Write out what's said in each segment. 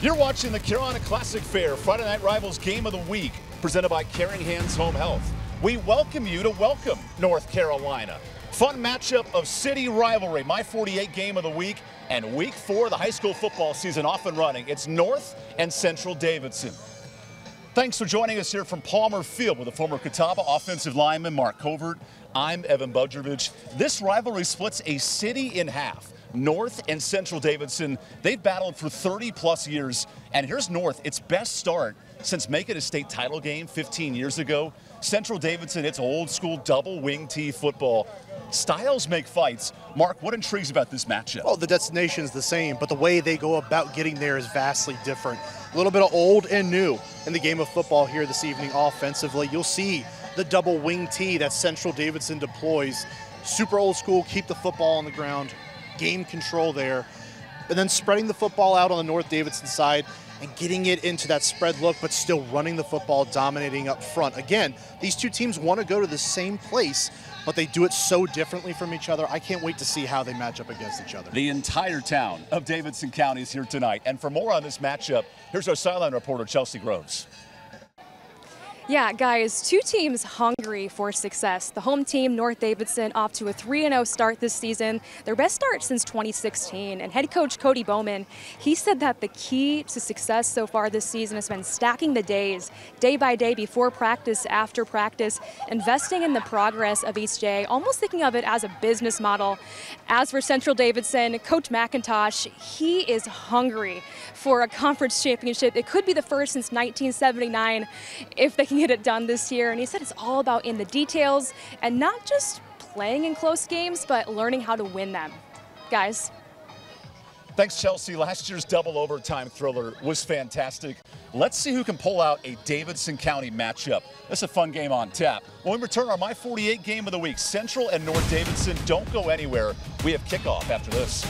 You're watching the Carolina Classic Fair Friday Night Rivals Game of the Week, presented by Caring Hands Home Health. We welcome you to welcome North Carolina. Fun matchup of city rivalry, my 48 game of the week, and week 4 of the high school football season off and running. It's North and Central Davidson. Thanks for joining us here from Palmer Field with the former Catawba offensive lineman Mark Covert. I'm Evan Budrovich. This rivalry splits a city in half. North and Central Davidson, they've battled for 30-plus years, and here's North, its best start since making a state title game 15 years ago. Central Davidson, it's old-school double-wing T football. Styles make fights. Mark, what intrigues about this matchup? Well, the destination's the same, but the way they go about getting there is vastly different. A little bit of old and new in the game of football here this evening offensively. You'll see the double-wing T that Central Davidson deploys. Super old school, keep the football on the ground, game control there, and then spreading the football out on the North Davidson side and getting it into that spread look, but still running the football, dominating up front. Again, these two teams want to go to the same place, but they do it so differently from each other. I can't wait to see how they match up against each other. The entire town of Davidson County is here tonight, and for more on this matchup, here's our sideline reporter, Chelsea Groves. Yeah, guys, two teams hungry for success. The home team, North Davidson, off to a 3-0 start this season, their best start since 2016. And head coach Cody Bowman, he said that the key to success so far this season has been stacking the days, day by day, before practice, after practice, investing in the progress of each day, almost thinking of it as a business model. As for Central Davidson, Coach McIntosh, he is hungry for a conference championship. It could be the first since 1979 if they can get it done this year. And he said it's all about in the details and not just playing in close games, but learning how to win them. Guys. Thanks, Chelsea. Last year's double overtime thriller was fantastic. Let's see who can pull out a Davidson County matchup. That's a fun game on tap. When we return our My 48 game of the week, Central and North Davidson, don't go anywhere. We have kickoff after this.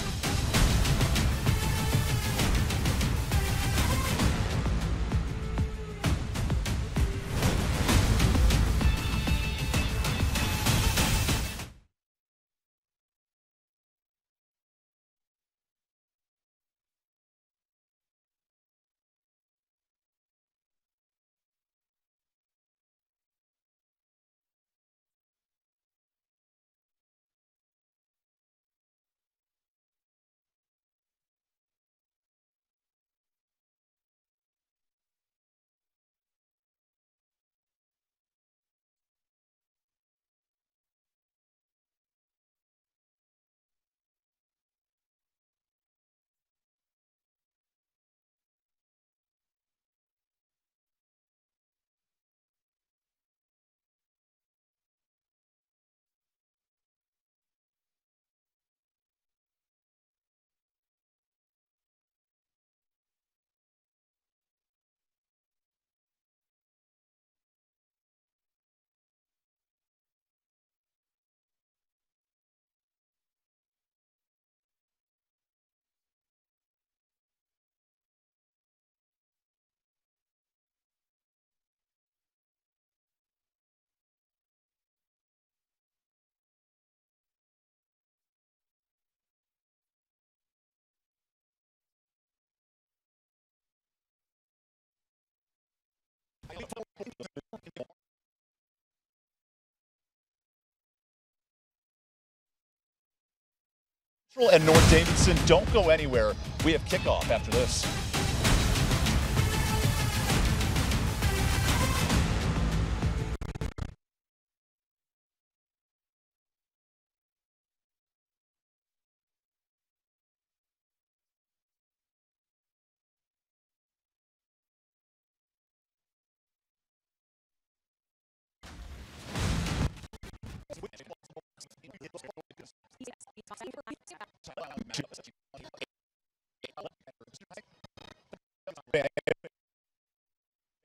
Central and North Davidson, don't go anywhere. We have kickoff after this.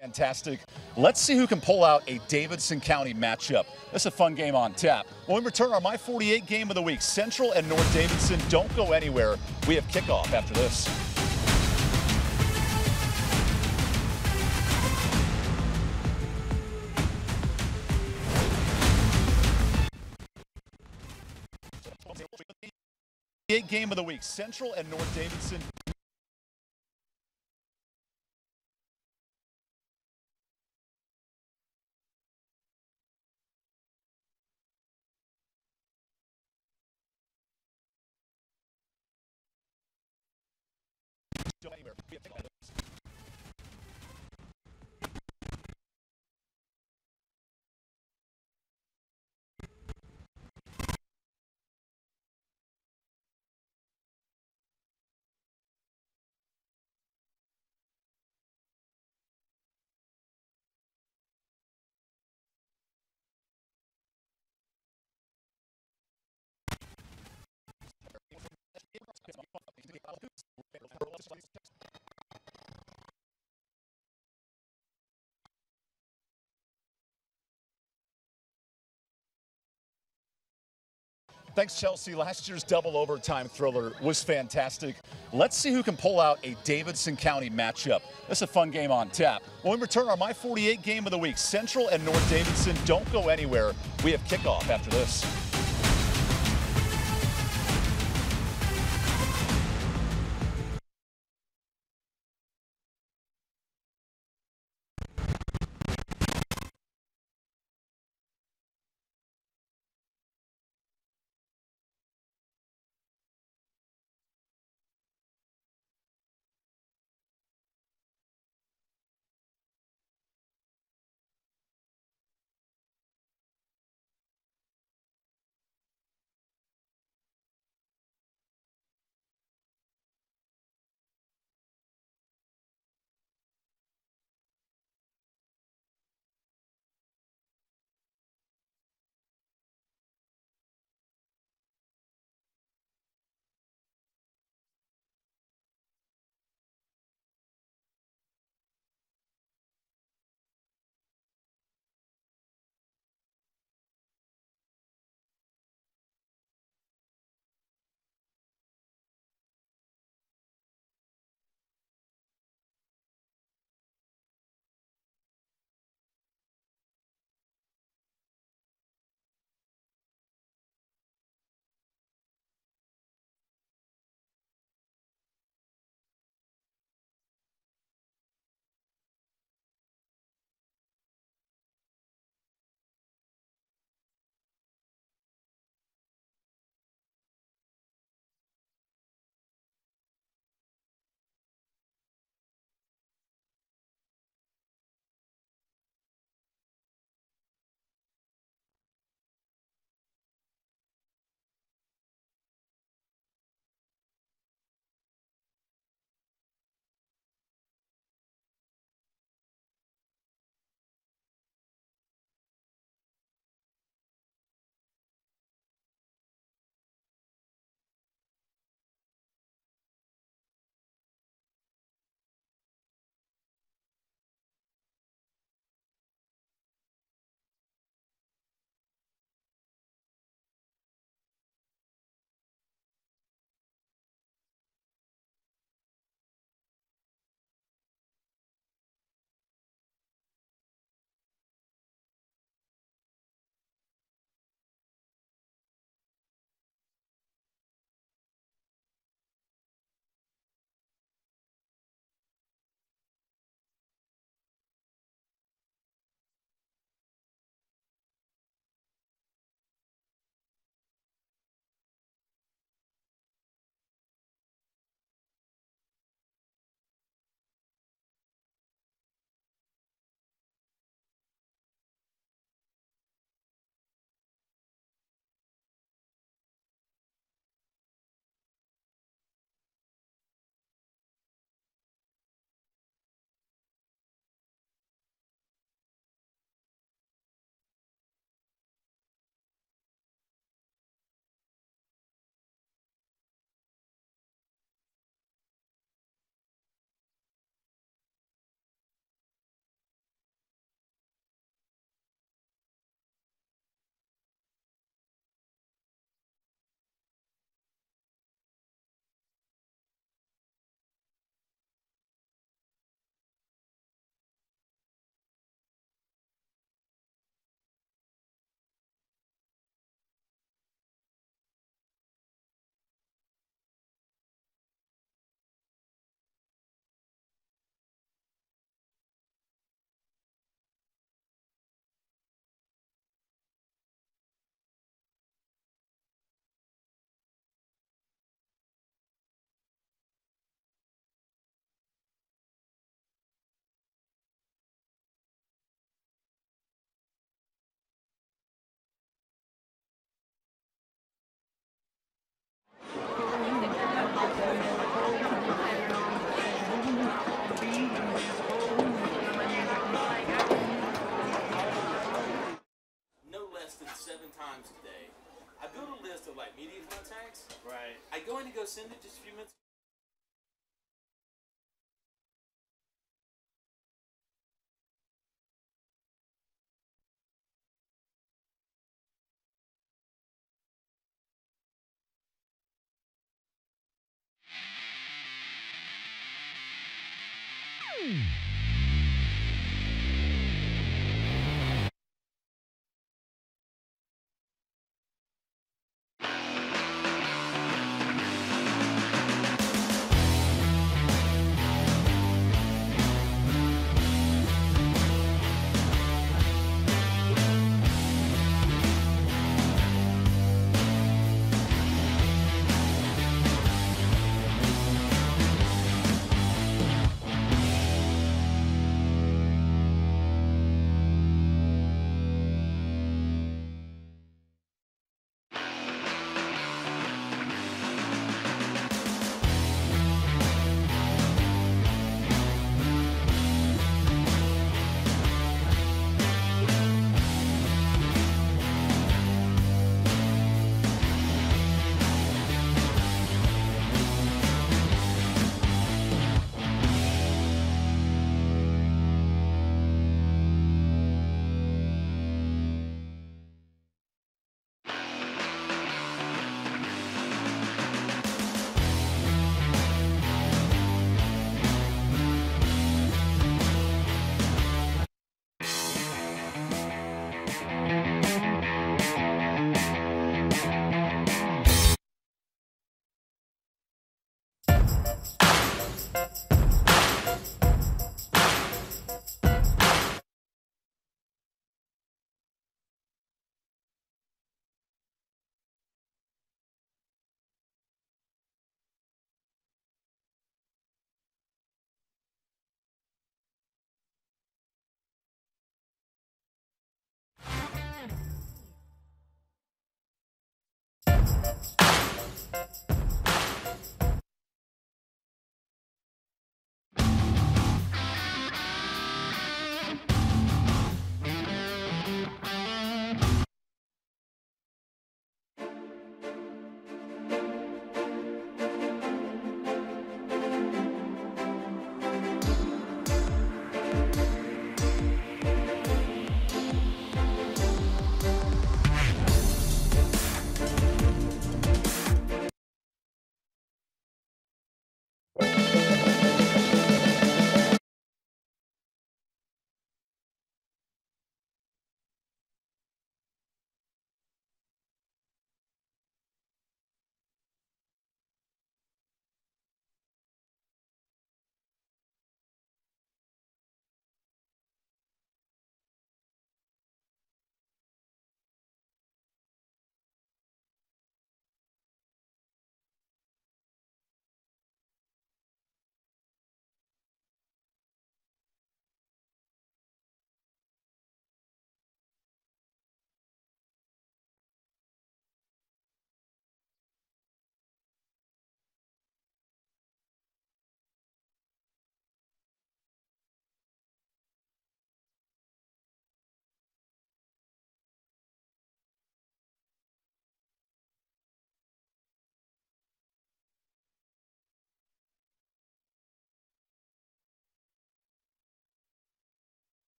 Fantastic. Let's see who can pull out a Davidson County matchup. That's a fun game on tap. When we return our My 48 game of the week, Central and North Davidson, don't go anywhere. We have kickoff after this. Game of the week, Central and North Davidson. Thanks, Chelsea. Last year's double overtime thriller was fantastic. Let's see who can pull out a Davidson County matchup. That's a fun game on tap. When we return, our My 48 game of the week, Central and North Davidson. Don't go anywhere. We have kickoff after this.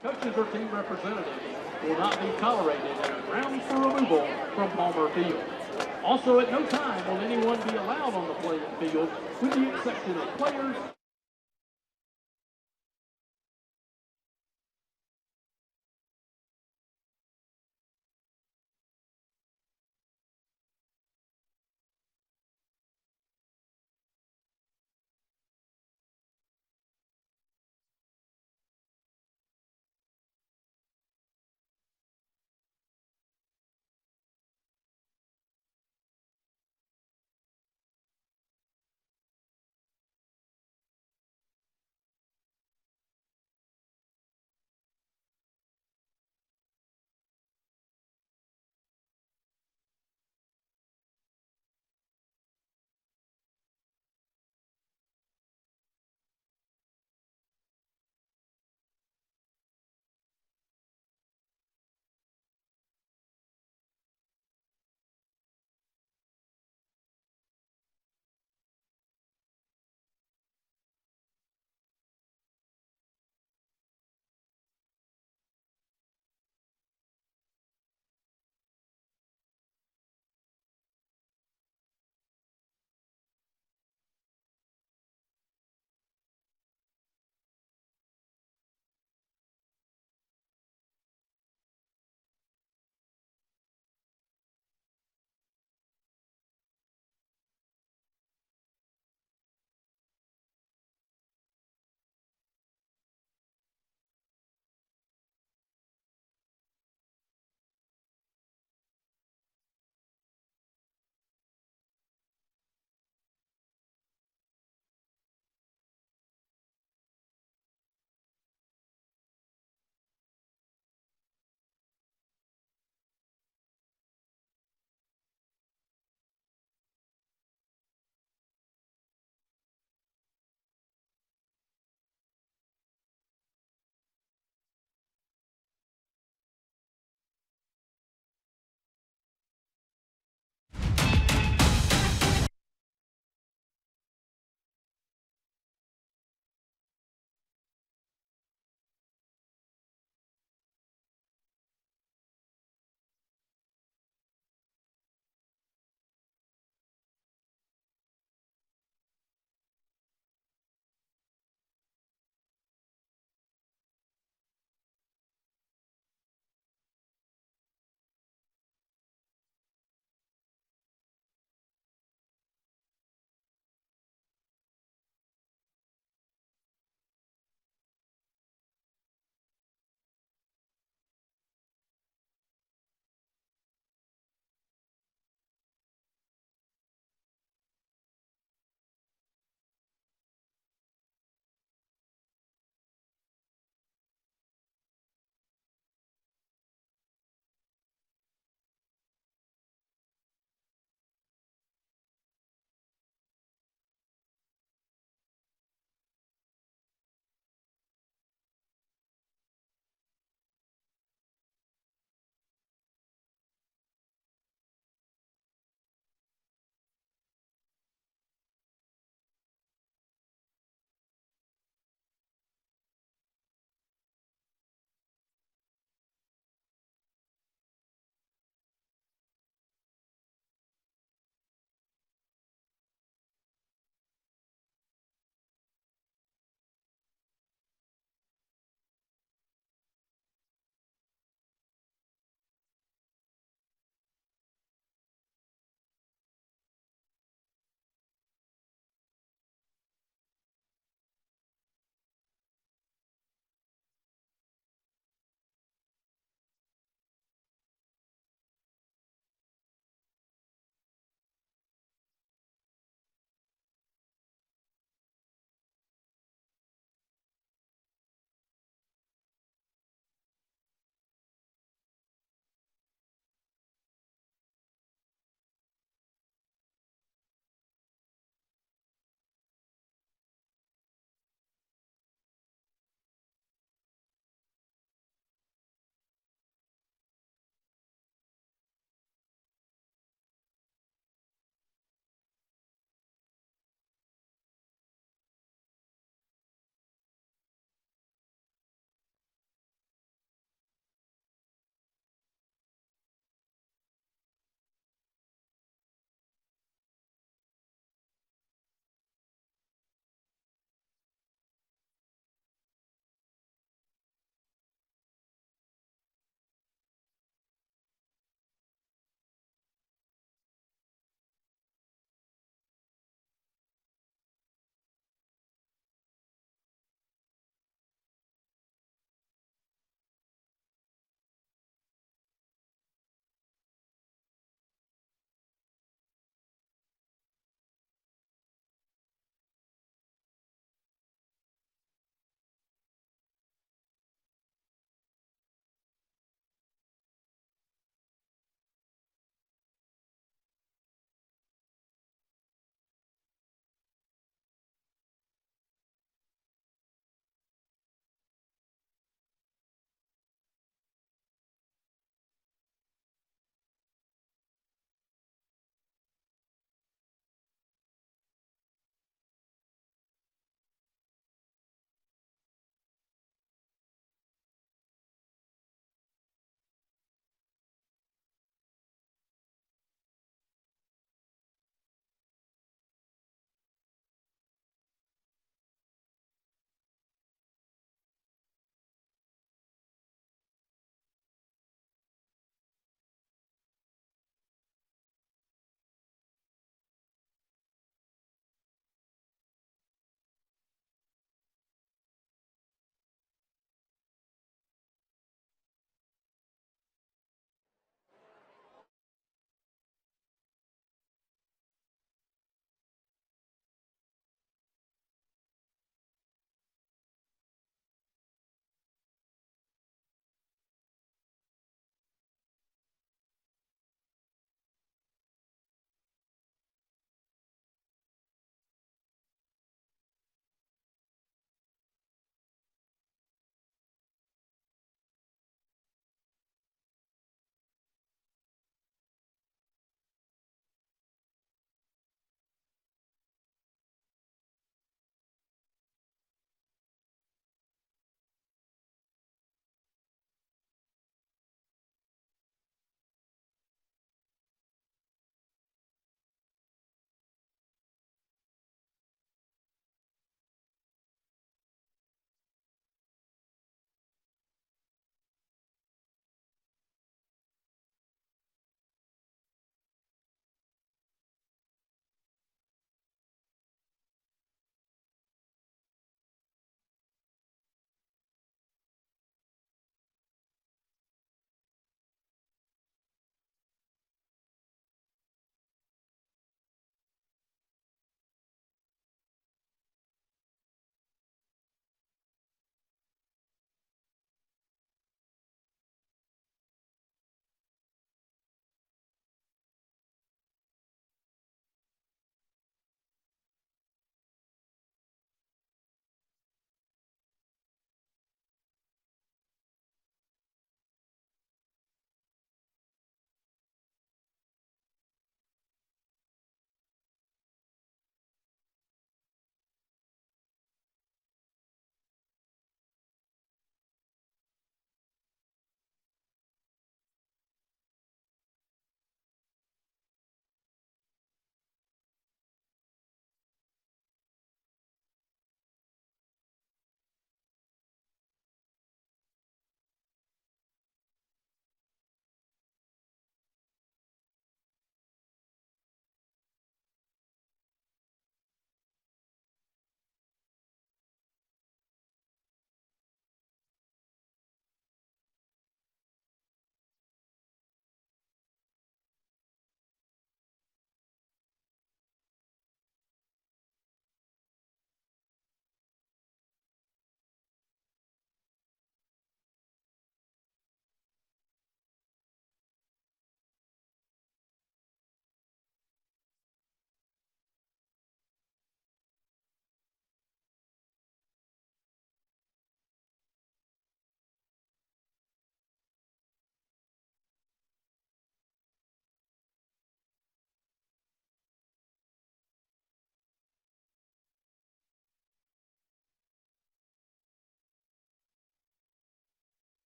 Coaches or team representatives will not be tolerated in a grounds for removal from Palmer Field. Also, at no time will anyone be allowed on the playing field, with the exception of players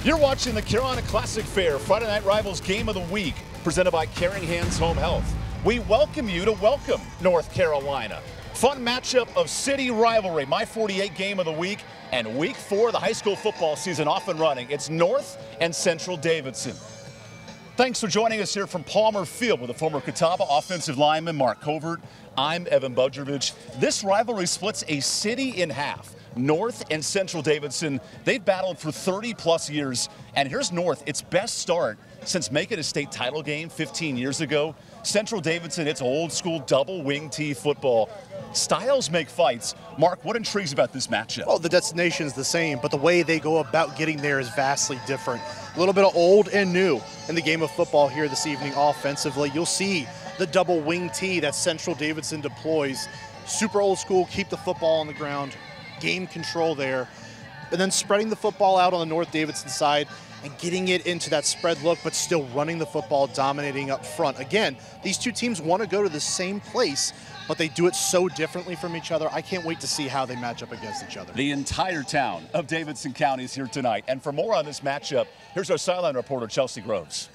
You're watching the Carolina Classic Fair Friday Night Rivals Game of the Week, presented by Caring Hands Home Health. We welcome you to welcome North Carolina. Fun matchup of city rivalry, my 48 Game of the Week, and Week 4 of the high school football season off and running. It's North and Central Davidson. Thanks for joining us here from Palmer Field with the former Catawba offensive lineman Mark Covert. I'm Evan Budrovich. This rivalry splits a city in half. North and Central Davidson, they've battled for 30-plus years, and here's North, its best start since making a state title game 15 years ago. Central Davidson, it's old-school double-wing T football. Styles make fights. Mark, what intrigues about this matchup? Well, the destination's the same, but the way they go about getting there is vastly different. A little bit of old and new in the game of football here this evening offensively. You'll see the double-wing T that Central Davidson deploys. Super old school, keep the football on the ground, game control there, and then spreading the football out on the North Davidson side and getting it into that spread look, but still running the football, dominating up front. Again, these two teams want to go to the same place, but they do it so differently from each other. I can't wait to see how they match up against each other. The entire town of Davidson County is here tonight, and for more on this matchup, here's our sideline reporter, Chelsea Groves.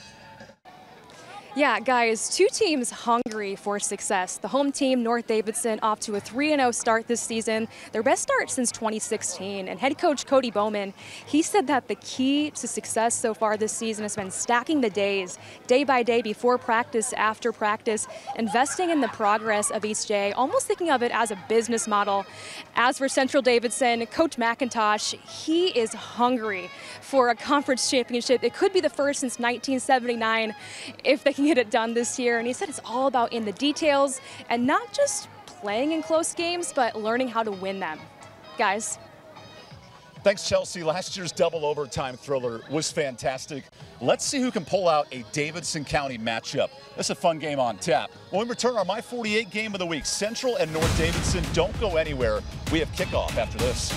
Yeah, guys, two teams hungry for success. The home team, North Davidson, off to a 3-0 start this season, their best start since 2016. And head coach Cody Bowman, he said that the key to success so far this season has been stacking the days, day by day, before practice, after practice, investing in the progress of each day, almost thinking of it as a business model. As for Central Davidson, Coach McIntosh, he is hungry for a conference championship. It could be the first since 1979 if they can get it done this year. And he said it's all about in the details and not just playing in close games, but learning how to win them. Guys. Thanks, Chelsea. Last year's double overtime thriller was fantastic. Let's see who can pull out a Davidson County matchup. That's a fun game on tap. When we return our My 48 Game of the Week, Central and North Davidson, don't go anywhere. We have kickoff after this.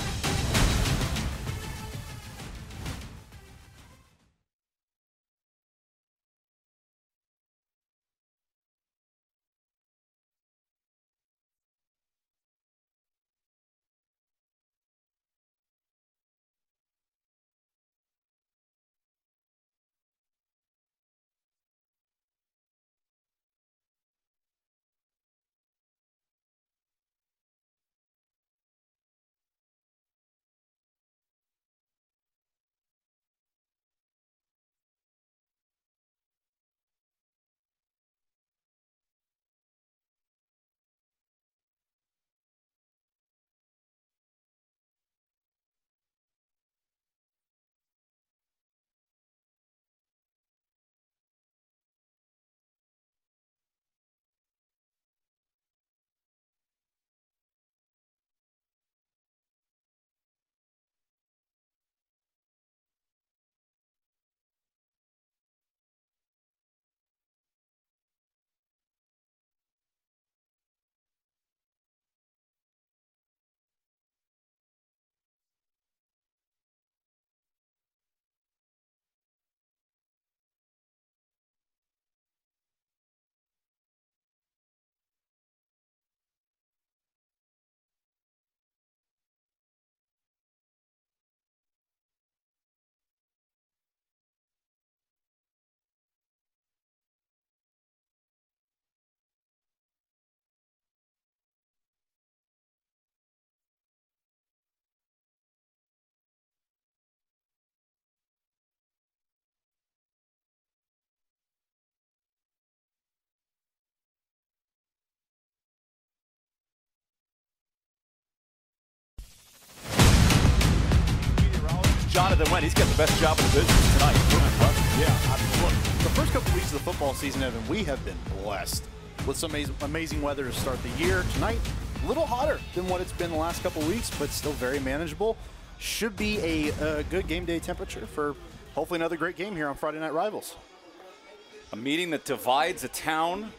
Jonathan Wendt, he's got the best job in the business tonight. The first couple weeks of the football season, Evan, we have been blessed with some amazing weather to start the year. Tonight, a little hotter than what it's been the last couple weeks, but still very manageable. Should be a good game day temperature for hopefully another great game here on Friday Night Rivals. A meeting that divides a town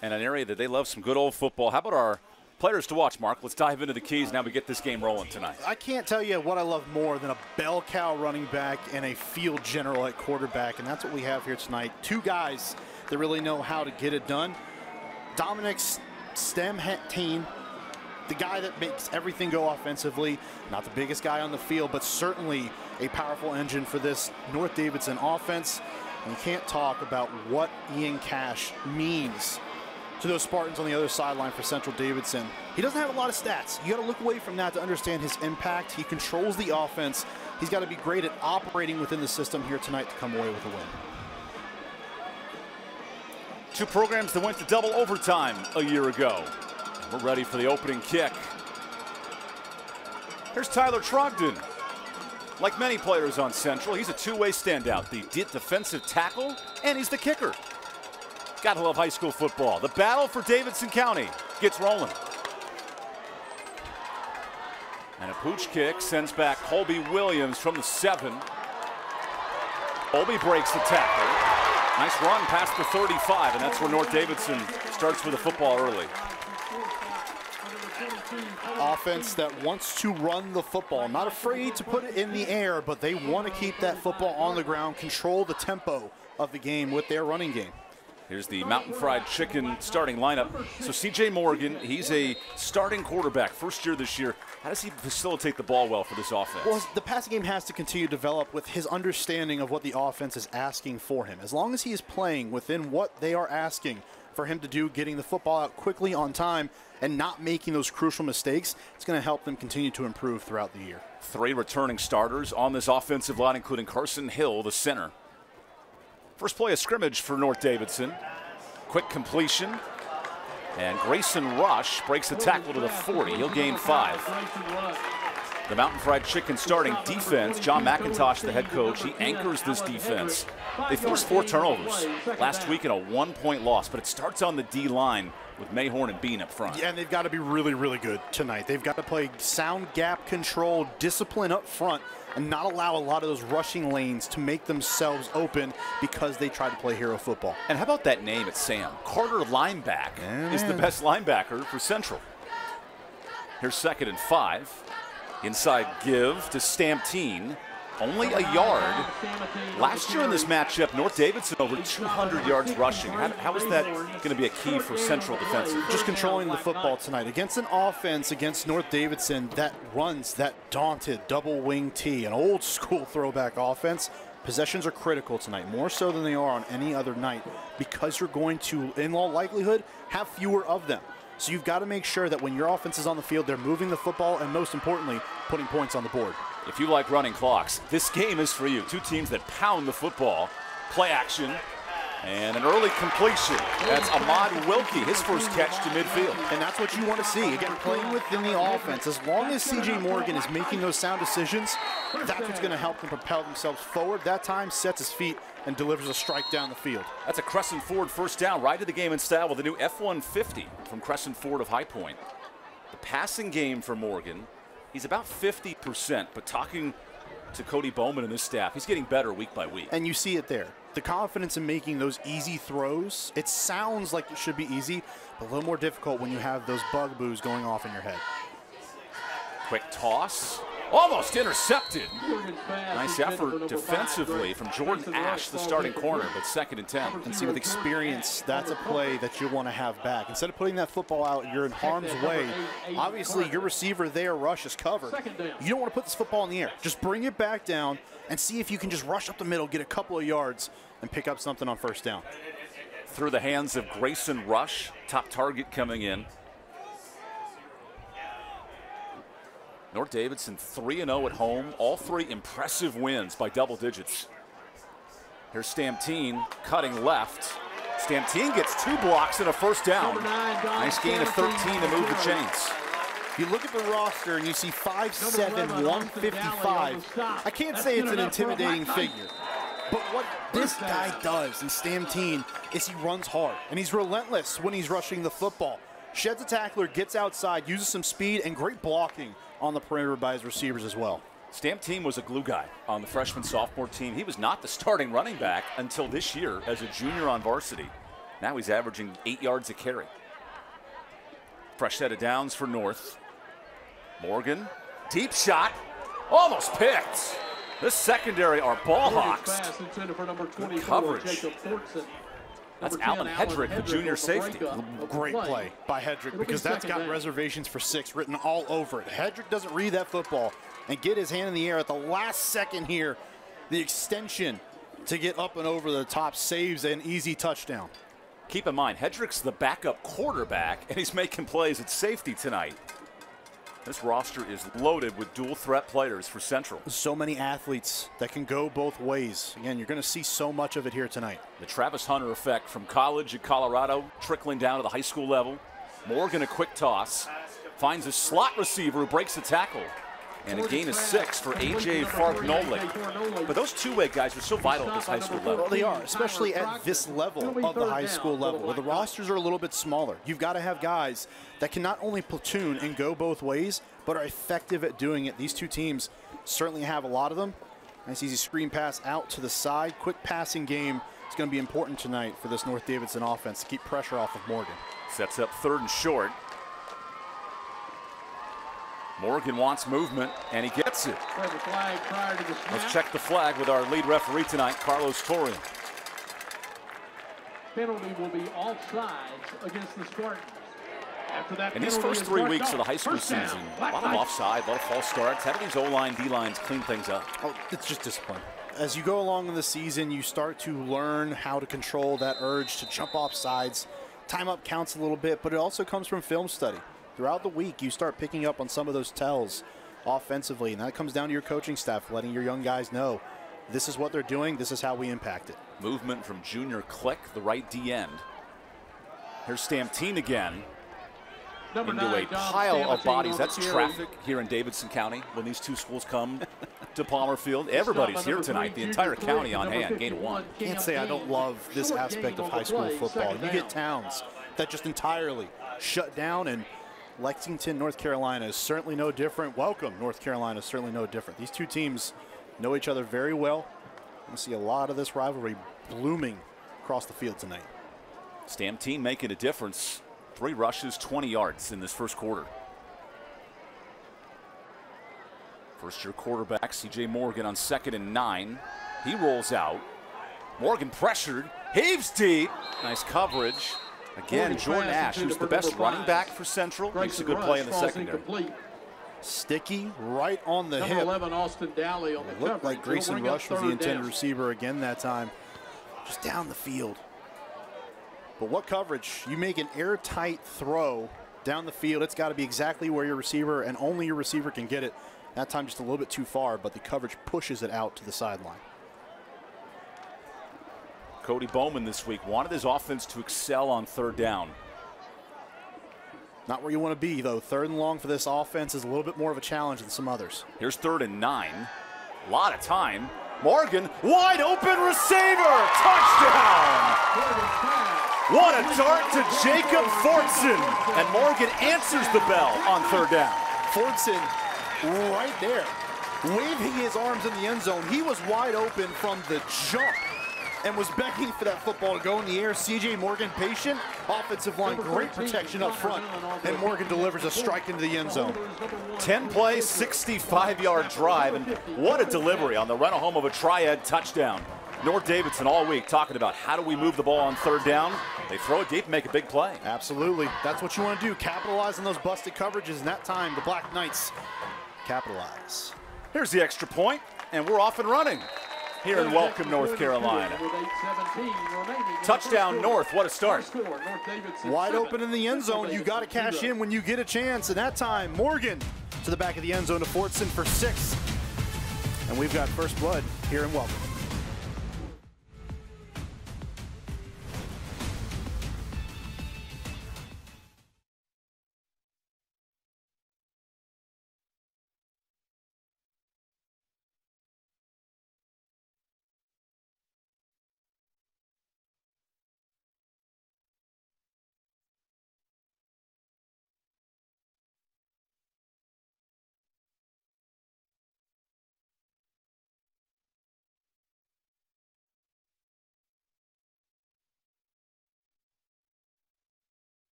and an area that they love some good old football. How about our players to watch, Mark? Let's dive into the keys now we get this game rolling tonight. I can't tell you what I love more than a bell cow running back and a field general at quarterback, and that's what we have here tonight. Two guys that really know how to get it done. Dominic's STEM team the guy that makes everything go offensively. Not the biggest guy on the field, but certainly a powerful engine for this North Davidson offense. And you can't talk about what Ian Cash means to those Spartans on the other sideline for Central Davidson. He doesn't have a lot of stats. You got to look away from that to understand his impact. He controls the offense. He's got to be great at operating within the system here tonight to come away with a win. Two programs that went to double overtime a year ago. We're ready for the opening kick. Here's Tyler Trogdon. Like many players on Central, he's a two-way standout. The defensive tackle, and he's the kicker. Gotta love high school football. The battle for Davidson County gets rolling. And a pooch kick sends back Colby Williams from the 7. Colby breaks the tackle. Nice run past the 35, and that's where North Davidson starts with the football early. Offense that wants to run the football, not afraid to put it in the air, but they want to keep that football on the ground, control the tempo of the game with their running game. Here's the Mountain Fried Chicken starting lineup. So C.J. Morgan, he's a starting quarterback, first year this year. How does he facilitate the ball well for this offense? Well, the passing game has to continue to develop with his understanding of what the offense is asking for him. As long as he is playing within what they are asking for him to do, getting the football out quickly on time and not making those crucial mistakes, it's going to help them continue to improve throughout the year. 3 returning starters on this offensive line, including Carson Hill, the center. First play of scrimmage for North Davidson. Quick completion. And Grayson Rush breaks the tackle to the 40. He'll gain 5. The Mountain Fried Chicken starting defense, John McIntosh, the head coach, he anchors this defense. They forced 4 turnovers last week in a 1-point loss, but it starts on the D-line with Mayhorn and Bean up front. Yeah, and they've got to be really, really good tonight. They've got to play sound gap control, discipline up front, and not allow a lot of those rushing lanes to make themselves open because they try to play hero football. And how about that name at Sam? Carter Lineback is the best linebacker for Central. Here's 2nd and 5. Inside give to Stamptine. Only a yard. Last year in this matchup, North Davidson over 200 yards rushing. How is that going to be a key for Central defensive? Just controlling the football tonight against an offense against North Davidson that runs that daunted double wing T, an old school throwback offense. Possessions are critical tonight, more so than they are on any other night, because you're going to, in all likelihood, have fewer of them. So you've got to make sure that when your offense is on the field, they're moving the football and, most importantly, putting points on the board. If you like running clocks, this game is for you. Two teams that pound the football. Play action. And an early completion. That's Ahmad Wilkie, his first catch to midfield. And that's what you want to see. Again, playing within the offense. As long as C.J. Morgan is making those sound decisions, that's what's going to help them propel themselves forward. That time sets his feet and delivers a strike down the field. That's a Crescent Ford first down, right to the game in style with the new F-150 from Crescent Ford of High Point. The passing game for Morgan, he's about 50%, but talking to Cody Bowman and his staff, he's getting better week by week. And you see it there. The confidence in making those easy throws, it sounds like it should be easy, but a little more difficult when you have those bugaboos going off in your head. Quick toss. Almost intercepted. Nice effort defensively from Jordan Ash, the starting corner, but 2nd and 10. And see, with experience, that's a play that you want to have back. Instead of putting that football out, you're in harm's way. Obviously, your receiver there, Rush, is covered. You don't want to put this football in the air. Just bring it back down and see if you can just rush up the middle, get a couple of yards, and pick up something on first down. Through the hands of Grayson Rush, top target coming in. North Davidson 3-0 at home. All 3 impressive wins by double digits. Here's Stamptine cutting left. Stamptine gets 2 blocks and a first down. Nice gain of 13 to move the chains. You look at the roster and you see 5'7", 155. I can't say it's an intimidating figure. But what this guy does in Stamptine is he runs hard. And he's relentless when he's rushing the football. Sheds a tackler, gets outside, uses some speed, and great blocking on the perimeter by his receivers as well. Stamptine was a glue guy on the freshman-sophomore team. He was not the starting running back until this year as a junior on varsity. Now he's averaging 8 yards a carry. Fresh set of downs for North. Morgan, deep shot, almost picked. This secondary are ball hawks. Good coverage. That's Alan Hedrick, the junior safety. Great play by Hedrick, because that's got reservations for 6 written all over it. Hedrick doesn't read that football and get his hand in the air at the last second here. The extension to get up and over the top saves an easy touchdown. Keep in mind, Hedrick's the backup quarterback, and he's making plays at safety tonight. This roster is loaded with dual threat players for Central. So many athletes that can go both ways. Again, you're going to see so much of it here tonight. The Travis Hunter effect from college at Colorado trickling down to the high school level. Morgan, a quick toss, finds a slot receiver who breaks the tackle. And a gain of 6 for A.J. Fargnoli. But those two-way guys are so vital at this high school level. Well, they are, especially at this level of the high school level, where the rosters are a little bit smaller. You've got to have guys that can not only platoon and go both ways, but are effective at doing it. These two teams certainly have a lot of them. Nice easy screen pass out to the side. Quick passing game is going to be important tonight for this North Davidson offense to keep pressure off of Morgan. Sets up 3rd and short. Morgan wants movement, and he gets it. Let's check the flag with our lead referee tonight, Carlos Torre. Penalty will be offsides against the Spartans. After that, in these first 3 weeks of the high school season, a lot of offside, a lot of false starts. How do these O-line, D-lines clean things up? Oh, it's just discipline. As you go along in the season, you start to learn how to control that urge to jump off sides. Time up counts a little bit, but it also comes from film study. Throughout the week, you start picking up on some of those tells offensively, and that comes down to your coaching staff, letting your young guys know this is what they're doing, this is how we impact it. Movement from junior Click, the right D end. Here's Stamptine again. Into a pile of bodies. That's traffic here in Davidson County when these two schools come to Palmer Field. Everybody's here tonight, the entire county on hand, gain of 1. Can't say I don't love this aspect of high school football. You get towns that just entirely shut down, and Lexington, North Carolina is certainly no different. Welcome, North Carolina is certainly no different. These two teams know each other very well. You see a lot of this rivalry blooming across the field tonight. Stamptine making a difference. 3 rushes, 20 yards in this first quarter. First-year quarterback C.J. Morgan on 2nd and 9. He rolls out. Morgan pressured, heaves deep. Nice coverage. Again, Jordan Ash, who's the best running back for Central, makes a good play in the secondary. Sticky right on the hip. 11, Austin Dowley on the coverage. Looked like Grayson Rush was the intended receiver again that time. Just down the field. But what coverage? You make an airtight throw down the field. It's got to be exactly where your receiver and only your receiver can get it. That time just a little bit too far, but the coverage pushes it out to the sideline. Cody Bowman this week wanted his offense to excel on 3rd down. Not where you want to be, though. 3rd and long for this offense is a little bit more of a challenge than some others. Here's 3rd and 9. A lot of time. Morgan, wide open receiver. Touchdown. What a dart to Jacob Fortson. And Morgan answers the bell on 3rd down. Fortson right there, waving his arms in the end zone. He was wide open from the jump and was begging for that football to go in the air. C.J. Morgan patient. Offensive line, great protection up front. And Morgan delivers a strike into the end zone. 10-play, 65-yard drive. And what a delivery on the run home of a triad touchdown. North Davidson all week talking about how do we move the ball on 3rd down. They throw it deep and make a big play. Absolutely. That's what you want to do. Capitalize on those busted coverages. And that time, the Black Knights capitalize. Here's the extra point, and we're off and running here in Welcome, North Carolina. Touchdown North, what a start. Wide open in the end zone. You got to cash in when you get a chance. And that time, Morgan to the back of the end zone to Fortson for 6. And we've got first blood here in Welcome.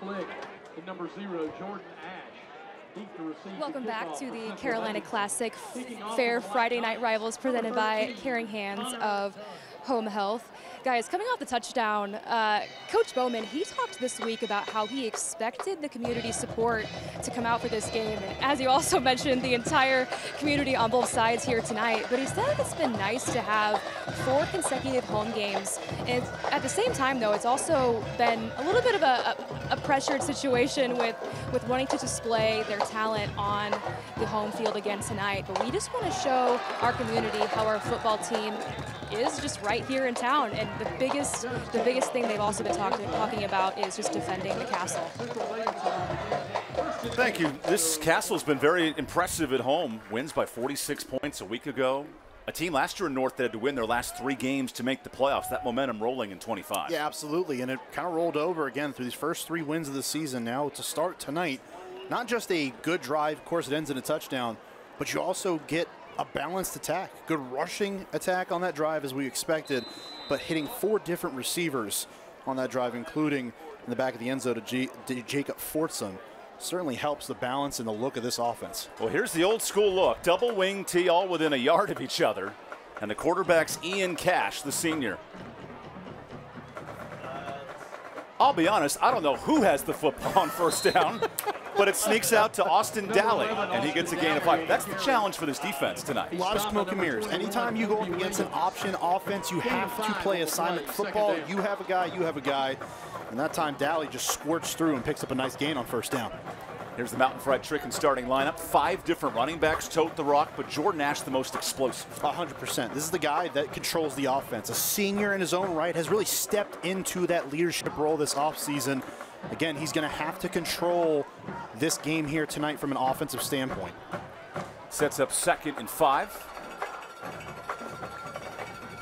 Click and number 0, Jordan Ash. Welcome back to the Carolina Classic Fair Friday Night Rivals presented by Caring Hands of Home Health. Guys, coming off the touchdown, Coach Bowman, he talked this week about how he expected the community support to come out for this game. And as you also mentioned, the entire community on both sides here tonight. But he said it's been nice to have 4 consecutive home games. And at the same time, though, it's also been a little bit of a pressured situation with wanting to display their talent on the home field again tonight. But we just want to show our community how our football team is just right here in town, and the biggest thing they've also been talking about is just defending the castle. Thank you. This castle's been very impressive at home. Wins by 46 points a week ago. A team last year in North that had to win their last 3 games to make the playoffs. That momentum rolling in 25. Yeah, absolutely, and it kind of rolled over again through these first 3 wins of the season. Now to start tonight, not just a good drive, of course it ends in a touchdown, but you also get a balanced attack, good rushing attack on that drive as we expected, but hitting 4 different receivers on that drive, including in the back of the end zone to Jacob Fortson. Certainly helps the balance and the look of this offense. Well, here's the old school look. Double wing tee all within a yard of each other. And the quarterback's Ian Cash, the senior. I'll be honest, I don't know who has the football on first down, but it sneaks out to Austin Daly, and he gets a gain of 5. That's the challenge for this defense tonight. A lot of smoke and mirrors. Anytime you go up against an option offense, you have to play assignment football. You have a guy. And that time, Daly just squirts through and picks up a nice gain on first down. Here's the Mountain Fried Chicken starting lineup. 5 different running backs tote the rock, but Jordan Ash the most explosive. 100%. This is the guy that controls the offense. A senior in his own right, has really stepped into that leadership role this offseason. Again, he's going to have to control this game here tonight from an offensive standpoint. Sets up 2nd and 5.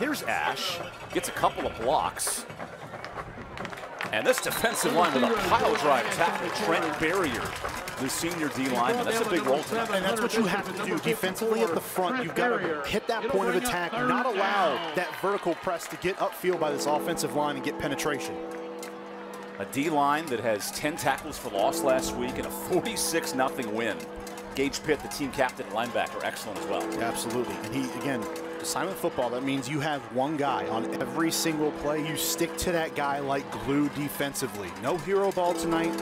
Here's Ash. Gets a couple of blocks. And this defensive line with a pile drive tackle, Trent Barrier, the senior D lineman. That's a big role tonight. And that's what you have to do defensively at the front. You've got to hit that point of attack, not allow that vertical press to get upfield by this offensive line and get penetration. A D line that has 10 tackles for loss last week and a 46-0 win. Gage Pitt, the team captain and linebacker, excellent as well. Absolutely. And he, again, assignment football, that means you have one guy on every single play. You stick to that guy like glue defensively. No hero ball tonight.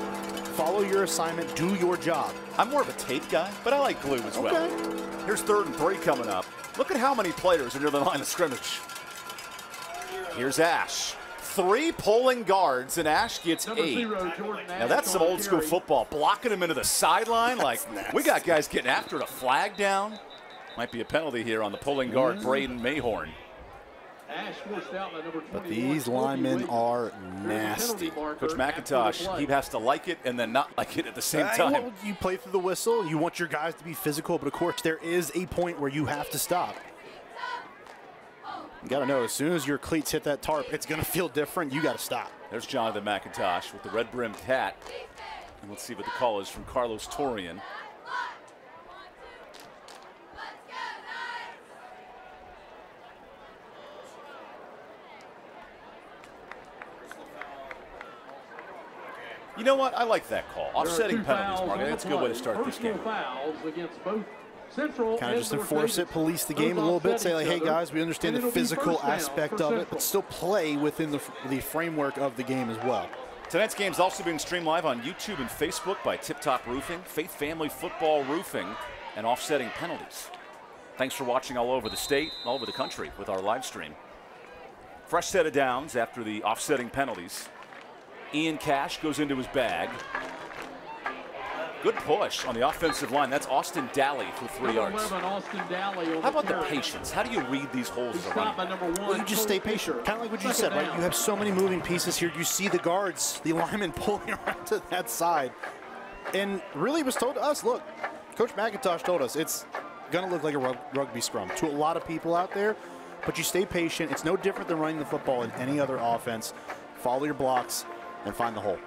Follow your assignment. Do your job. I'm more of a tape guy, but I like glue as well. Here's 3rd and 3 coming up. Look at how many players are near the line of scrimmage. Here's Ash. 3 pulling guards, and Ash gets 8. Now that's some old school football. Blocking him into the sideline. Like, we got guys getting after it. A flag down. Might be a penalty here on the pulling guard, Braden Mayhorn. But these linemen are nasty. Coach McIntosh, he has to like it and then not like it at the same time. Well, you play through the whistle. You want your guys to be physical, but of course there is a point where you have to stop. You got to know, as soon as your cleats hit that tarp, it's going to feel different. You got to stop. There's Jonathan McIntosh with the red-brimmed hat. And let's see what the call is from Carlos Torian. You know what? I like that call. Offsetting penalties, Mark. I think that's a good way to start this game. Kind of just enforce it, police the game a little bit, say like, hey guys, we understand the physical aspect of it, but still play within the framework of the game as well. Tonight's game is also being streamed live on YouTube and Facebook by Tip Top Roofing, Faith Family Football Roofing, and Offsetting Penalties. Thanks for watching all over the state, all over the country with our live stream. Fresh set of downs after the offsetting penalties. Ian Cash goes into his bag. Good push on the offensive line. That's Austin Daly for 3 yards. How about the patience? How do you read these holes as a running? Well, you just stay patient. Kind of like what you said, right? You have so many moving pieces here. You see the guards, the linemen pulling around to that side. And really was told to us, look, Coach McIntosh told us it's going to look like a rugby scrum to a lot of people out there, but you stay patient. It's no different than running the football in any other offense. Follow your blocks and find the hole.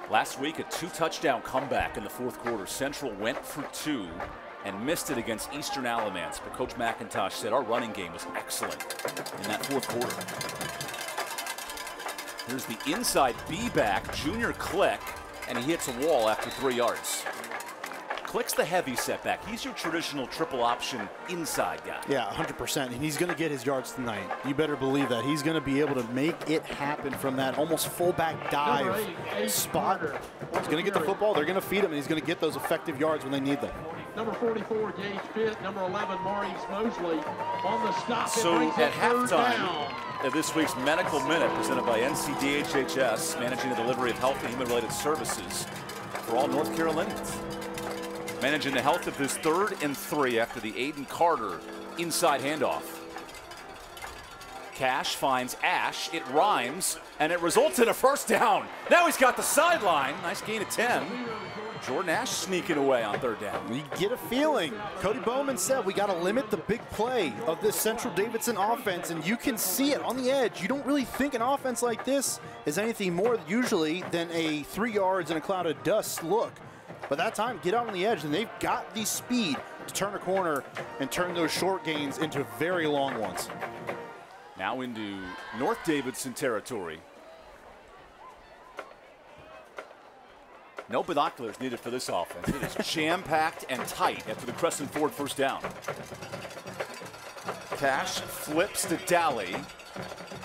Last week, a 2-touchdown comeback in the 4th quarter. Central went for 2 and missed it against Eastern Alamance. But Coach McIntosh said our running game was excellent in that 4th quarter. Here's the inside B-back, Junior Click. and he hits a wall after 3 yards. Click's the heavy setback. He's your traditional triple option inside guy. Yeah, 100%. And he's going to get his yards tonight. You better believe that. He's going to be able to make it happen from that almost fullback dive spot. He's going to get the football. They're going to feed him, and he's going to get those effective yards when they need them. Number 44, Gage Pitt. Number 11, Maurice Mosley on the stop. So at halftime of this week's Medical Minute, presented by NCHSAA, managing the delivery of health and human-related services for all North Carolinians. Managing the health of this 3rd and 3 after the Aiden Carter inside handoff. Cash finds Ash, it rhymes, and it results in a first down. Now he's got the sideline, nice gain of 10. Jordan Ash sneaking away on 3rd down. You get a feeling. Cody Bowman said we got to limit the big play of this Central Davidson offense, and you can see it on the edge. You don't really think an offense like this is anything more usually than a 3 yards in a cloud of dust look. But that time, get out on the edge, and they've got the speed to turn a corner and turn those short gains into very long ones. Now into North Davidson territory. No binoculars needed for this offense. It is jam-packed and tight after the Crescent Ford first down. Cash flips to Daly.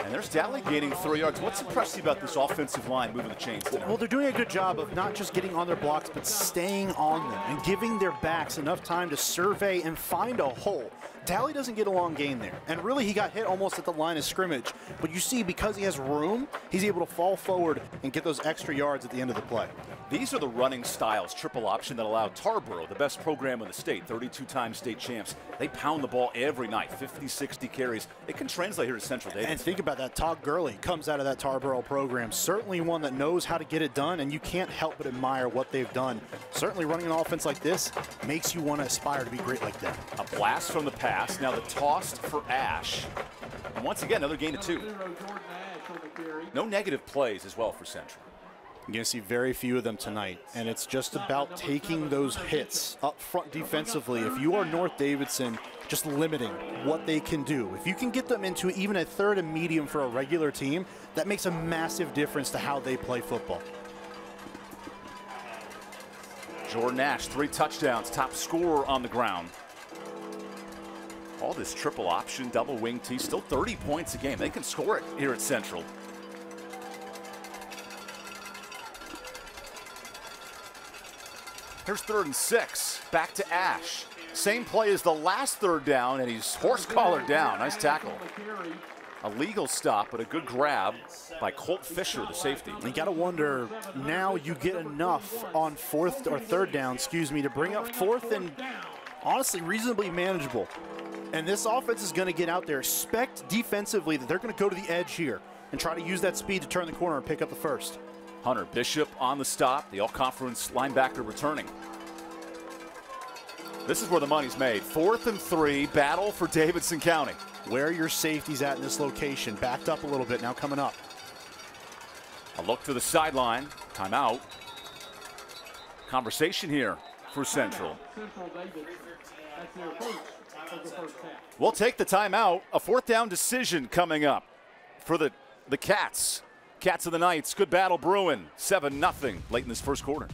And there's Daly gaining 3 yards. What's impressive about this offensive line moving the chains tonight? Well, they're doing a good job of not just getting on their blocks, but staying on them and giving their backs enough time to survey and find a hole. Daly doesn't get a long gain there. And really, he got hit almost at the line of scrimmage. But you see, because he has room, he's able to fall forward and get those extra yards at the end of the play. These are the running styles, triple option, that allow Tarboro, the best program in the state, 32-time state champs. They pound the ball every night, 50, 60 carries. It can translate here to Central Davidson. And think about that. Todd Gurley comes out of that Tarboro program. Certainly one that knows how to get it done, and you can't help but admire what they've done. Certainly running an offense like this makes you want to aspire to be great like that. A blast from the pass. Now the toss for Ash. And once again, another gain of 2. No negative plays as well for Central. You're going to see very few of them tonight, and it's just about taking those hits up front defensively. If you are North Davidson, just limiting what they can do. If you can get them into even a 3rd and medium for a regular team, that makes a massive difference to how they play football. Jordan Ash, 3 touchdowns, top scorer on the ground. All this triple option, double wing T, still 30 points a game. They can score it here at Central. Here's 3rd and 6, back to Ash. Same play as the last 3rd down, and he's horse-collared down. Nice tackle. A legal stop, but a good grab by Colt Fisher, the safety. You got to wonder, now you get enough on 4th or 3rd down, to bring up 4th and honestly reasonably manageable. And this offense is going to get out there. Expect defensively that they're going to go to the edge here and try to use that speed to turn the corner and pick up the 1st. Hunter Bishop on the stop, the all-conference linebacker returning. This is where the money's made. 4th and 3, battle for Davidson County. Where are your safeties at in this location? Backed up a little bit, now coming up. A look to the sideline, timeout. Conversation here for Central. We'll take the timeout. A 4th down decision coming up for the Cats. Cats of the Knights, good battle brewing. 7-0 late in this first quarter.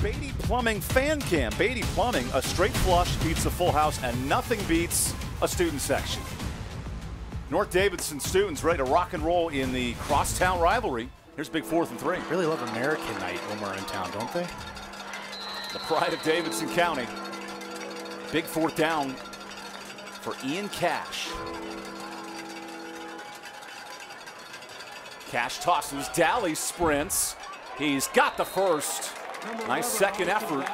Beatty Plumbing Fan Cam. Beatty Plumbing, a straight flush beats a full house, and nothing beats a student section. North Davidson students ready to rock and roll in the crosstown rivalry Here's big 4th and 3. Really love American night when we're in town, don't they? The pride of Davidson County. Big 4th down for Ian Cash. Cash tosses, Daly sprints. He's got the first. Nice second effort.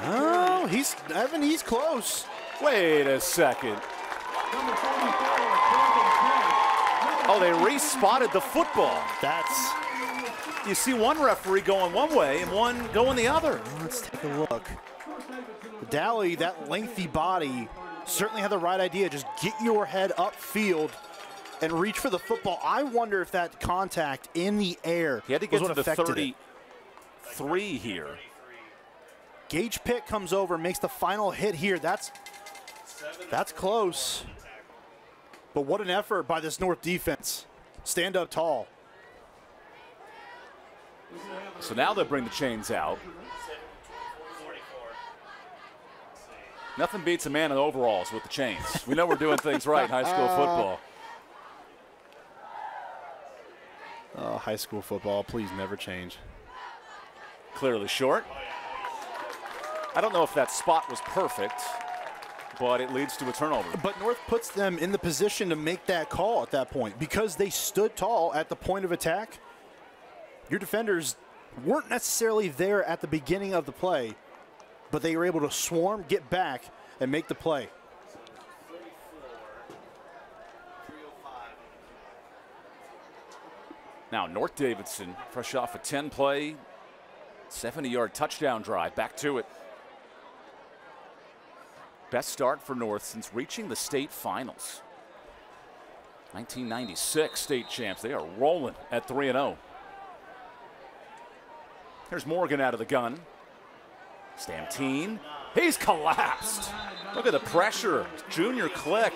Oh, Evan, he's close. Wait a second. Oh, they re-spotted the football. You see one referee going one way and one going the other. Let's take a look. Daly, that lengthy body, certainly had the right idea. Just get your head upfield and reach for the football. I wonder if that contact in the air he had to get was to what the affected 33 here. Gage Pitt comes over, makes the final hit here. That's close. But what an effort by this North defense. Stand up tall. So now they bring the chains out. Nothing beats a man in overalls with the chains. We know we're doing things right in high school football. Oh, high school football, please never change. Clearly short. I don't know if that spot was perfect, but it leads to a turnover. But North puts them in the position to make that call at that point because they stood tall at the point of attack. Your defenders weren't necessarily there at the beginning of the play, but they were able to swarm, get back, and make the play. Now North Davidson, fresh off a 10-play, 70-yard touchdown drive, back to it. Best start for North since reaching the state finals. 1996 state champs. They are rolling at 3-0. Here's Morgan out of the gun. Stantine. He's collapsed. Look at the pressure. Junior Click.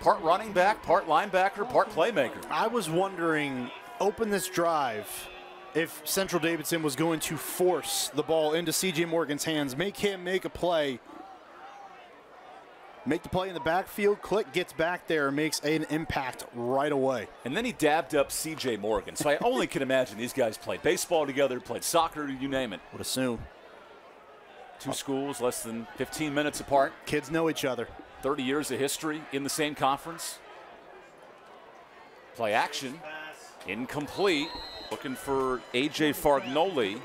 Part running back, part linebacker, part playmaker. I was wondering, open this drive, if Central Davidson was going to force the ball into C.J. Morgan's hands, make him make a play. Make the play in the backfield. Click gets back there and makes an impact right away. And then he dabbed up C.J. Morgan. So I only can imagine these guys played baseball together, played soccer, you name it. Would assume. Two schools less than 15 minutes apart. Kids know each other. 30 years of history in the same conference. Play action. Incomplete. Looking for A.J. Fargnoli,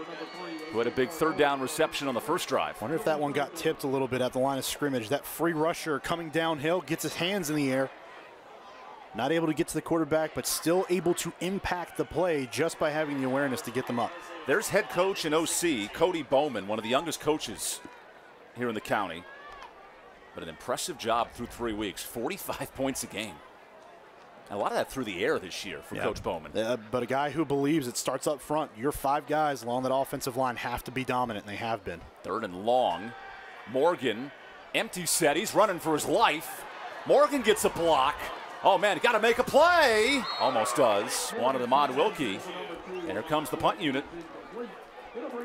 who had a big third down reception on the first drive. Wonder if that one got tipped a little bit at the line of scrimmage. That free rusher coming downhill, gets his hands in the air. Not able to get to the quarterback, but still able to impact the play just by having the awareness to get them up. There's head coach and OC, Cody Bowman, one of the youngest coaches here in the county. But an impressive job through 3 weeks, 45 points a game. A lot of that through the air this year for Coach Bowman. But a guy who believes it starts up front. Your 5 guys along that offensive line have to be dominant, and they have been. 3rd and long. Morgan, empty set. He's running for his life. Morgan gets a block. Oh, man, got to make a play. Almost does. Wanted Ahmad Wilkie. And here comes the punt unit.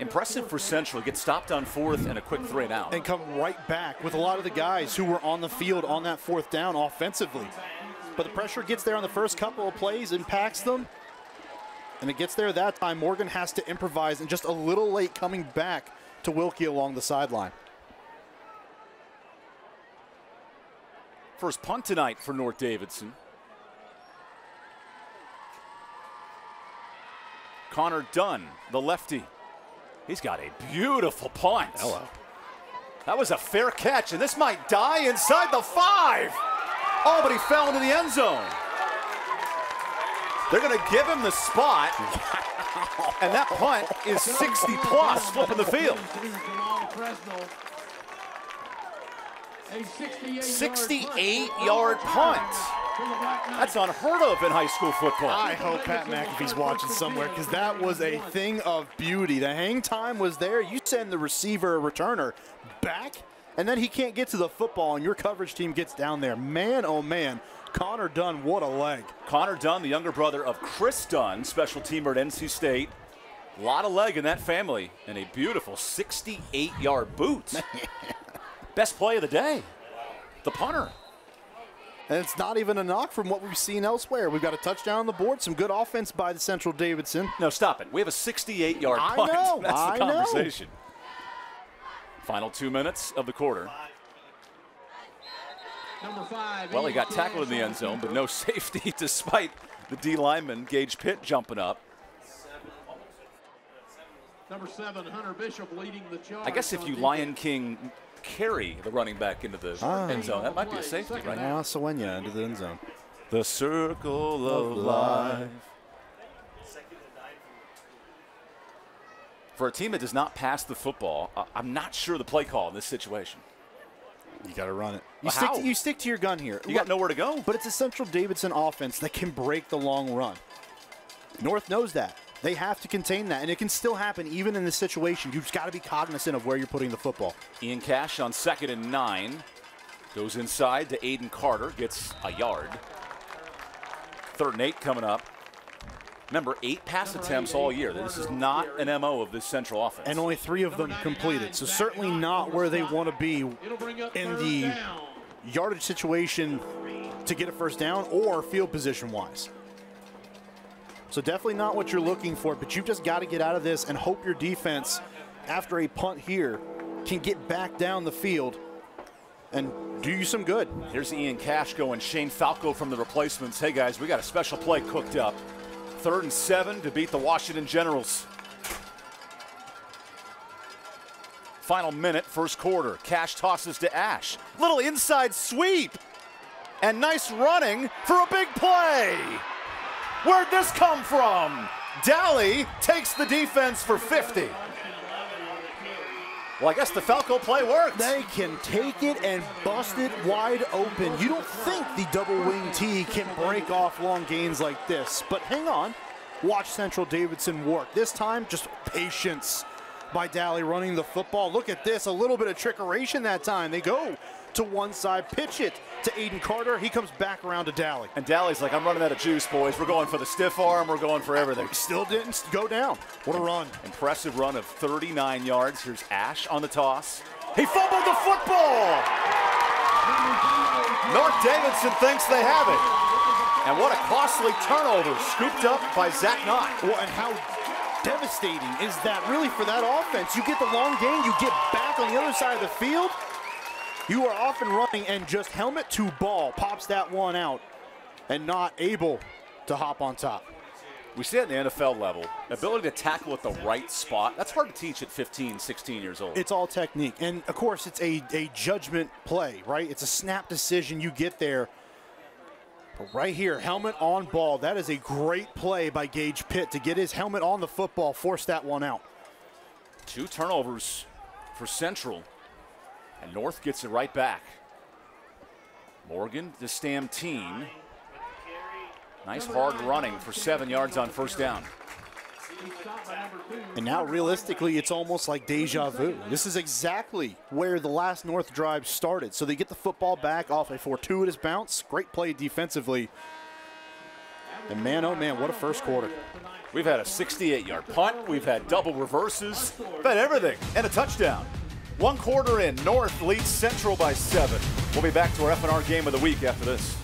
Impressive for Central. Gets stopped on 4th and a quick 3 and out. And come right back with a lot of the guys who were on the field on that 4th down offensively. But the pressure gets there on the first couple of plays, impacts them. And it gets there that time. Morgan has to improvise and just a little late coming back to Wilkie along the sideline. First punt tonight for North Davidson. Connor Dunn, the lefty. He's got a beautiful punt. Hello. That was a fair catch, and this might die inside the 5. Oh, but he fell into the end zone. They're going to give him the spot, and that punt is 60-plus, flipping the field. 68-yard punt. That's unheard of in high school football. I hope Pat McAfee's watching somewhere because that was a thing of beauty. The hang time was there. You send the receiver or returner back, and then he can't get to the football, and your coverage team gets down there. Man, oh, man. Connor Dunn, what a leg. Connor Dunn, the younger brother of Chris Dunn, special teamer at NC State. A lot of leg in that family, and a beautiful 68-yard boot. Best play of the day, the punter. And it's not even a knock from what we've seen elsewhere. We've got a touchdown on the board, some good offense by the Central Davidson. No, stop it. We have a 68-yard punt. That's the conversation. Final 2 minutes of the quarter. Well, he got tackled in the end zone, but no safety despite the D lineman, Gage Pitt, jumping up. Number 7, Hunter Bishop leading the charge. I guess if you Lion King carry the running back into the end zone, that might be a safety, right? Sawenya into the end zone. The circle of life. For a team that does not pass the football, I'm not sure the play call in this situation. You got to run it. How? You stick to your gun here. You got nowhere to go. But it's a Central Davidson offense that can break the long run. North knows that. They have to contain that, and it can still happen even in this situation. You've got to be cognizant of where you're putting the football. Ian Cash on 2nd and 9. Goes inside to Aiden Carter, gets a yard. 3rd and 8 coming up. Remember, 8 pass attempts all year. This is not an MO of this Central offense. And only 3 of them completed. So certainly not where they want to be in the yardage situation to get a first down or field position-wise. So definitely not what you're looking for, but you've just got to get out of this and hope your defense, after a punt here, can get back down the field and do you some good. Here's Ian Cash going Shane Falco from the replacements. Hey, guys, we got a special play cooked up. 3rd and 7 to beat the Washington Generals. Final minute, first quarter. Cash tosses to Ash. Little inside sweep. And nice running for a big play. Where'd this come from? Daly takes the defense for 50. Well, I guess the Falco play worked. They can take it and bust it wide open. You don't think the double wing T can break off long gains like this, but hang on. Watch Central Davidson work. This time, just patience by Daly running the football. Look at this, a little bit of trickeration that time. They go to one side, pitch it to Aiden Carter. He comes back around to Daly. And Daly's like, I'm running out of juice, boys. We're going for the stiff arm. We're going for everything. Still didn't go down. What a run. Impressive run of 39 yards. Here's Ash on the toss. He fumbled the football. North Davidson thinks they have it. And what a costly turnover scooped up by Zach Knott. Well, and how devastating is that really for that offense? You get the long gain, you get back on the other side of the field. You are off and running, and just helmet to ball pops that one out and not able to hop on top. We see it at the NFL level. Ability to tackle at the right spot. That's hard to teach at 15, 16 years old. It's all technique. And, of course, it's a judgment play, right? It's a snap decision. You get there. But right here, helmet on ball. That is a great play by Gage Pitt to get his helmet on the football, force that one out. 2 turnovers for Central. And North gets it right back. Morgan to Stamteen. Nice hard running for 7 yards on first down. And now realistically, it's almost like deja vu. This is exactly where the last North drive started. So they get the football back off a fortuitous bounce. Great play defensively. And man, oh man, what a first quarter. We've had a 68-yard punt. We've had double reverses. We've had everything and a touchdown. 1 quarter in, North leads Central by 7. We'll be back to our F&R game of the week after this.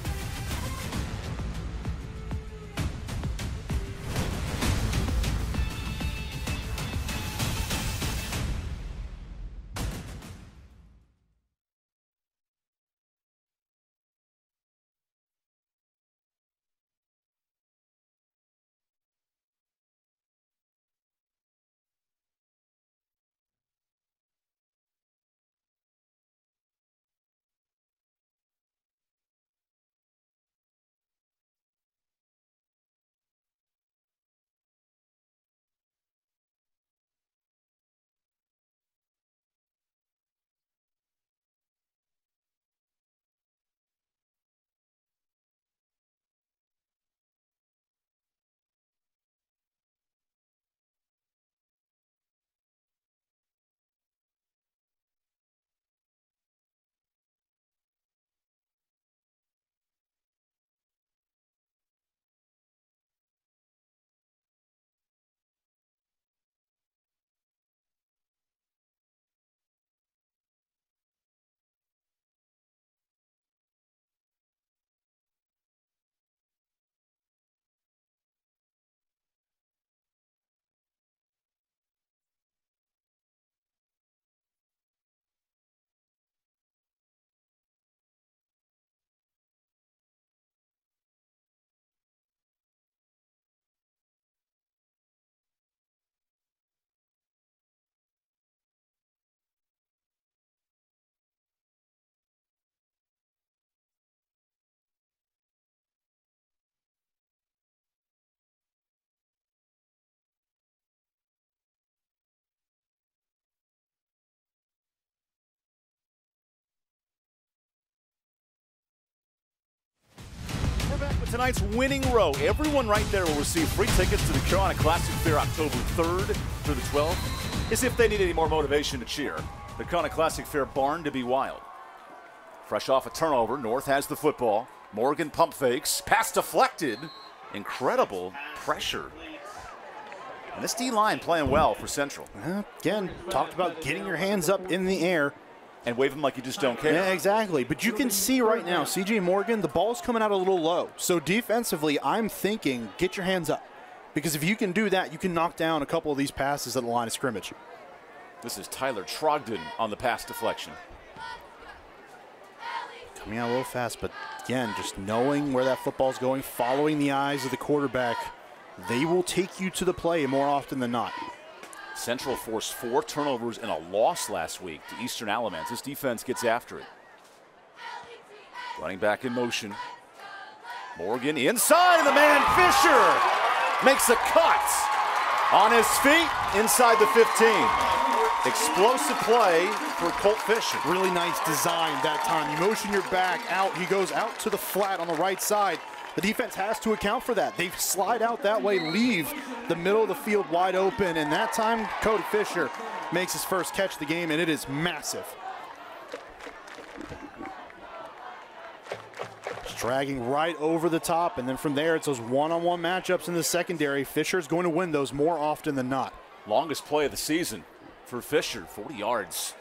tonight's winning row. Everyone right there will receive free tickets to the Carolina Classic Fair October 3rd through the 12th. As if they need any more motivation to cheer. The Carolina Classic Fair barn to be wild. Fresh off a turnover, North has the football. Morgan pump fakes, pass deflected. Incredible pressure. And this D-line playing well for Central. Again, talked about getting your hands up in the air. And wave them like you just don't care. Yeah, exactly. But you can see right now, C.J. Morgan, the ball's coming out a little low. So defensively, I'm thinking, get your hands up. Because if you can do that, you can knock down a couple of these passes at the line of scrimmage. This is Tyler Trogdon on the pass deflection. Coming out a little fast, but again, just knowing where that football's going, following the eyes of the quarterback, they will take you to the play more often than not. Central forced 4 turnovers and a loss last week to Eastern Alamance. This defense gets after it. Running back in motion. Morgan inside, and the man Fisher makes a cut on his feet inside the 15. Explosive play for Colt Fisher. Really nice design that time. You motion your back out. He goes out to the flat on the right side. The defense has to account for that. They slide out that way, leave the middle of the field wide open, and that time Cody Fisher makes his first catch of the game, and it is massive. Just dragging right over the top, and then from there it's those one-on-one matchups in the secondary. Fisher's going to win those more often than not. Longest play of the season for Fisher, 40 yards.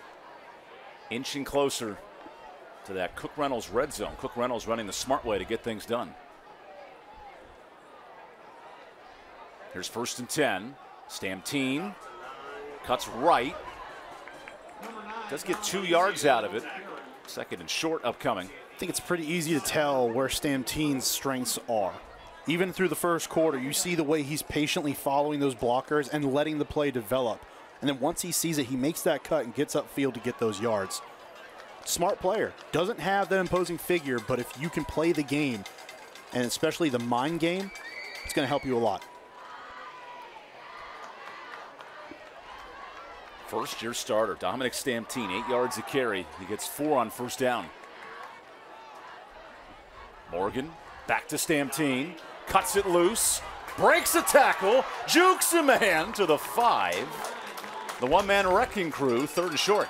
Inching closer to that Cook Reynolds red zone. Cook Reynolds running the smart way to get things done. Here's 1st and 10. Stamtine cuts right. Does get 2 yards out of it. 2nd and short upcoming. I think it's pretty easy to tell where Stamtine's strengths are. Even through the first quarter, you see the way he's patiently following those blockers and letting the play develop. And then once he sees it, he makes that cut and gets upfield to get those yards. Smart player. Doesn't have that imposing figure, but if you can play the game, and especially the mind game, it's going to help you a lot. First-year starter, Dominic Stamtine, 8 yards a carry. He gets 4 on 1st down. Morgan, back to Stamtine, cuts it loose, breaks a tackle, jukes a man to the 5. The one-man wrecking crew, 3rd and short.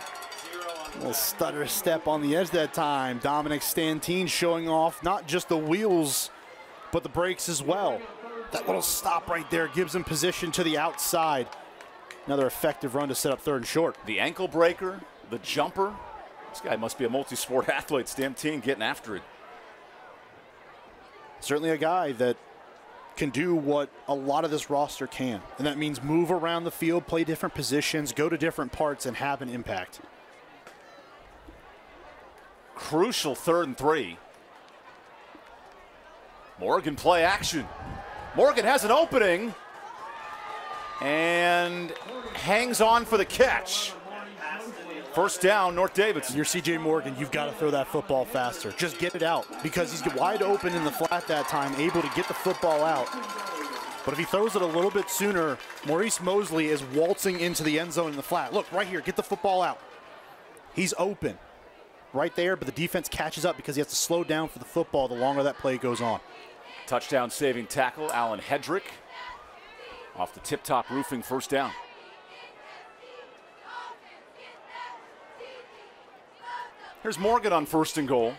A little stutter step on the edge that time. Dominic Stamtine showing off not just the wheels, but the brakes as well. That little stop right there gives him position to the outside. Another effective run to set up 3rd and short. The ankle breaker, the jumper. This guy must be a multi-sport athlete. Stamtine getting after it. Certainly a guy that can do what a lot of this roster can. And that means move around the field, play different positions, go to different parts, and have an impact. Crucial 3rd and 3. Morgan play action. Morgan has an opening and hangs on for the catch. 1st down, North Davidson. You're C.J. Morgan. You've got to throw that football faster. Just get it out because he's wide open in the flat that time, able to get the football out. But if he throws it a little bit sooner, Maurice Mosley is waltzing into the end zone in the flat. Look, right here, get the football out. He's open right there, but the defense catches up because he has to slow down for the football the longer that play goes on. Touchdown saving tackle, Alan Hedrick. Off the tip-top roofing, 1st down. Here's Morgan on 1st and goal.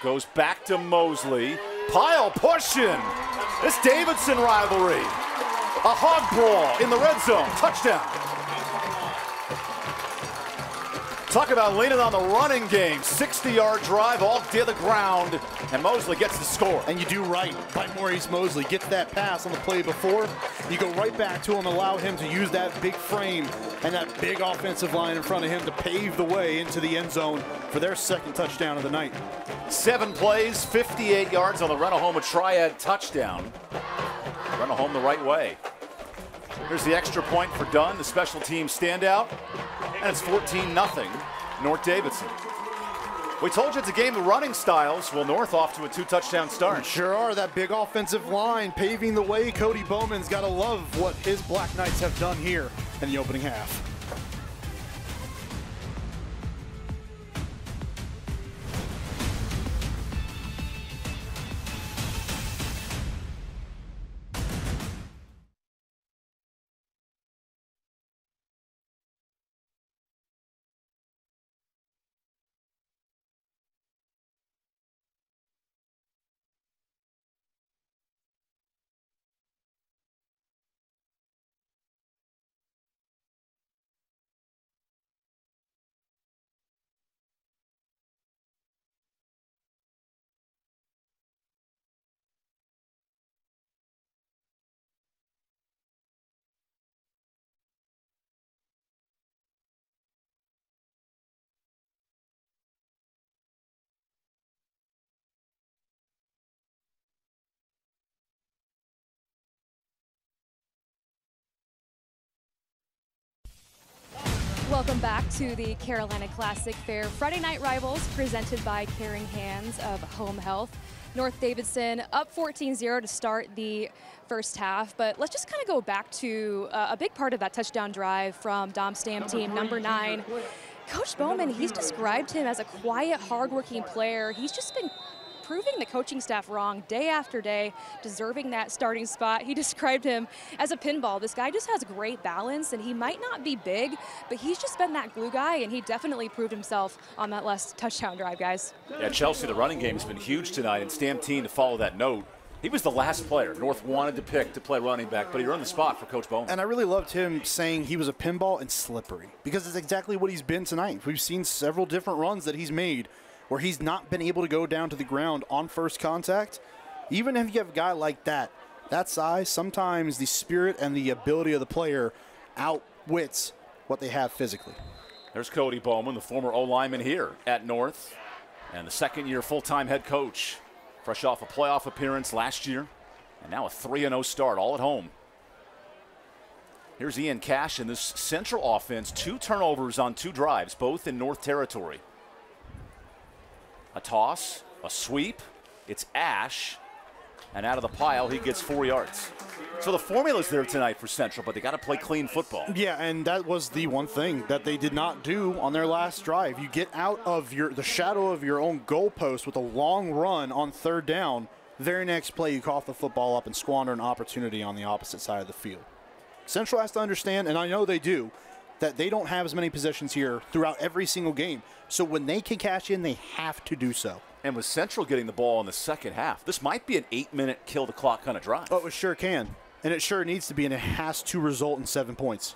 Goes back to Mosley. Pile pushing. This Davidson rivalry. A hog brawl in the red zone. Touchdown. Talk about leaning on the running game. 60-yard drive all to the ground, and Mosley gets the score. And you do right by Maurice Mosley. Gets that pass on the play before. You go right back to him, allow him to use that big frame and that big offensive line in front of him to pave the way into the end zone for their 2nd touchdown of the night. 7 plays, 58 yards on the Run-A-Home triad touchdown. Run-A-Home the right way. Here's the extra point for Dunn, the special team standout. And it's 14-0, North Davidson. We told you it's a game of running styles. Well, North off to a 2-touchdown start. Sure are. That big offensive line paving the way. Cody Bowman's got to love what his Black Knights have done here in the opening half. Welcome back to the Carolina Classic Fair Friday Night Rivals presented by Caring Hands of Home Health. North Davidson up 14-0 to start the first half, but let's just kind of go back to a big part of that touchdown drive from Dom Stam team, number 9. Coach Bowman, he's described him as a quiet, hardworking player. He's just been proving the coaching staff wrong day after day, deserving that starting spot. He described him as a pinball. This guy just has great balance, and he might not be big, but he's just been that glue guy, and he definitely proved himself on that last touchdown drive, guys. Yeah, Chelsea, the running game has been huge tonight, and Stam team to follow that note. He was the last player North wanted to pick to play running back, but he earned the spot for Coach Bowman. And I really loved him saying he was a pinball and slippery, because it's exactly what he's been tonight. We've seen several different runs that he's made where he's not been able to go down to the ground on first contact. Even if you have a guy like that size, sometimes the spirit and the ability of the player outwits what they have physically. There's Cody Bowman, the former O-lineman here at North, and the second-year full-time head coach, fresh off a playoff appearance last year, and now a 3-0 start, all at home. Here's Ian Cash in this Central offense, 2 turnovers on 2 drives, both in North territory. A toss, a sweep, it's Ash, and out of the pile he gets 4 yards. So the formula's there tonight for Central, but they got to play clean football. Yeah, and that was the one thing that they did not do on their last drive. You get out of the shadow of your own goalpost with a long run on 3rd down. Very next play, you cough the football up and squander an opportunity on the opposite side of the field. Central has to understand, and I know they do, that they don't have as many possessions here throughout every single game. So when they can cash in, they have to do so. And with Central getting the ball in the second half, this might be an 8-minute kill-the-clock kind of drive. Oh, it sure can. And it sure needs to be, and it has to result in 7 points.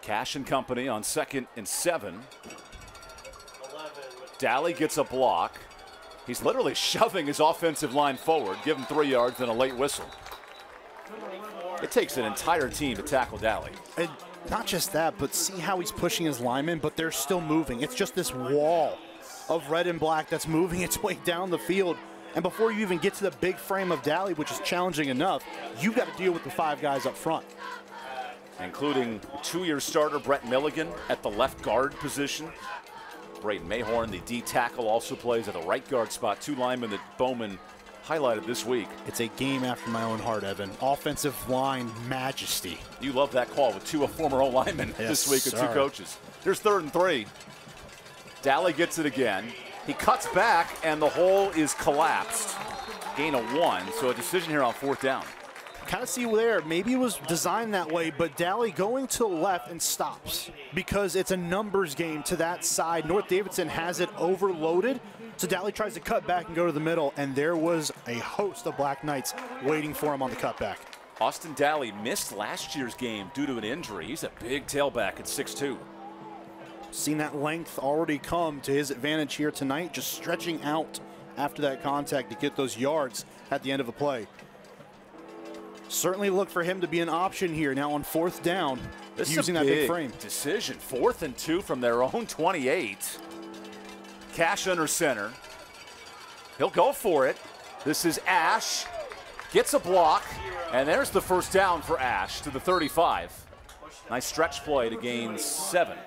Cash and company on 2nd and 7. Daly gets a block. He's literally shoving his offensive line forward. Give him 3 yards and a late whistle. It takes an entire team to tackle Daly. And not just that, but see how he's pushing his linemen, but they're still moving. It's just this wall of red and black that's moving its way down the field. And before you even get to the big frame of Daly, which is challenging enough, you've got to deal with the 5 guys up front. Including 2-year starter Brett Milligan at the left guard position. Braden Mayhorn, the D tackle, also plays at the right guard spot. 2 linemen that Bowman highlighted this week. It's a game after my own heart, Evan. Offensive line majesty. You love that call with 2 former O-linemen this week and 2 coaches. Here's 3rd and 3. Daly gets it again. He cuts back, and the hole is collapsed. Gain of 1, so a decision here on 4th down. Kind of see there, maybe it was designed that way, but Daly going to the left and stops because it's a numbers game to that side. North Davidson has it overloaded, so Daly tries to cut back and go to the middle, and there was a host of Black Knights waiting for him on the cutback. Austin Daly missed last year's game due to an injury. He's a big tailback at 6'2". Seen that length already come to his advantage here tonight, just stretching out after that contact to get those yards at the end of a play. Certainly look for him to be an option here now on 4th down, using that big frame. Decision, 4th and 2 from their own 28. Cash under center. He'll go for it. This is Ash. Gets a block, and there's the 1st down for Ash to the 35. Nice stretch play to gain 7.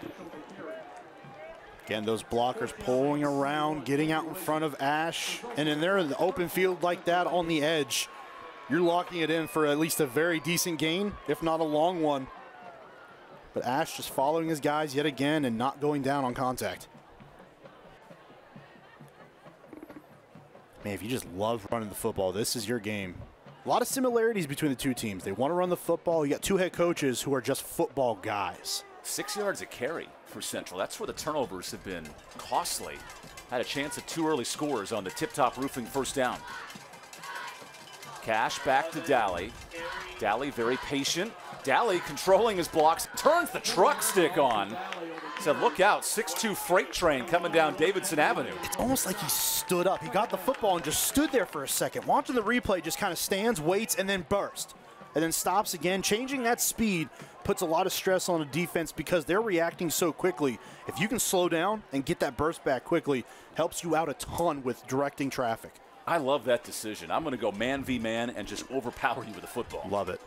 Again, those blockers pulling around, getting out in front of Ash. And in there in the open field like that on the edge, you're locking it in for at least a very decent gain, if not a long one. But Ash just following his guys yet again and not going down on contact. Man, if you just love running the football, this is your game. A lot of similarities between the 2 teams. They want to run the football. You got 2 head coaches who are just football guys. 6 yards a carry for Central. That's where the turnovers have been costly. Had a chance at 2 early scores on the tip-top roofing 1st down. Cash back to Daly. Daly very patient. Daly controlling his blocks, turns the truck stick on. Said, look out, 6'2" freight train coming down Davidson Avenue. It's almost like he stood up. He got the football and just stood there for a second. Watching the replay, just kind of stands, waits, and then bursts. And then stops again. Changing that speed puts a lot of stress on the defense because they're reacting so quickly. If you can slow down and get that burst back quickly, helps you out a ton with directing traffic. I love that decision. I'm going to go man v man and just overpower you with a football. Love it.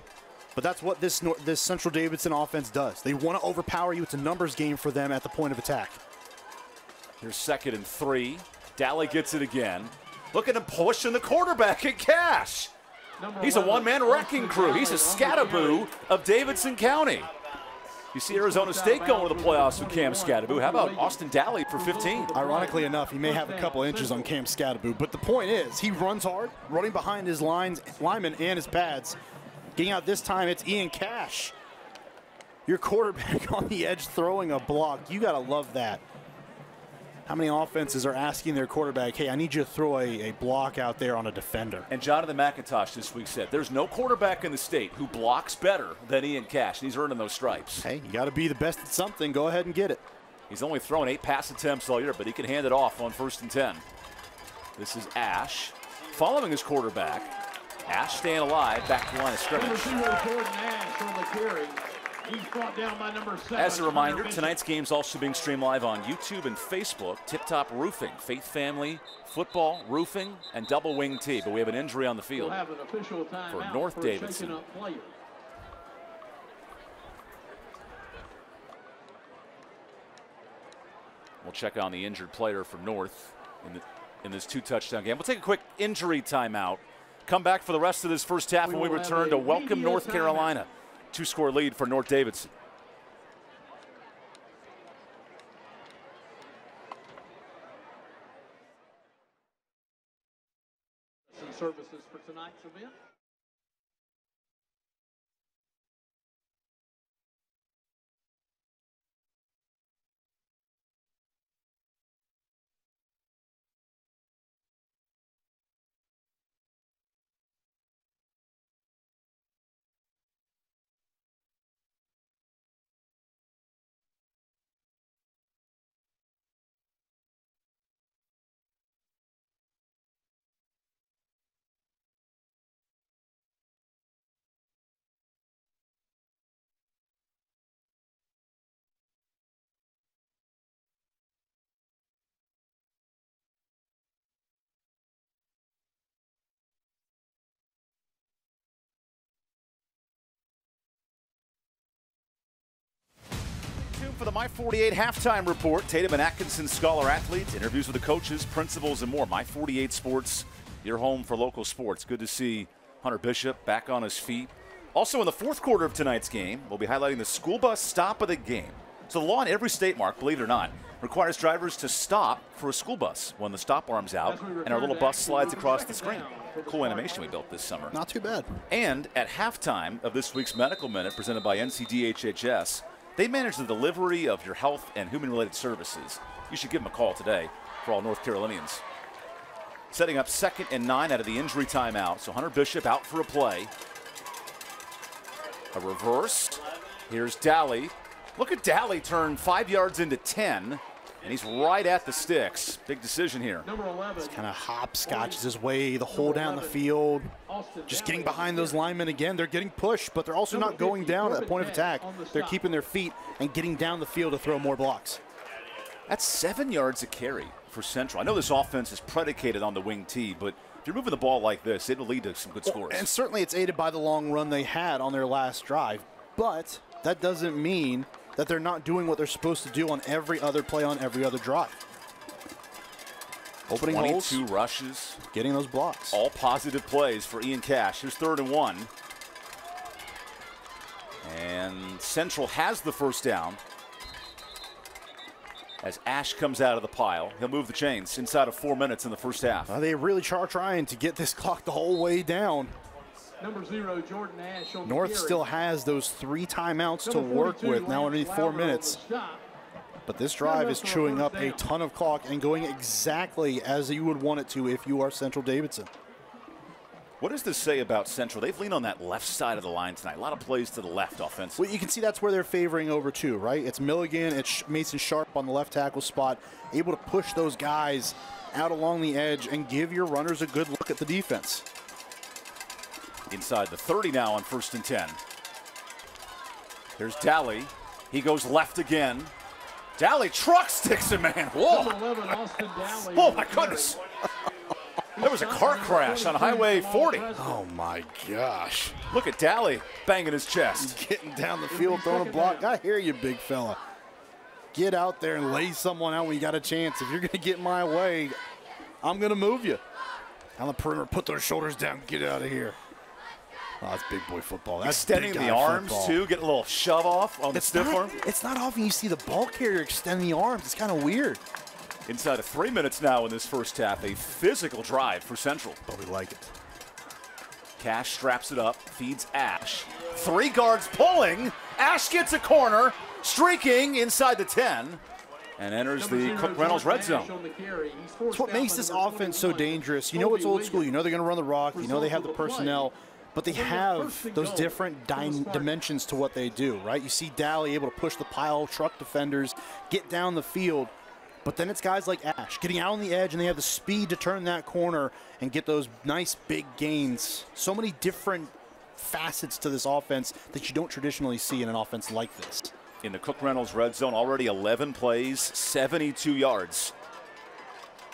But that's what this Central Davidson offense does. They want to overpower you. It's a numbers game for them at the point of attack. Here's 2nd and 3. Daly gets it again. Look at him pushing the quarterback at Cash. He's a one-man wrecking crew. He's a Scattaboo of Davidson County. You see Arizona State going to the playoffs with Cam Scattaboo. How about Austin Daly for 15? Ironically enough, he may have a couple inches on Cam Scattaboo, but the point is he runs hard, running behind his linemen and his pads. Getting out this time, it's Ian Cash. Your quarterback on the edge throwing a block. You got to love that. How many offenses are asking their quarterback, hey, I need you to throw a block out there on a defender? And Jonathan McIntosh this week said, there's no quarterback in the state who blocks better than Ian Cash, and he's earning those stripes. Hey, you got to be the best at something. Go ahead and get it. He's only thrown 8 pass attempts all year, but he can hand it off on 1st and 10. This is Ash following his quarterback. Ash staying alive, back to the line of scrimmage. He's brought down by number 7. As a reminder, tonight's game's also being streamed live on YouTube and Facebook. Tip Top Roofing, Faith Family, Football, Roofing, and Double Wing T. But we have an injury on the field for North Davidson. We'll check on the injured player for North in this 2-touchdown game. We'll take a quick injury timeout. Come back for the rest of this first half when we return to welcome North Carolina. 2-score lead for North Davidson. Services for tonight's event. For the My 48 halftime report, Tatum and Atkinson Scholar athletes, interviews with the coaches, principals, and more. My 48 Sports, your home for local sports. Good to see Hunter Bishop back on his feet. Also in the 4th quarter of tonight's game, we'll be highlighting the school bus stop of the game. So the law in every state, Mark, believe it or not, requires drivers to stop for a school bus when the stop arm's out and our little bus slides across the screen. Cool animation we built this summer. Not too bad. And at halftime of this week's Medical Minute presented by NCHSAA, they manage the delivery of your health and human-related services. You should give them a call today for all North Carolinians. Setting up 2nd and 9 out of the injury timeout. So Hunter Bishop out for a play. A reverse. Here's Daly. Look at Daly turn 5 yards into 10, and he's right at the sticks. Big decision here. It's kind of hopscotches his way the whole down the field. Just getting behind those linemen again. They're getting pushed, but they're also not going down at the point of attack. They're keeping their feet and getting down the field to throw more blocks. That's 7 yards a carry for Central. I know this offense is predicated on the wing T, but if you're moving the ball like this, it'll lead to some good scores. And certainly it's aided by the long run they had on their last drive, but that doesn't mean that they're not doing what they're supposed to do on every other play on every other drive. Opening 22 holes, rushes, getting those blocks. All positive plays for Ian Cash. Here's 3rd and 1. And Central has the first down as Ash comes out of the pile. He'll move the chains inside of 4 minutes in the first half. They really are trying to get this clock the whole way down. Number 0, Jordan Ash on North still has those 3 timeouts to work with now underneath 4 minutes. But this drive is chewing up a ton of clock and going exactly as you would want it to if you are Central Davidson. What does this say about Central? They've leaned on that left side of the line tonight. A lot of plays to the left offensively. Well, you can see that's where they're favoring over too, right? It's Milligan, it's Mason Sharp on the left tackle spot, able to push those guys out along the edge and give your runners a good look at the defense. Inside the 30 now on 1st and 10. There's Daly. He goes left again. Daly truck sticks him, man. Whoa. 11, Austin Daly. Oh, my goodness. There was a car crash on Highway 40. Oh my gosh. Look at Daly banging his chest. Getting down the field, throwing a block. I hear you, big fella. Get out there and lay someone out when you got a chance. If you're going to get my way, I'm going to move you. On the perimeter, put those shoulders down, get out of here. Oh, that's big boy football. That's extending the arms, too, getting a little shove off on the stiff arm. It's not often you see the ball carrier extend the arms. It's kind of weird. Inside of 3 minutes now in this first half, a physical drive for Central. But we like it. Cash straps it up, feeds Ash. 3 guards pulling. Ash gets a corner, streaking inside the 10, and enters the Cook Reynolds red zone. It's what makes this offense so dangerous. You know it's old school. You know they're going to run the rock. You know they have the personnel. But they have those different dimensions to what they do, right? You see Daly able to push the pile, truck defenders, get down the field. But then it's guys like Ash getting out on the edge, and they have the speed to turn that corner and get those nice big gains. So many different facets to this offense that you don't traditionally see in an offense like this. In the Cook Reynolds red zone, already 11 plays, 72 yards.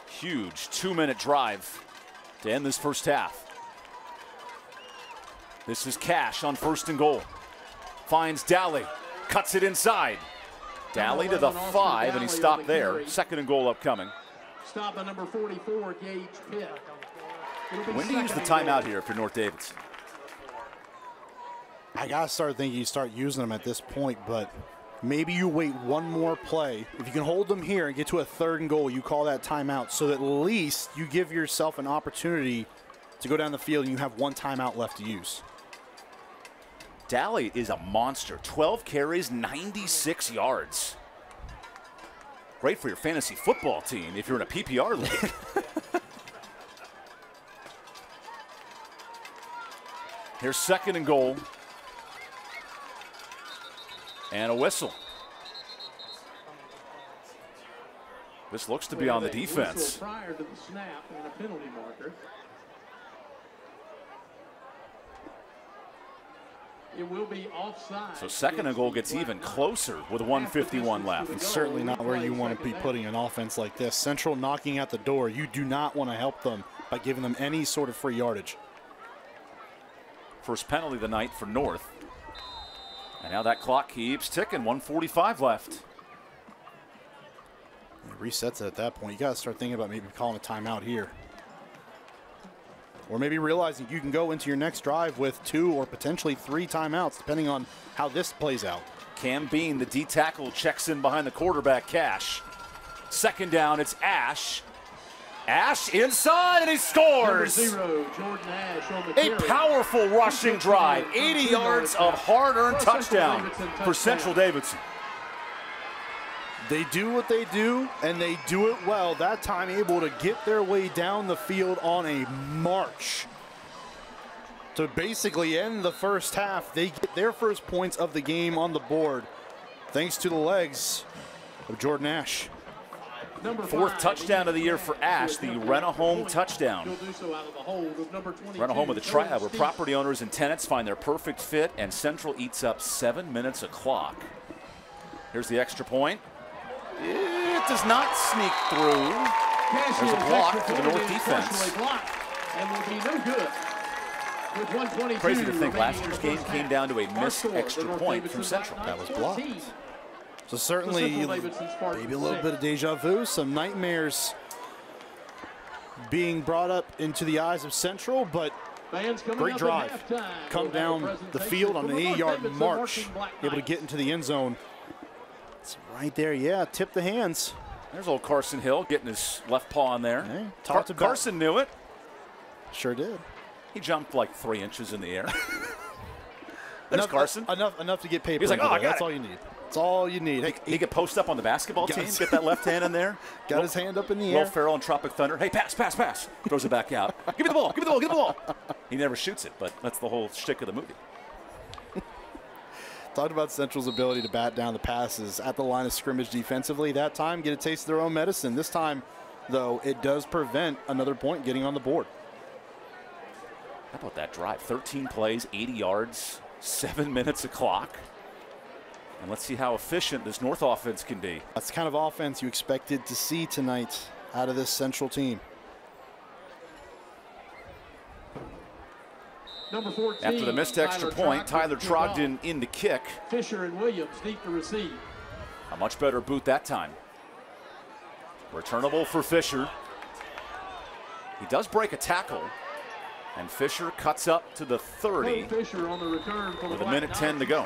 Huge 2-minute drive to end this first half. This is Cash on 1st and goal. Finds Daly, cuts it inside. Daly to the 5, and he stopped there. 2nd and goal upcoming. Stop by number 44, Gage Pitt. When do you use the timeout here if you're North Davidson? I got to start thinking you start using them at this point, but maybe you wait one more play. If you can hold them here and get to a 3rd and goal, you call that timeout, so at least you give yourself an opportunity to go down the field and you have one timeout left to use. Daly is a monster. 12 carries, 96 yards. Great for your fantasy football team if you're in a PPR league. Here's 2nd and goal. And a whistle. This looks to be on the defense. Prior to the snap and a penalty marker. It will be offside. So 2nd and goal gets even closer with 1:51 left. It's certainly not where you want to be putting an offense like this. Central knocking at the door. You do not want to help them by giving them any sort of free yardage. First penalty of the night for North. And now that clock keeps ticking. 1:45 left. It resets it at that point. You got to start thinking about maybe calling a timeout here. Or maybe realizing you can go into your next drive with 2 or potentially 3 timeouts, depending on how this plays out. Cam Bean, the D tackle, checks in behind the quarterback, Cash. 2nd down, it's Ash. Ash inside, and he scores! Number 0, Jordan Ash on the A powerful rushing drive. 80 yards of hard-earned touchdown for Central Davidson. They do what they do, and they do it well. That time able to get their way down the field on a march. To basically end the first half, they get their first points of the game on the board, thanks to the legs of Jordan Ash. 4th touchdown of the year for Ash, the rent-a-home touchdown. Rent-a-home with a tryout where property owners and tenants find their perfect fit, and Central eats up 7 minutes of clock. Here's the extra point. It does not sneak through. There's a block for the North defense. Crazy to think last year's game came down to a missed extra point from Central. That was blocked. So certainly maybe a little bit of deja vu, some nightmares being brought up into the eyes of Central, but great drive. Come down the field on an 80-yard march, able to get into the end zone. It's right there, yeah, tip the hands. There's old Carson Hill getting his left paw in there. Hey, Carson knew it. Sure did. He jumped like 3 inches in the air. There's Carson. Enough to get paper. He's like, oh, I got That's it. all you need. That's all you need. He could post up on the basketball team, get that left hand in there. Got his hand up in the air. Will Ferrell and Tropic Thunder. Hey, pass. Throws it back out. Give me the ball, give me the ball. He never shoots it, but that's the whole shtick of the movie. Talked about Central's ability to bat down the passes at the line of scrimmage defensively. That time, get a taste of their own medicine. This time, though, it does prevent another point getting on the board. How about that drive? 13 plays, 80 yards, 7 minutes of clock. And let's see how efficient this North offense can be. That's the kind of offense you expected to see tonight out of this Central team. Number 14. After the missed extra point, Tyler Trogdon in to kick. Fisher and Williams deep to receive. A much better boot that time. Returnable for Fisher. He does break a tackle. And Fisher cuts up to the 30 Fisher on the return with a minute 10 to go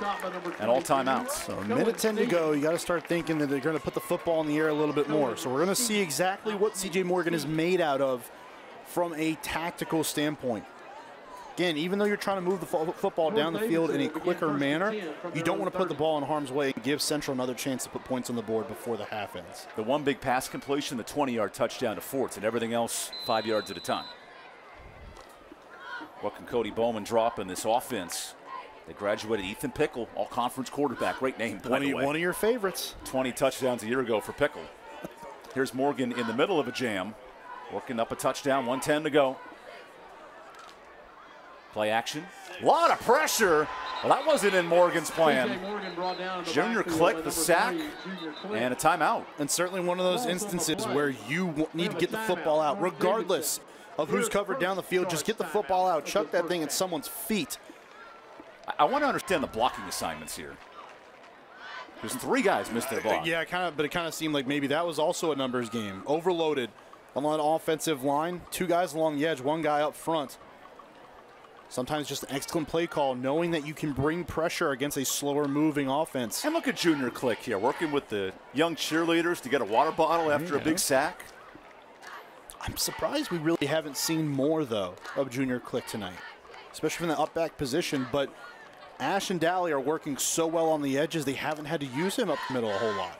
and all timeouts. So a minute 10 to go. You got to start thinking that they're going to put the football in the air a little bit more. So we're going to see exactly what CJ Morgan is made out of from a tactical standpoint. Again, even though you're trying to move the football down the field in a quicker manner, you don't want to put the ball in harm's way and give Central another chance to put points on the board before the half ends. The one big pass completion, the 20-yard touchdown to Forts, and everything else 5 yards at a time. What can Cody Bowman drop in this offense? They graduated Ethan Pickle, all-conference quarterback. Great name, by the way. One of your favorites. 20 touchdowns a year ago for Pickle. Here's Morgan in the middle of a jam, working up a touchdown, 1:10 to go. Play action. A lot of pressure. Well, that wasn't in Morgan's plan. Junior Click, the sack, and a timeout. And certainly one of those instances where you need to get the football out, regardless of who's covered down the field. Just get the football out. Chuck that thing at someone's feet. I want to understand the blocking assignments here. Because 3 guys missed their block. Yeah, but it kind of seemed like maybe that was also a numbers game. Overloaded on the offensive line. 2 guys along the edge, 1 guy up front. Sometimes just an excellent play call, knowing that you can bring pressure against a slower moving offense. And look at Junior Click here, working with the young cheerleaders to get a water bottle after a big sack. I'm surprised we really haven't seen more, though, of Junior Click tonight, especially from the up back position. But Ash and Daly are working so well on the edges, they haven't had to use him up the middle a whole lot.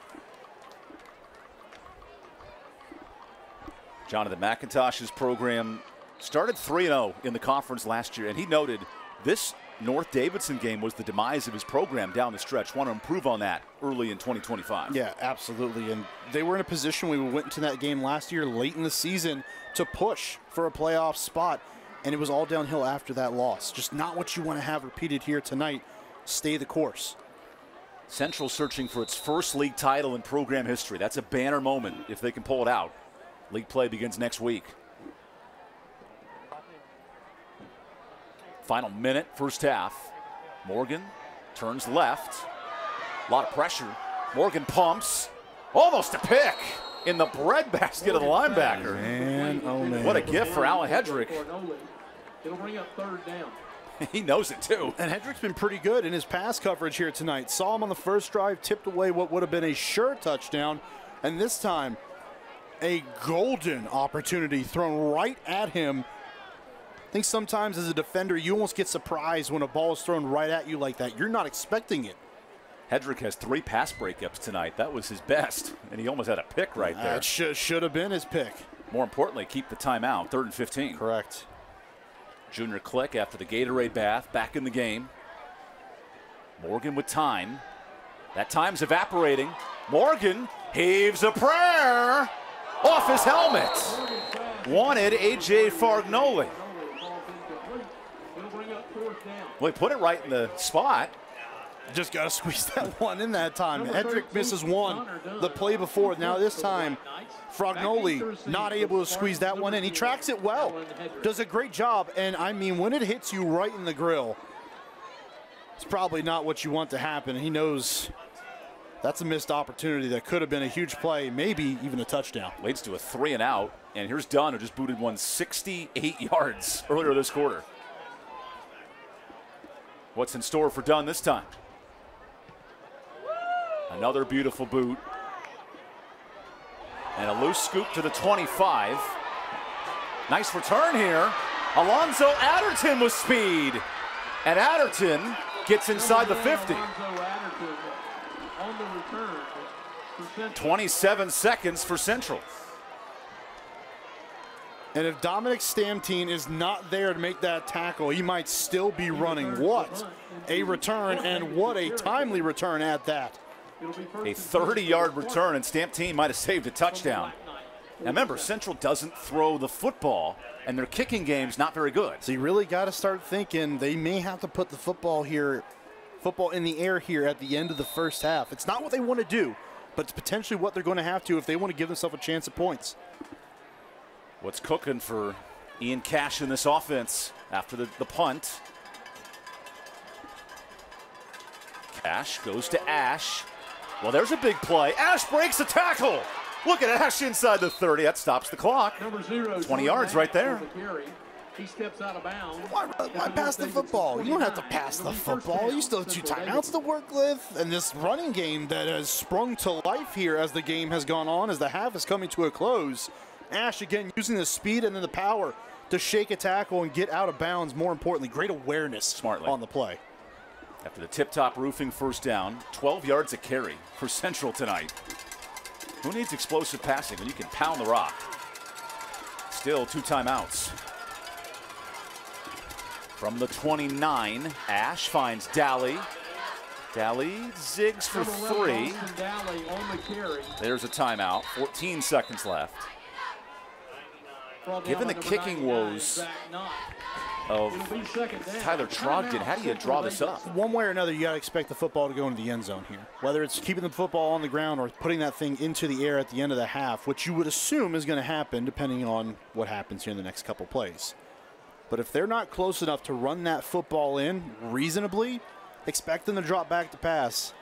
Jonathan McIntosh's program started 3-0 in the conference last year, and he noted this North Davidson game was the demise of his program down the stretch. Want to improve on that early in 2025. Yeah, absolutely. And they were in a position when we went into that game last year late in the season to push for a playoff spot, and it was all downhill after that loss. Just not what you want to have repeated here tonight. Stay the course. Central searching for its first league title in program history. That's a banner moment if they can pull it out. League play begins next week. Final minute, first half. Morgan turns left. A lot of pressure. Morgan pumps. Almost a pick in the breadbasket of the linebacker. Man, oh man. What a gift for Alan Hedrick. It'll bring up 3rd down. He knows it too. And Hedrick's been pretty good in his pass coverage here tonight. Saw him on the first drive, tipped away what would have been a sure touchdown. And this time, a golden opportunity thrown right at him. I think sometimes as a defender, you almost get surprised when a ball is thrown right at you like that. You're not expecting it. Hedrick has 3 pass breakups tonight. That was his best, and he almost had a pick right there. That should have been his pick. More importantly, keep the timeout, 3rd and 15. Correct. Junior Click after the Gatorade bath, back in the game. Morgan with time. That time's evaporating. Morgan heaves a prayer off his helmet. Wanted A.J. Fargnoli. Well, he put it right in the spot. Just got to squeeze that one in that time. Hedrick misses one the play before. Now this time, Fargnoli not able to squeeze that one in. He tracks it well. Does a great job. And, I mean, when it hits you right in the grill, it's probably not what you want to happen. He knows that's a missed opportunity that could have been a huge play, maybe even a touchdown. Leads to a 3 and out. And here's Dunn, who just booted one 68 yards earlier this quarter. What's in store for Dunn this time? Another beautiful boot. And a loose scoop to the 25. Nice return here. Alonzo Adderton with speed. And Adderton gets inside the 50. 27 seconds for Central. And if Dominic Stamtine is not there to make that tackle, he might still be running. What a return, and what a timely return at that. A 30-yard return, and Stamtine might have saved a touchdown. Now remember, Central doesn't throw the football, and their kicking game's not very good. So you really got to start thinking they may have to put the football in the air here at the end of the first half. It's not what they want to do, but it's potentially what they're going to have to if they want to give themselves a chance at points. What's cooking for Ian Cash in this offense after the punt? Ash goes to Ash. Well, there's a big play. Ash breaks the tackle. Look at Ash inside the 30. That stops the clock. Number 0, 20 yards right there. He steps out of bounds. Why pass the football? You don't have to pass the football. You still have 2 timeouts to work with. And this running game that has sprung to life here as the game has gone on, as the half is coming to a close. Ash, again, using the speed and then the power to shake a tackle and get out of bounds. More importantly, great awareness smartly on the play. After the tip-top roofing first down, 12 yards a carry for Central tonight. Who needs explosive passing when you can pound the rock? Still 2 timeouts. From the 29, Ash finds Daly. Daly zigs for 3. There's a timeout. 14 seconds left. Given the kicking woes of Tyler Trogdon, how do you draw this up? One way or another, you got to expect the football to go into the end zone here. Whether it's keeping the football on the ground or putting that thing into the air at the end of the half, which you would assume is going to happen depending on what happens here in the next couple plays. But if they're not close enough to run that football in reasonably, expect them to drop back to pass.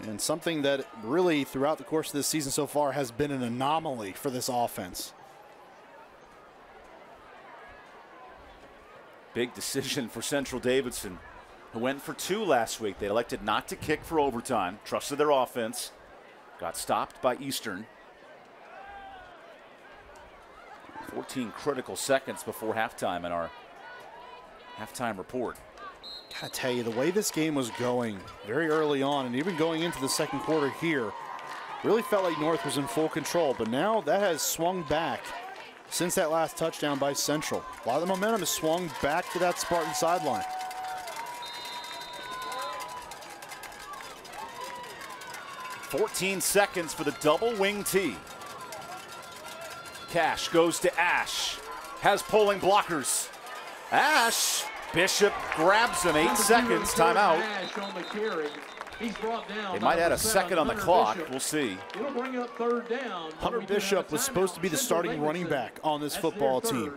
And something that really throughout the course of this season so far has been an anomaly for this offense. Big decision for Central Davidson, who went for 2 last week. They elected not to kick for overtime, trusted their offense, got stopped by Eastern. 14 critical seconds before halftime in our halftime report. Gotta tell you, the way this game was going very early on and even going into the second quarter here, really felt like North was in full control, but now that has swung back since that last touchdown by Central. A lot of the momentum has swung back to that Spartan sideline. .14 seconds for the double wing T. Cash goes to Ash. Has pulling blockers. Ash. Bishop grabs him. 8 seconds. Timeout. They might add a second on the clock. We'll see. It'll bring up 3rd down. Hunter Bishop was supposed to be the starting running back on this football team.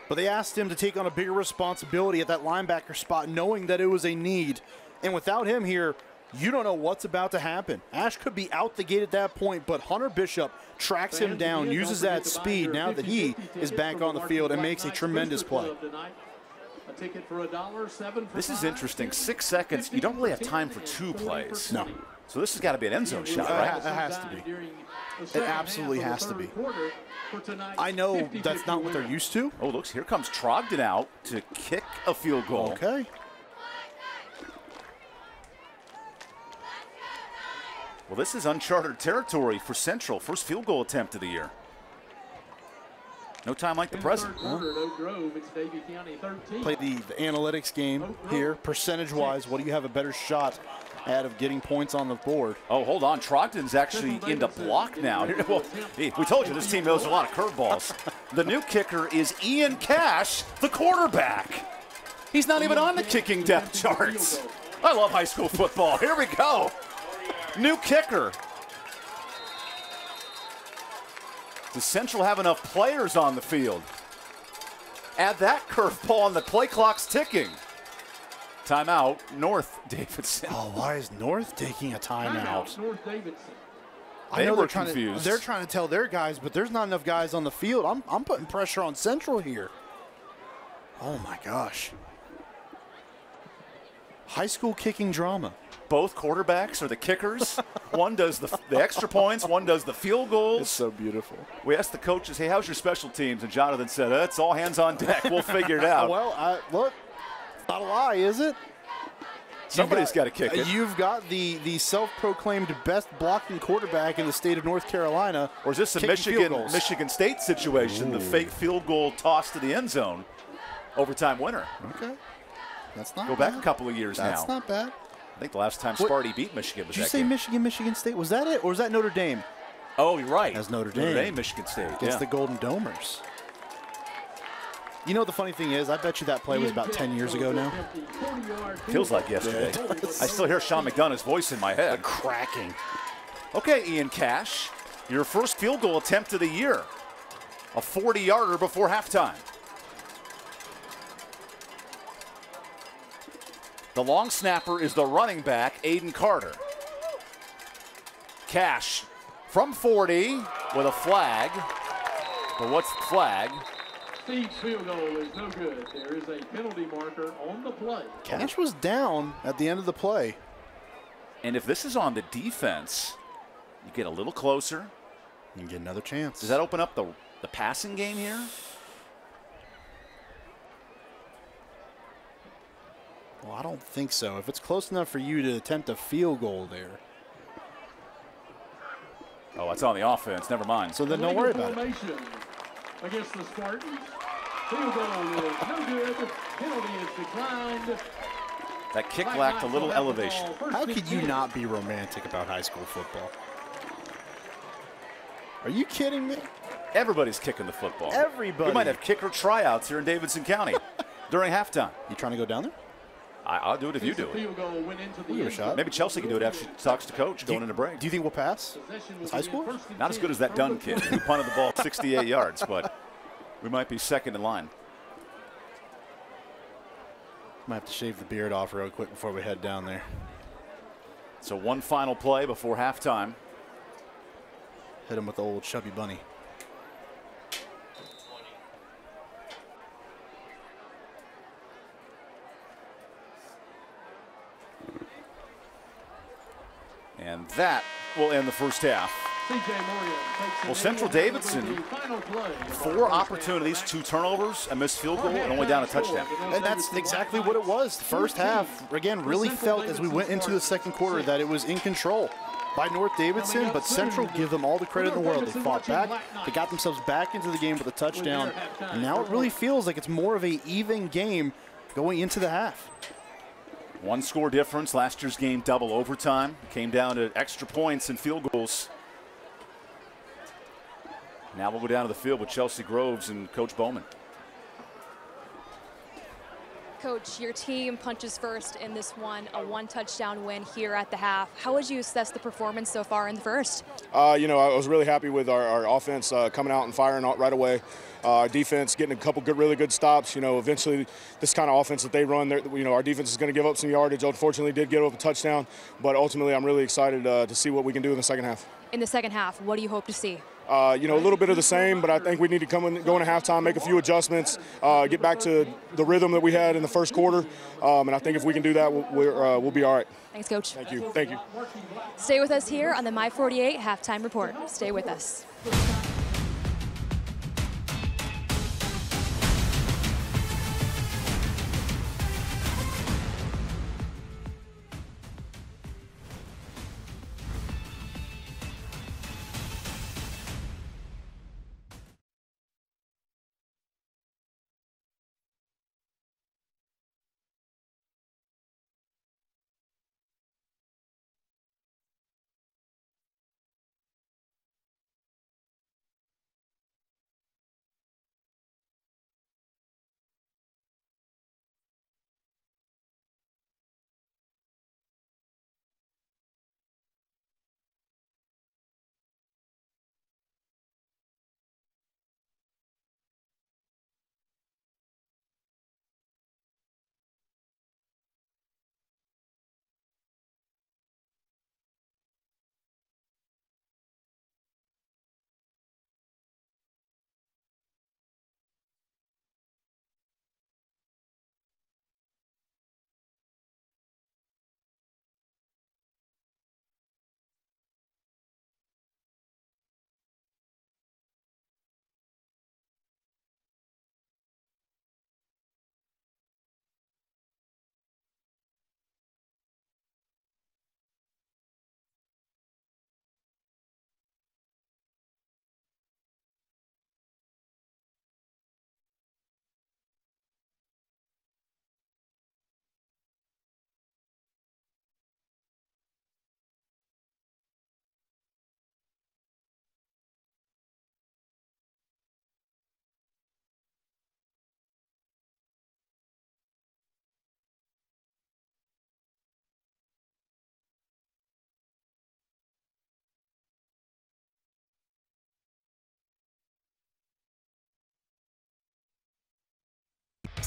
But they asked him to take on a bigger responsibility at that linebacker spot, knowing that it was a need. And without him here, you don't know what's about to happen. Ash could be out the gate at that point, but Hunter Bishop tracks him down, uses that speed now that he is back on the field, and makes a tremendous play. This is interesting. 6 seconds. You don't really have time for 2 plays. No. So this has got to be an end zone shot, right? It has to be. It absolutely has to be. I know that's not what they're used to. Oh, looks, here comes Trogdon out to kick a field goal. Okay. Well, this is uncharted territory for Central. First field goal attempt of the year. No time like the present. Play the analytics game here. Percentage-wise, what do you have a better shot at of getting points on the board? Oh, hold on. Trogdon's actually into block now. Well, we told you this team knows a lot of curveballs. The new kicker is Ian Cash, the quarterback. He's not even on the kicking depth charts. I love high school football. Here we go. New kicker. Does Central have enough players on the field? Add that curveball and the play clock's ticking. Timeout, North Davidson. Oh, why is North taking a timeout? North Davidson. I know were confused. They're trying to tell their guys, but there's not enough guys on the field. I'm putting pressure on Central here. Oh my gosh. High school kicking drama. Both quarterbacks are the kickers. One does the extra points, one does the field goals. It's so beautiful. We asked the coaches, hey, how's your special teams? And Jonathan said, it's all hands on deck. We'll figure it out. Well, look, it's not a lie, is it? Somebody's got to kick it. You've got the self-proclaimed best blocking quarterback in the state of North Carolina. Or is this a Michigan State situation? Ooh. The fake field goal toss to the end zone. Overtime winner. Okay. That's not Go bad. back a couple of years now. That's not bad. I think the last time Sparty beat Michigan was that game. Did you say Michigan State? Was that it? Or was that Notre Dame? Oh, you're right. That's Notre Dame. Michigan State. Against the Golden Domers. You know what the funny thing is? I bet you that play was about 10 years ago now. Feels like yesterday. I still hear Sean McDonough's voice in my head. The cracking. Okay, Ian Cash, your first field goal attempt of the year. A 40-yarder before halftime. The long snapper is the running back, Aiden Carter. Cash from 40 with a flag. But what's the flag? Steve's field goal is no good. There is a penalty marker on the play. Cash was down at the end of the play. And if this is on the defense, you get a little closer. And get another chance. Does that open up the passing game here? Well, I don't think so. If it's close enough for you to attempt a field goal there. Oh, it's on the offense. Never mind. So then don't worry about it. Against the Spartans. Field goal is no good. Penalty is declined. That kick lacked a little elevation. How could you not be romantic about high school football? Are you kidding me? Everybody's kicking the football. Everybody. We might have kicker tryouts here in Davidson County during halftime. You trying to go down there? I'll do it if you do it. We'll give it a shot. Maybe Chelsea can do it after she talks to coach going into break. Do you think we'll pass? High school? Not as good as that Dunn kid who punted the ball 68 yards, but we might be second in line. Might have to shave the beard off real quick before we head down there. So one final play before halftime. Hit him with the old chubby bunny. And that will end the first half. Well, Central Davidson, 4 opportunities, 2 turnovers, a missed field goal, and only down a touchdown. And that's exactly what it was. The first half, again, really felt as we went into the second quarter that it was in control by North Davidson, but Central, give them all the credit in the world. They fought back. They got themselves back into the game with a touchdown. And now it really feels like it's more of an even game going into the half. 1 score difference. Last year's game, double overtime. Came down to extra points and field goals. Now we'll go down to the field with Chelsea Groves and Coach Bowman. Coach, your team punches first in this one, a 1-touchdown win here at the half. How would you assess the performance so far in the first? You know, I was really happy with our offense coming out and firing out right away. Our defense getting a couple really good stops. You know, eventually this kind of offense that they run, you know, our defense is going to give up some yardage. Unfortunately, did give up a touchdown, but ultimately I'm really excited to see what we can do in the second half. In the second half, what do you hope to see? You know, a little bit of the same, but I think we need to go into halftime, make a few adjustments, get back to the rhythm that we had in the first quarter, and I think if we can do that, we'll be all right. Thanks, Coach. Thank you. Thank you. Stay with us here on the My 48 Halftime Report. Stay with us.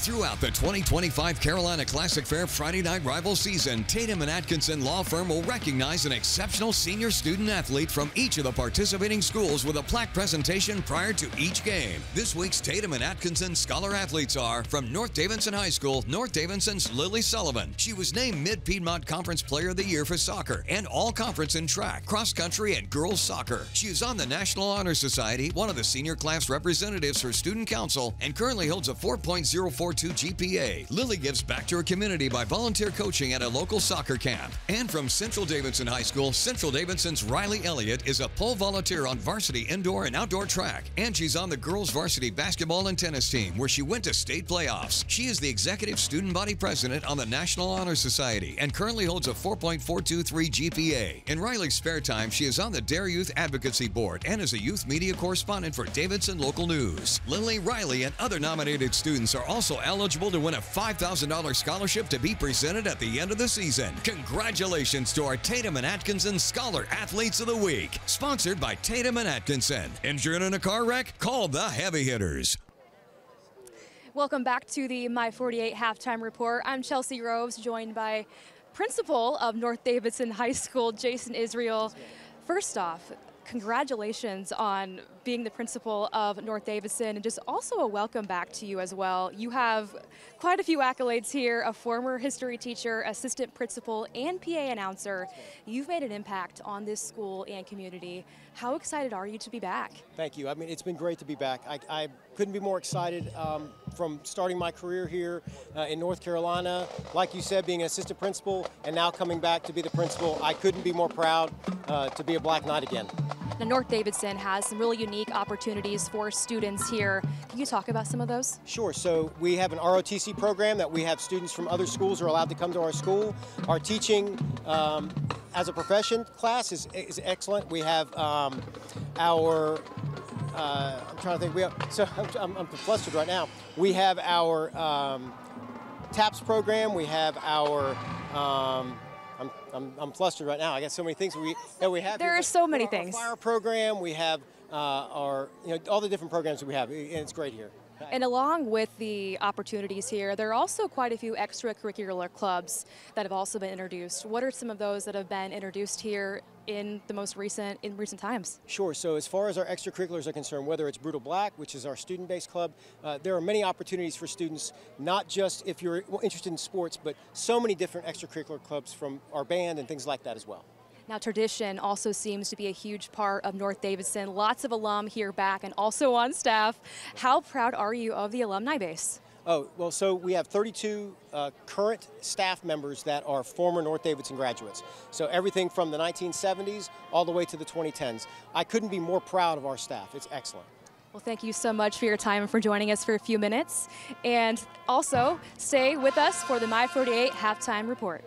Throughout the 2025 Carolina Classic Fair Friday Night Rival season, Tatum & Atkinson Law Firm will recognize an exceptional senior student athlete from each of the participating schools with a plaque presentation prior to each game. This week's Tatum & Atkinson Scholar athletes are from North Davidson High School, North Davidson's Lily Sullivan. She was named Mid-Piedmont Conference Player of the Year for soccer and all-conference in track, cross-country, and girls soccer. She is on the National Honor Society, one of the senior class representatives for Student Council, and currently holds a 4.042 GPA. Lily gives back to her community by volunteer coaching at a local soccer camp. And from Central Davidson High School, Central Davidson's Riley Elliott is a pole volunteer on varsity indoor and outdoor track. And she's on the girls varsity basketball and tennis team, where she went to state playoffs. She is the executive student body president on the National Honor Society and currently holds a 4.423 GPA. In Riley's spare time, she is on the Dare Youth Advocacy Board and is a youth media correspondent for Davidson Local News. Lily, Riley, and other nominated students are also eligible to win a $5,000 scholarship to be presented at the end of the season. Congratulations to our Tatum & Atkinson Scholar Athletes of the Week. Sponsored by Tatum & Atkinson. Injured in a car wreck? Call the Heavy Hitters. Welcome back to the My 48 Halftime Report. I'm Chelsea Groves, joined by Principal of North Davidson High School, Jason Israel. First off, congratulations on being the principal of North Davidson, and just also a welcome back to you as well. You have quite a few accolades here: a former history teacher, assistant principal, and PA announcer. You've made an impact on this school and community. How excited are you to be back? Thank you. I mean, it's been great to be back. I couldn't be more excited from starting my career here in North Carolina. Like you said, being an assistant principal and now coming back to be the principal, I couldn't be more proud to be a Black Knight again. Now, North Davidson has some really unique opportunities for students here. Can you talk about some of those? Sure. So we have an ROTC program that we have students from other schools are allowed to come to our school. Our teaching as a profession class is excellent. We have I'm trying to think. I'm flustered right now. We have our TAPS program. We have our I'm flustered right now. I got so many things that we have. There are so many things. Our fire program. We have our all the different programs that we have, and it's great here. And along with the opportunities here, there are also quite a few extracurricular clubs that have also been introduced. What are some of those that have been introduced here in recent times? Sure. So as far as our extracurriculars are concerned, whether it's Brutal Black, which is our student-based club, there are many opportunities for students, not just if you're interested in sports, but so many different extracurricular clubs from our band and things like that as well. Now, tradition also seems to be a huge part of North Davidson. Lots of alum here back and also on staff. How proud are you of the alumni base? Oh, well, so we have 32 current staff members that are former North Davidson graduates. So everything from the 1970s all the way to the 2010s. I couldn't be more proud of our staff. It's excellent. Well, thank you so much for your time and for joining us for a few minutes. And also, stay with us for the My 48 Halftime Report.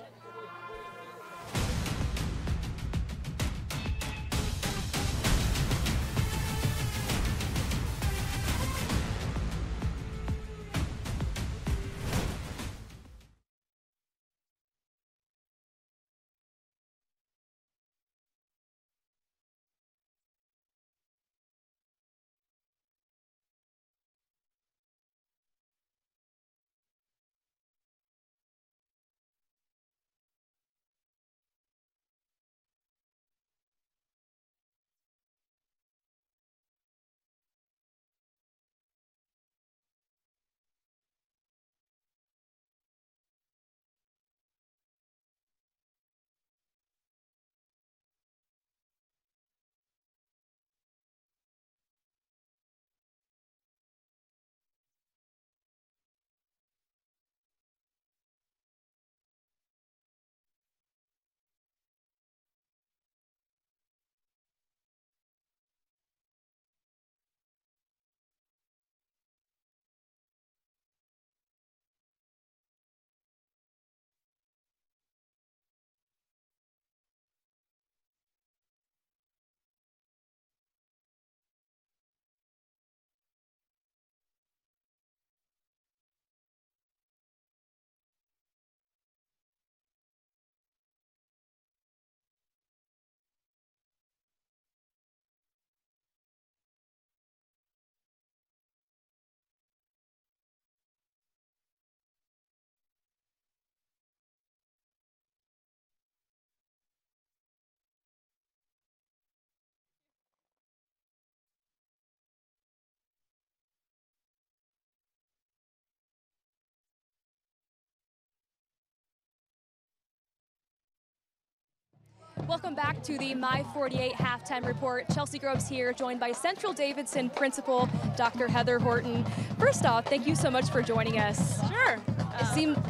Welcome back to the My 48 halftime report. Chelsea Groves here, joined by Central Davidson principal Dr. Heather Horton. First off, thank you so much for joining us. Sure.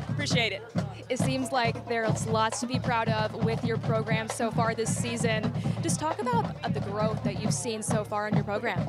Appreciate it. It seems like there's lots to be proud of with your program so far this season. Just talk about the growth that you've seen so far in your program.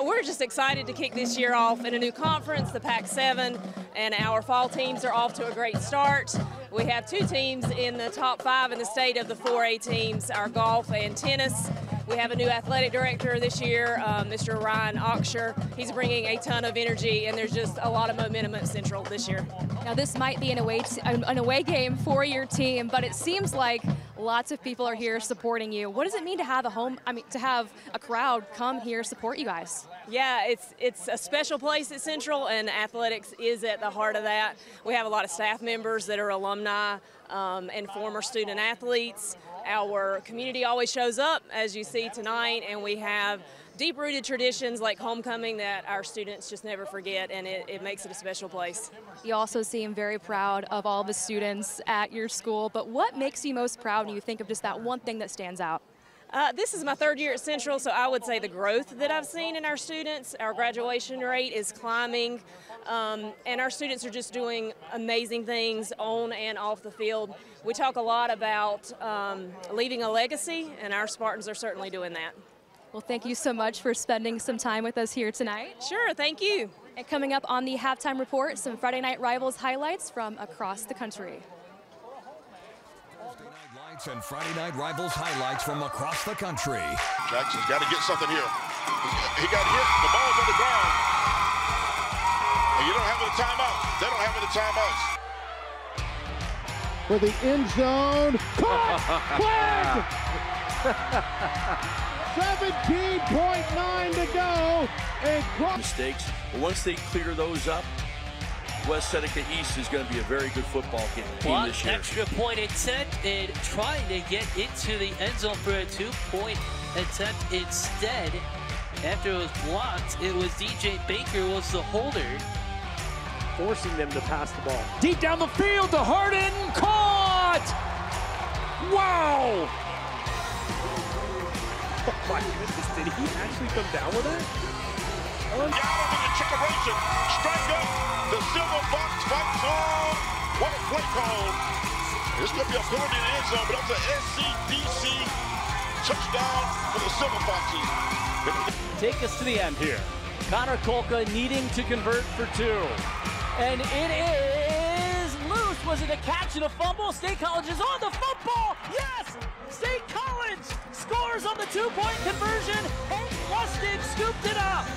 We're just excited to kick this year off in a new conference, the Pac-7, and our fall teams are off to a great start. We have 2 teams in the top 5 in the state of the 4A teams, our golf and tennis. We have a new athletic director this year, Mr. Ryan Oxshire. He's bringing a ton of energy, and there's just a lot of momentum at Central this year. Now, this might be an away game for your team, but it seems like lots of people are here supporting you. What does it mean to have to have a crowd come here support you guys? Yeah, it's a special place at Central, and athletics is at the heart of that. We have a lot of staff members that are alumni and former student athletes. Our community always shows up, as you see tonight, and we have deep-rooted traditions like homecoming that our students just never forget, and it makes it a special place. You also seem very proud of all the students at your school, but what makes you most proud when you think of just that one thing that stands out? This is my 3rd year at Central, so I would say the growth that I've seen in our students. Our graduation rate is climbing, and our students are just doing amazing things on and off the field. We talk a lot about leaving a legacy, and our Spartans are certainly doing that. Well, thank you so much for spending some time with us here tonight. Sure, thank you. And coming up on the halftime report, some Friday Night Rivals highlights from across the country. And Friday Night Rivals highlights from across the country. Jackson's got to get something here. He got hit. The ball's on the ground. And you don't have any timeouts. They don't have any timeouts. For the end zone. Caught! Flag! 17.9 to go. And mistakes. But once they clear those up, West Seneca East is going to be a very good football team this year. Extra point attempt and trying to get into the end zone for a 2-point attempt instead. After it was blocked, it was DJ Baker was the holder. Forcing them to pass the ball. Deep down the field to Harden, caught! Wow! Oh my goodness, did he actually come down with that? Got him in the checkeration. Strike up. The Silver Fox fights on. What a play call. This could be a penalty in the end zone, but that's an SCDC touchdown for the Silver Foxes. Take us to the end here. Connor Kolka needing to convert for 2. And it is loose. Was it a catch and a fumble? State College is on the football. Yes! State College scores on the 2-point conversion. And Weston scooped it up.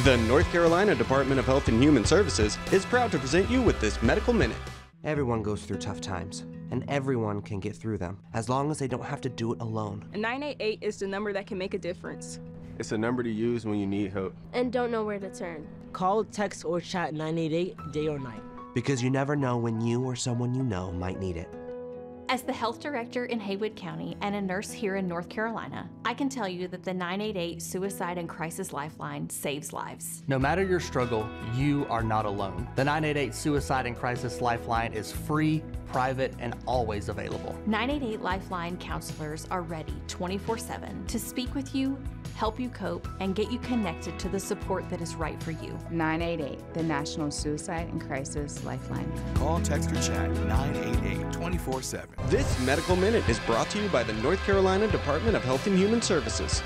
The North Carolina Department of Health and Human Services is proud to present you with this Medical Minute. Everyone goes through tough times, and everyone can get through them, as long as they don't have to do it alone. 988 is the number that can make a difference. It's a number to use when you need help and don't know where to turn. Call, text, or chat 988 day or night. Because you never know when you or someone you know might need it. As the health director in Haywood County and a nurse here in North Carolina, I can tell you that the 988 Suicide and Crisis Lifeline saves lives. No matter your struggle, you are not alone. The 988 Suicide and Crisis Lifeline is free, private, and always available. 988 Lifeline counselors are ready 24/7 to speak with you, help you cope, and get you connected to the support that is right for you. 988, the National Suicide and Crisis Lifeline. Call, text, or chat 988 24/7. This Medical Minute is brought to you by the North Carolina Department of Health and Human Services.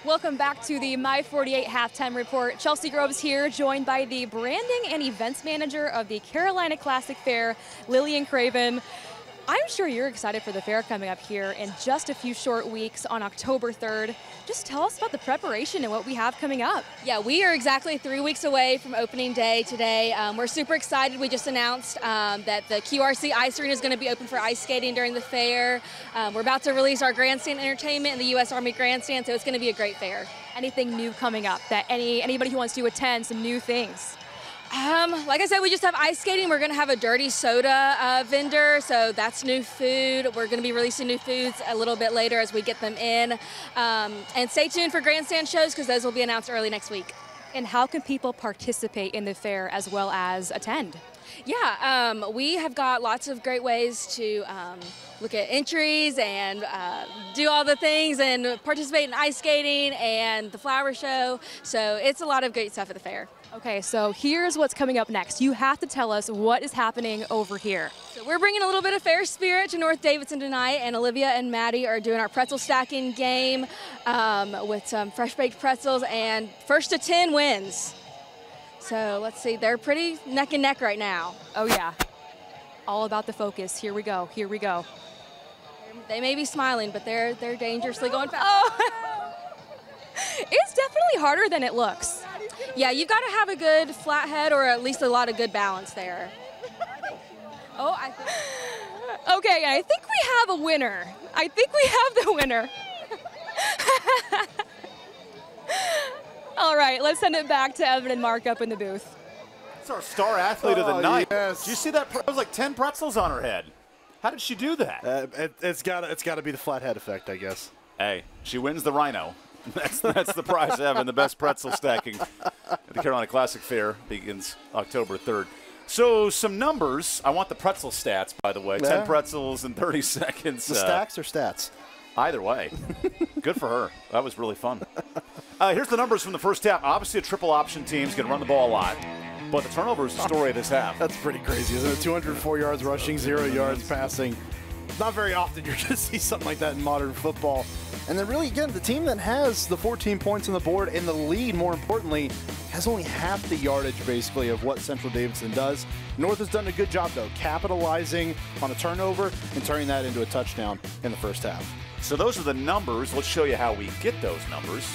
Welcome back to the My 48 Halftime Report. Chelsea Groves here, joined by the branding and events manager of the Carolina Classic Fair, Lillian Craven. I'm sure you're excited for the fair coming up here in just a few short weeks on October 3rd. Just tell us about the preparation and what we have coming up. Yeah, we are exactly 3 weeks away from opening day today. We're super excited. We just announced that the QRC Ice Arena is going to be open for ice skating during the fair. We're about to release our grandstand entertainment in the U.S. Army Grandstand, so it's going to be a great fair. Anything new coming up that anybody who wants to attend, some new things? Like I said, we just have ice skating. We're going to have a dirty soda vendor, so that's new food. We're going to be releasing new foods a little bit later as we get them in. And stay tuned for grandstand shows because those will be announced early next week. And how can people participate in the fair as well as attend? Yeah, we have got lots of great ways to look at entries and do all the things and participate in ice skating and the flower show. So it's a lot of great stuff at the fair. Okay, so here's what's coming up next. You have to tell us what is happening over here. So we're bringing a little bit of fair spirit to North Davidson tonight, and Olivia and Maddie are doing our pretzel stacking game with some fresh baked pretzels, and 1st to 10 wins. So let's see, they're pretty neck and neck right now. Oh yeah, all about the focus. Here we go, here we go. They may be smiling, but they're dangerously going fast. Oh. It's definitely harder than it looks. Yeah, you've got to have a good flat head or at least a lot of good balance there. Oh, Okay, I think we have a winner. I think we have the winner. All right, let's send it back to Evan and Mark up in the booth. It's our star athlete of the night. Yes. Did you see that? It was like 10 pretzels on her head. How did she do that? It's got to be the flat head effect, I guess. Hey, she wins the rhino. That's the prize, Evan. The best pretzel stacking at the Carolina Classic Fair begins October 3rd. So some numbers. I want the pretzel stats, by the way. Yeah. 10 pretzels in 30 seconds. The stacks or stats? Either way. Good for her. That was really fun. Here's the numbers from the first half. Obviously, a triple option team's going to run the ball a lot. But the turnover is the story of this half. That's pretty crazy, isn't it? 204 yards rushing, 0 yards passing. Not very often you're going to see something like that in modern football. And then really, again, the team that has the 14 points on the board and the lead, more importantly, has only half the yardage, basically, of what Central Davidson does. North has done a good job, though, capitalizing on a turnover and turning that into a touchdown in the first half. So those are the numbers. Let's show you how we get those numbers,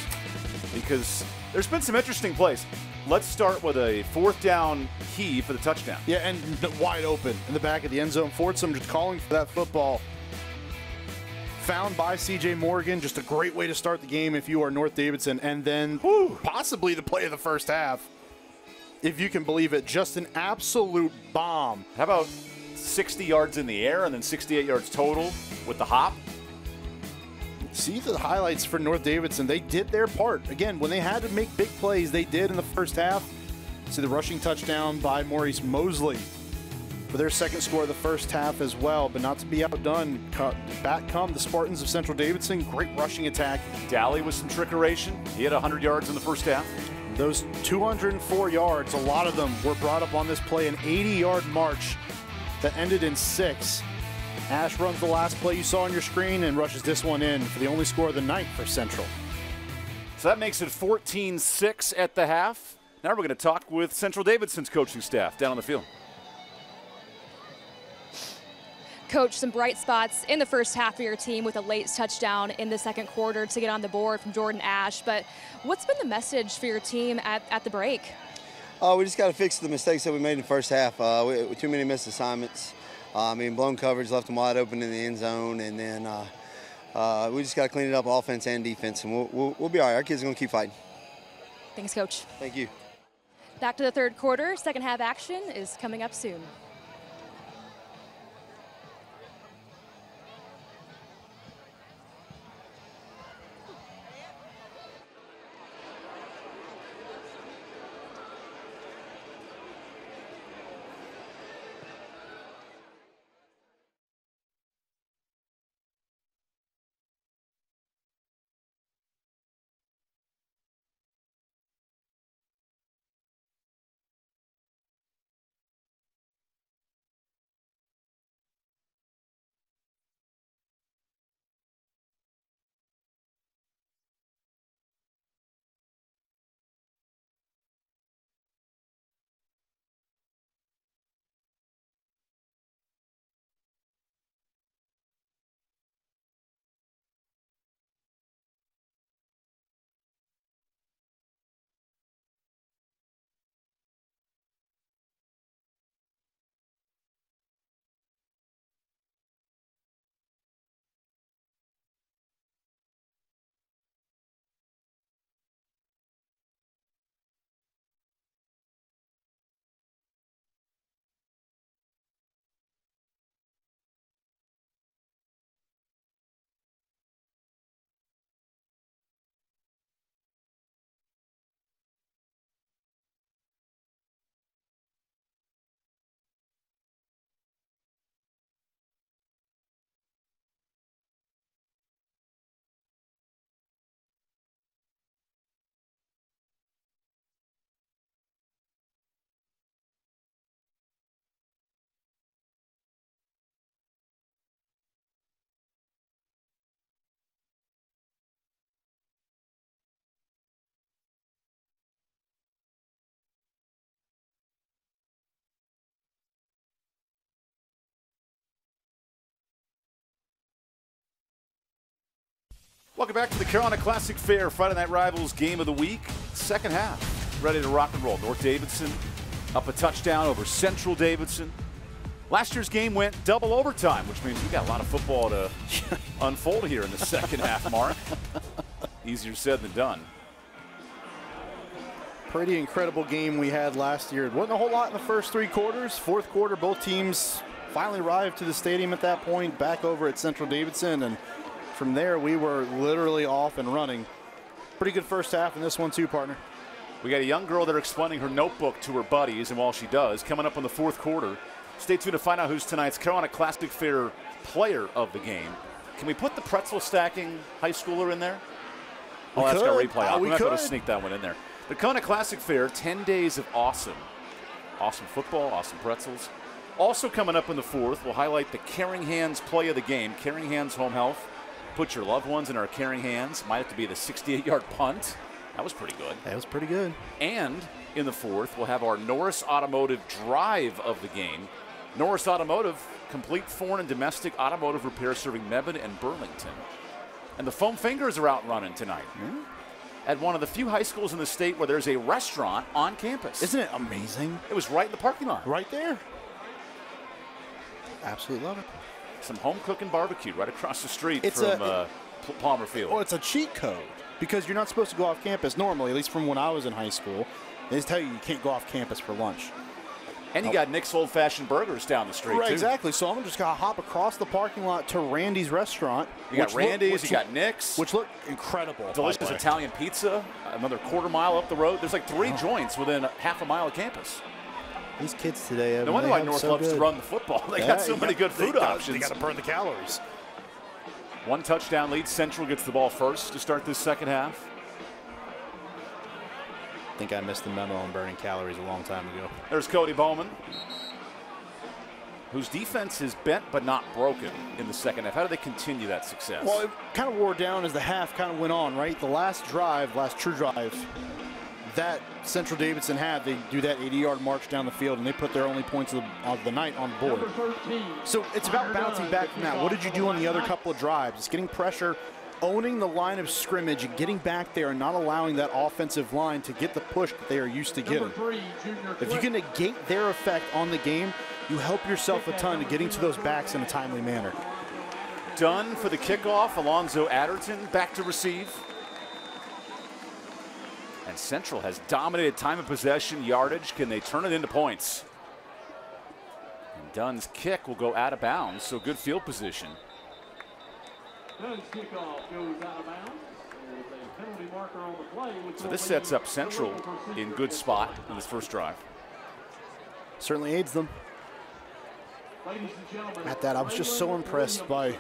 because there's been some interesting plays. Let's start with a 4th down heave for the touchdown. Yeah, and wide open in the back of the end zone. Fordson just calling for that football. Found by C.J. Morgan. Just a great way to start the game if you are North Davidson. And then possibly the play of the first half, if you can believe it. Just an absolute bomb. How about 60 yards in the air and then 68 yards total with the hop? See the highlights for North Davidson. They did their part. Again, when they had to make big plays, they did in the first half. See the rushing touchdown by Maurice Mosley for their second score of the first half as well, but not to be outdone. Back come the Spartans of Central Davidson. Great rushing attack. Dally with some trickeration. He had 100 yards in the first half. Those 204 yards, a lot of them were brought up on this play. An 80-yard march that ended in 6. Ash runs the last play you saw on your screen and rushes this one in for the only score of the night for Central. So that makes it 14-6 at the half. Now we're going to talk with Central Davidson's coaching staff down on the field. Coach, some bright spots in the first half of your team with a late touchdown in the second quarter to get on the board from Jordan Ash. But what's been the message for your team at the break? We just got to fix the mistakes that we made in the first half. We too many missed assignments. Blown coverage, left them wide open in the end zone, and then we just got to clean it up offense and defense, and we'll be all right. Our kids are going to keep fighting. Thanks, Coach. Thank you. Back to the third quarter. Second half action is coming up soon. Welcome back to the Carolina Classic Fair Friday Night Rivals Game of the Week. Second half, ready to rock and roll. North Davidson up a touchdown over Central Davidson. Last year's game went double overtime, which means we got a lot of football to unfold here in the second half, Mark. Easier said than done. Pretty incredible game we had last year. It wasn't a whole lot in the first three quarters. Fourth quarter, both teams finally arrived to the stadium at that point, back over at Central Davidson, and from there, we were literally off and running. Pretty good first half in this one too, partner. We got a young girl there explaining her notebook to her buddies, and while she does, coming up in the fourth quarter, stay tuned to find out who's tonight's Carolina Classic Fair player of the game. Can we put the pretzel stacking high schooler in there? Oh, that's got replay. I'm not going to sneak that one in there. The Carolina Classic Fair, 10 days of awesome. Awesome football, awesome pretzels. Also coming up in the fourth, we'll highlight the Caring Hands play of the game. Caring Hands Home Health. Put your loved ones in our caring hands. Might have to be the 68-yard punt. That was pretty good. That was pretty good. And in the fourth, we'll have our Norris Automotive drive of the game. Norris Automotive, complete foreign and domestic automotive repair serving Mebane and Burlington. And the Foam Fingers are out running tonight. At one of the few high schools in the state where there's a restaurant on campus. Isn't it amazing? It was right in the parking lot. Right there. Absolutely love it. Some home cooking barbecue right across the street from Palmer Field. Well, it's a cheat code because you're not supposed to go off campus normally, at least from when I was in high school. They just tell you can't go off campus for lunch. And you got Nick's Old Fashioned Burgers down the street, too. Exactly. So I'm just going to hop across the parking lot to Randy's restaurant. You got Randy's, you got Nick's. Which look incredible. Delicious Italian pizza, another quarter mile up the road. There's like 3 joints within half a mile of campus. These kids today, no wonder why North loves to run the football. They got so many good food options. They got to burn the calories. 1 touchdown lead. Central gets the ball first to start this second half. I think I missed the memo on burning calories a long time ago. There's Cody Bowman, whose defense is bent but not broken in the second half. How do they continue that success? Well, it kind of wore down as the half kind of went on, right? The last drive, last true drive, that Central Davidson had. They do that 80-yard march down the field, and they put their only points of the night on the board. So it's about bouncing back from that. What did you do on the other couple of drives? It's getting pressure, owning the line of scrimmage, and getting back there and not allowing that offensive line to get the push that they are used to getting. If you can negate their effect on the game, you help yourself a ton to getting to those backs in a timely manner. Dunn for the kickoff. Alonzo Adderton back to receive. And Central has dominated time of possession, yardage. Can they turn it into points? And Dunn's kick will go out of bounds, so good field position. Dunn's kickoff goes out of bounds. There's a penalty marker on the play. So this sets up Central in good spot in this first drive. Certainly aids them. At that, I was just so impressed by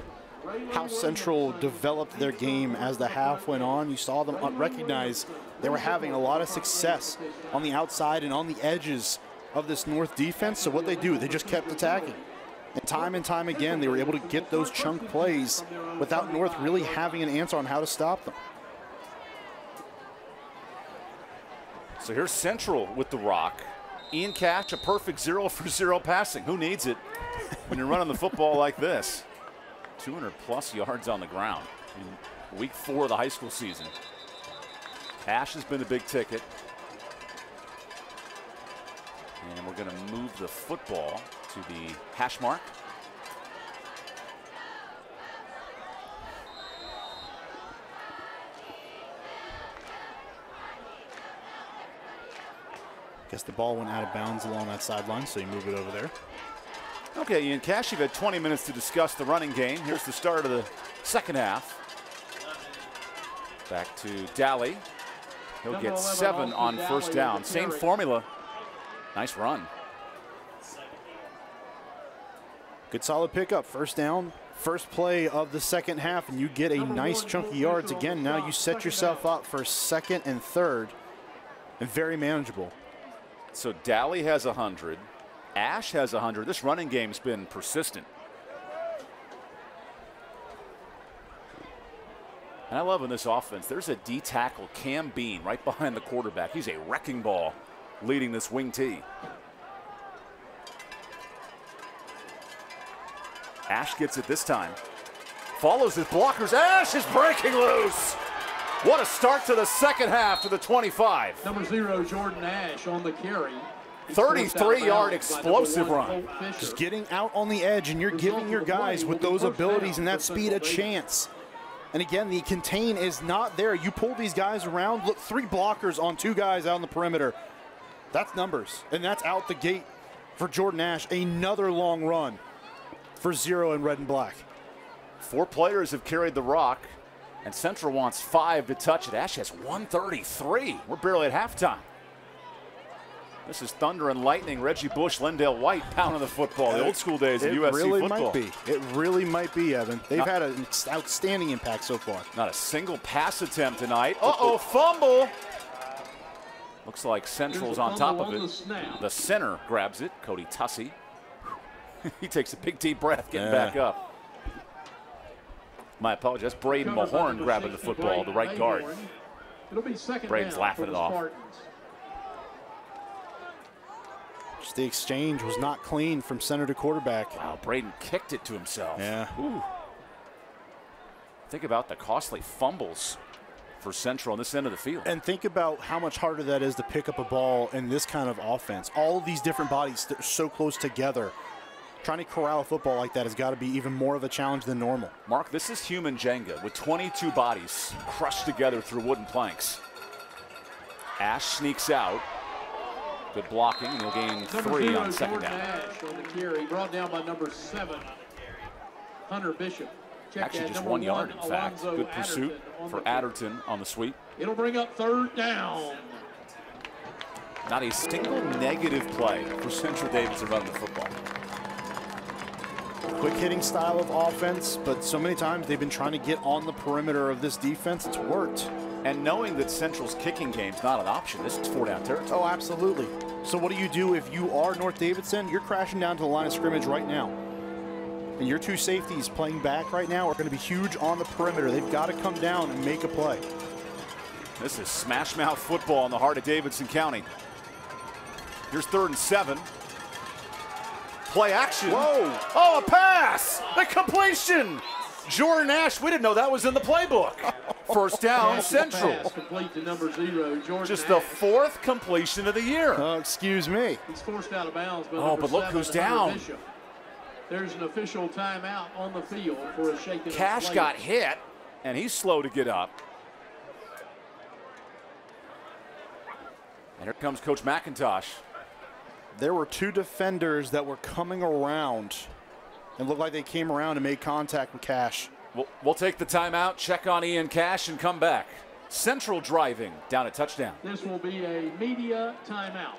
how Central developed their game as the half went on. You saw them recognize they were having a lot of success on the outside and on the edges of this North defense. So what they do, they just kept attacking. And time again, they were able to get those chunk plays without North really having an answer on how to stop them. So here's Central with the rock. Ian Cash, a perfect 0-for-0 passing. Who needs it when you're running the football like this? 200+ yards on the ground in week 4 of the high school season. Ash has been the big ticket. And we're going to move the football to the hash mark. Guess the ball went out of bounds along that sideline, so you move it over there. Okay, Ian Cash, you've had 20 minutes to discuss the running game. Here's the start of the second half. Back to Daly. He'll get 7 on first down. Same formula. Nice run. Good solid pickup. First down, first play of the second half, and you get a nice chunk of yards. Again, now you set yourself up for second and third, and very manageable. So Daly has 100. Ash has 100. This running game's been persistent. And I love in this offense, there's a D tackle, Cam Bean, right behind the quarterback. He's a wrecking ball leading this wing T. Ash gets it this time. Follows his blockers. Ash is breaking loose. What a start to the second half to the 25. Number 0, Jordan Ash on the carry. 33-yard explosive run. Just getting out on the edge, and you're giving your guys with those abilities and that speed a chance. And again, the contain is not there. You pull these guys around. Look, 3 blockers on 2 guys out on the perimeter. That's numbers, and that's out the gate for Jordan Ash. Another long run for 0 in red and black. 4 players have carried the rock, and Central wants 5 to touch it. Ash has 133. We're barely at halftime. This is thunder and lightning. Reggie Bush, Lendale White pounding the football. The old school days of USC really football. Might be. It really might be, Evan. They've had an outstanding impact so far. Not a single pass attempt tonight. Uh-oh, fumble. Looks like Central's on top of it. The center grabs it, Cody Tussey. He takes a big deep breath getting back up. My apologies, Braden Mahorn grabbing the football, the right guard. Braden's laughing it off. Just the exchange was not clean from center to quarterback. Wow, Braden kicked it to himself. Yeah. Ooh. Think about the costly fumbles for Central on this end of the field. And think about how much harder that is to pick up a ball in this kind of offense. All of these different bodies so close together. Trying to corral a football like that has got to be even more of a challenge than normal. Mark, this is human Jenga with 22 bodies crushed together through wooden planks. Ash sneaks out. Good blocking, and he'll gain 3 on second down. Ash on the carry, brought down by number 7, Hunter Bishop. Actually just 1 yard, in fact. Good pursuit for Adderton on the sweep. It'll bring up 3rd down. Not a single negative play for Central Davidson running the football. Quick hitting style of offense, but so many times they've been trying to get on the perimeter of this defense. It's worked. And knowing that Central's kicking game's not an option, this is 4-down territory. Oh, absolutely. So what do you do if you are North Davidson? You're crashing down to the line of scrimmage right now. And your 2 safeties playing back right now are going to be huge on the perimeter. They've got to come down and make a play. This is smash mouth football in the heart of Davidson County. Here's 3rd and 7. Play action. Whoa. Oh, a pass. The completion. Jordan Ash, we didn't know that was in the playbook. First down, Central. Complete to number 0, Jordan Just the 4th completion of the year. Oh, excuse me. He's forced out of bounds. Oh, but look who's down. There's an official timeout on the field for a shaken. Cash got hit, and he's slow to get up. And here comes Coach McIntosh. There were 2 defenders that were coming around and looked like they came around and made contact with Cash. We'll take the timeout, check on Ian Cash, and come back. Central driving down a touchdown. This will be a media timeout.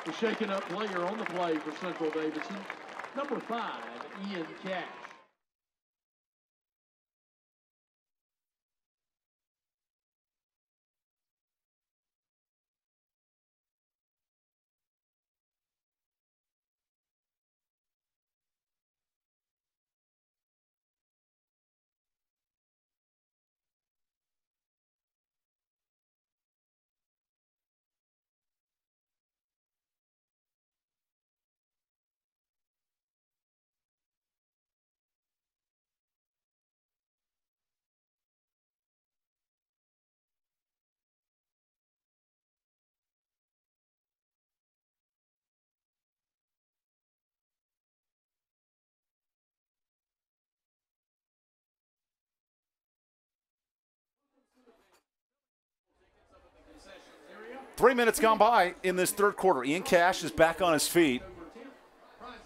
The shaken up player on the play for Central Davidson, number 5, Ian Cash. Three minutes gone by in this 3rd quarter. Ian Cash is back on his feet.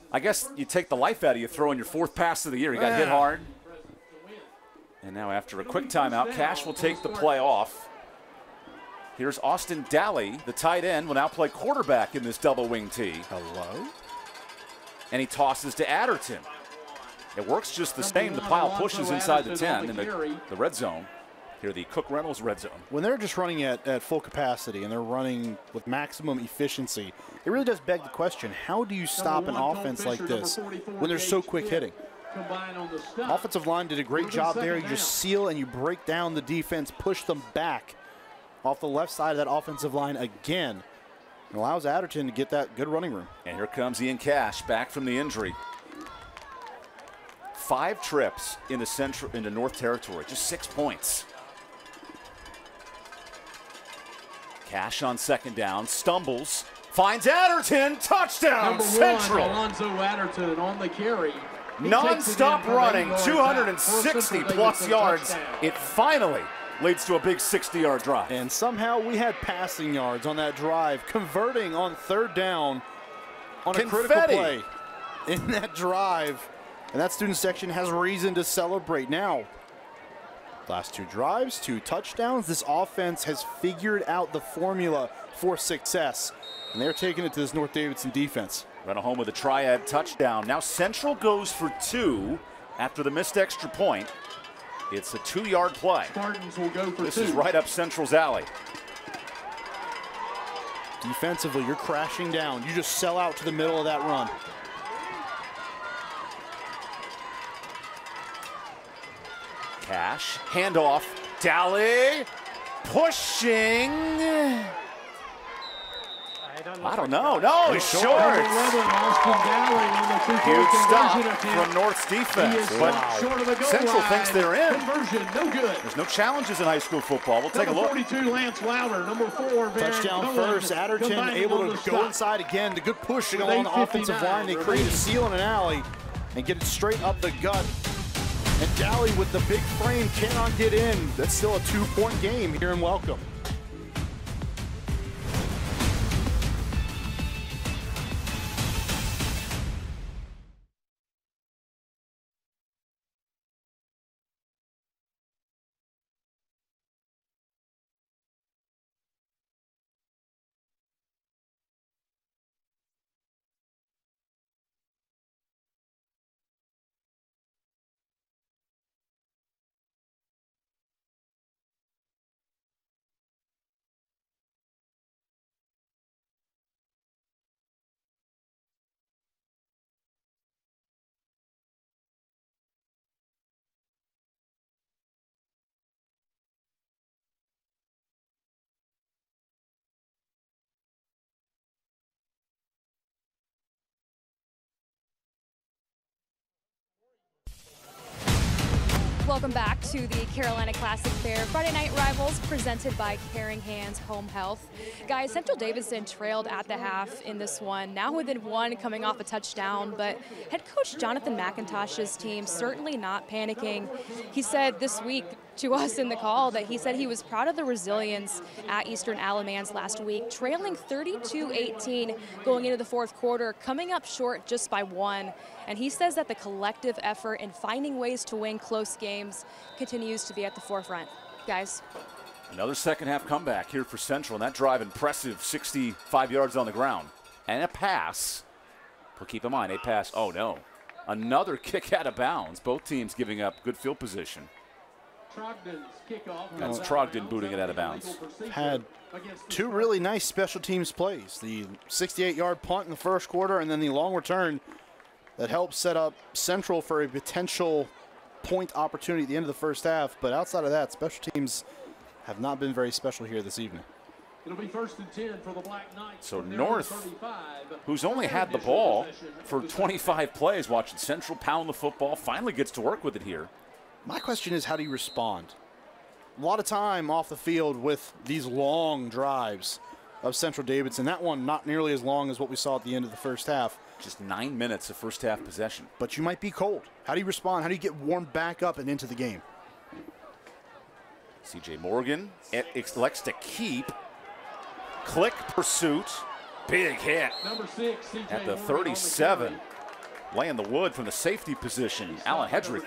I guess you take the life out of you throwing your 4th pass of the year. He got hit hard. And now after a quick timeout, Cash will take the play off. Here's Austin Daly, the tight end, will now play quarterback in this double wing tee. Hello? And he tosses to Adderton. It works just the same. The pile pushes inside the 10 in the red zone. Here, the Cook Reynolds red zone. When they're just running at full capacity and they're running with maximum efficiency, it really does beg the question, how do you stop an offense like this when they're so quick hitting? Offensive line did a great job there. You just seal and you break down the defense, push them back off the left side of that offensive line again. It allows Adderton to get that good running room. And here comes Ian Cash back from the injury. 5 trips into North Territory, just 6 points. Cash on 2nd down, stumbles, finds Adderton, touchdown, Central. Alonzo Adderton on the carry. Non-stop running, 260-plus yards. It finally leads to a big 60-yard drive. And somehow we had passing yards on that drive, converting on 3rd down on a critical play in that drive. And that student section has reason to celebrate now. Last 2 drives, 2 touchdowns. This offense has figured out the formula for success. And they're taking it to this North Davidson defense. Run home with a triad touchdown. Now Central goes for 2 after the missed extra point. It's a 2-yard play. Spartans will go for 2. This is right up Central's alley. Defensively, you're crashing down. You just sell out to the middle of that run. Cash, handoff, Daly, pushing. I don't know. No, he's short. Huge stop from North's defense. But Central thinks they're in. Conversion, no good. There's no challenges in high school football. We'll take a look. 42, Lance Lauder. Number 4, touchdown first. Adderton able to go inside again. The good pushing along the offensive line. They create a seal in an alley and get it straight up the gut. And Daly with the big frame cannot get in. That's still a 2-point game here in Welcome. Welcome back to the Carolina Classic Fair Friday Night Rivals presented by Caring Hands Home Health. Guys, Central Davidson trailed at the half in this one, now within one coming off a touchdown, but head coach Jonathan McIntosh's team certainly not panicking. He said this week to us in the call that he said he was proud of the resilience at Eastern Alamance last week, trailing 32-18 going into the fourth quarter, coming up short just by one. And he says that the collective effort in finding ways to win close games continues to be at the forefront. Guys. Another second half comeback here for Central, and that drive impressive, 65 yards on the ground. And a pass, but keep in mind, a pass, oh no. Another kick out of bounds, both teams giving up good field position. That's Trogdon booting it out of bounds. Had two really nice special teams plays. The 68-yard punt in the first quarter and then the long return that helped set up Central for a potential point opportunity at the end of the first half. But outside of that, special teams have not been very special here this evening. It'll be 1st and 10 for the Black Knights. So North, who's only had the ball for 25 plays, watching Central pound the football, finally gets to work with it here. My question is, how do you respond? A lot of time off the field with these long drives of Central Davidson. That one not nearly as long as what we saw at the end of the first half. Just 9 minutes of first half possession. But you might be cold. How do you respond? How do you get warmed back up and into the game? C.J. Morgan elects to keep. Click pursuit. Big hit. Number 6, at the 37. Laying the wood from the safety position, Alan Hedrick.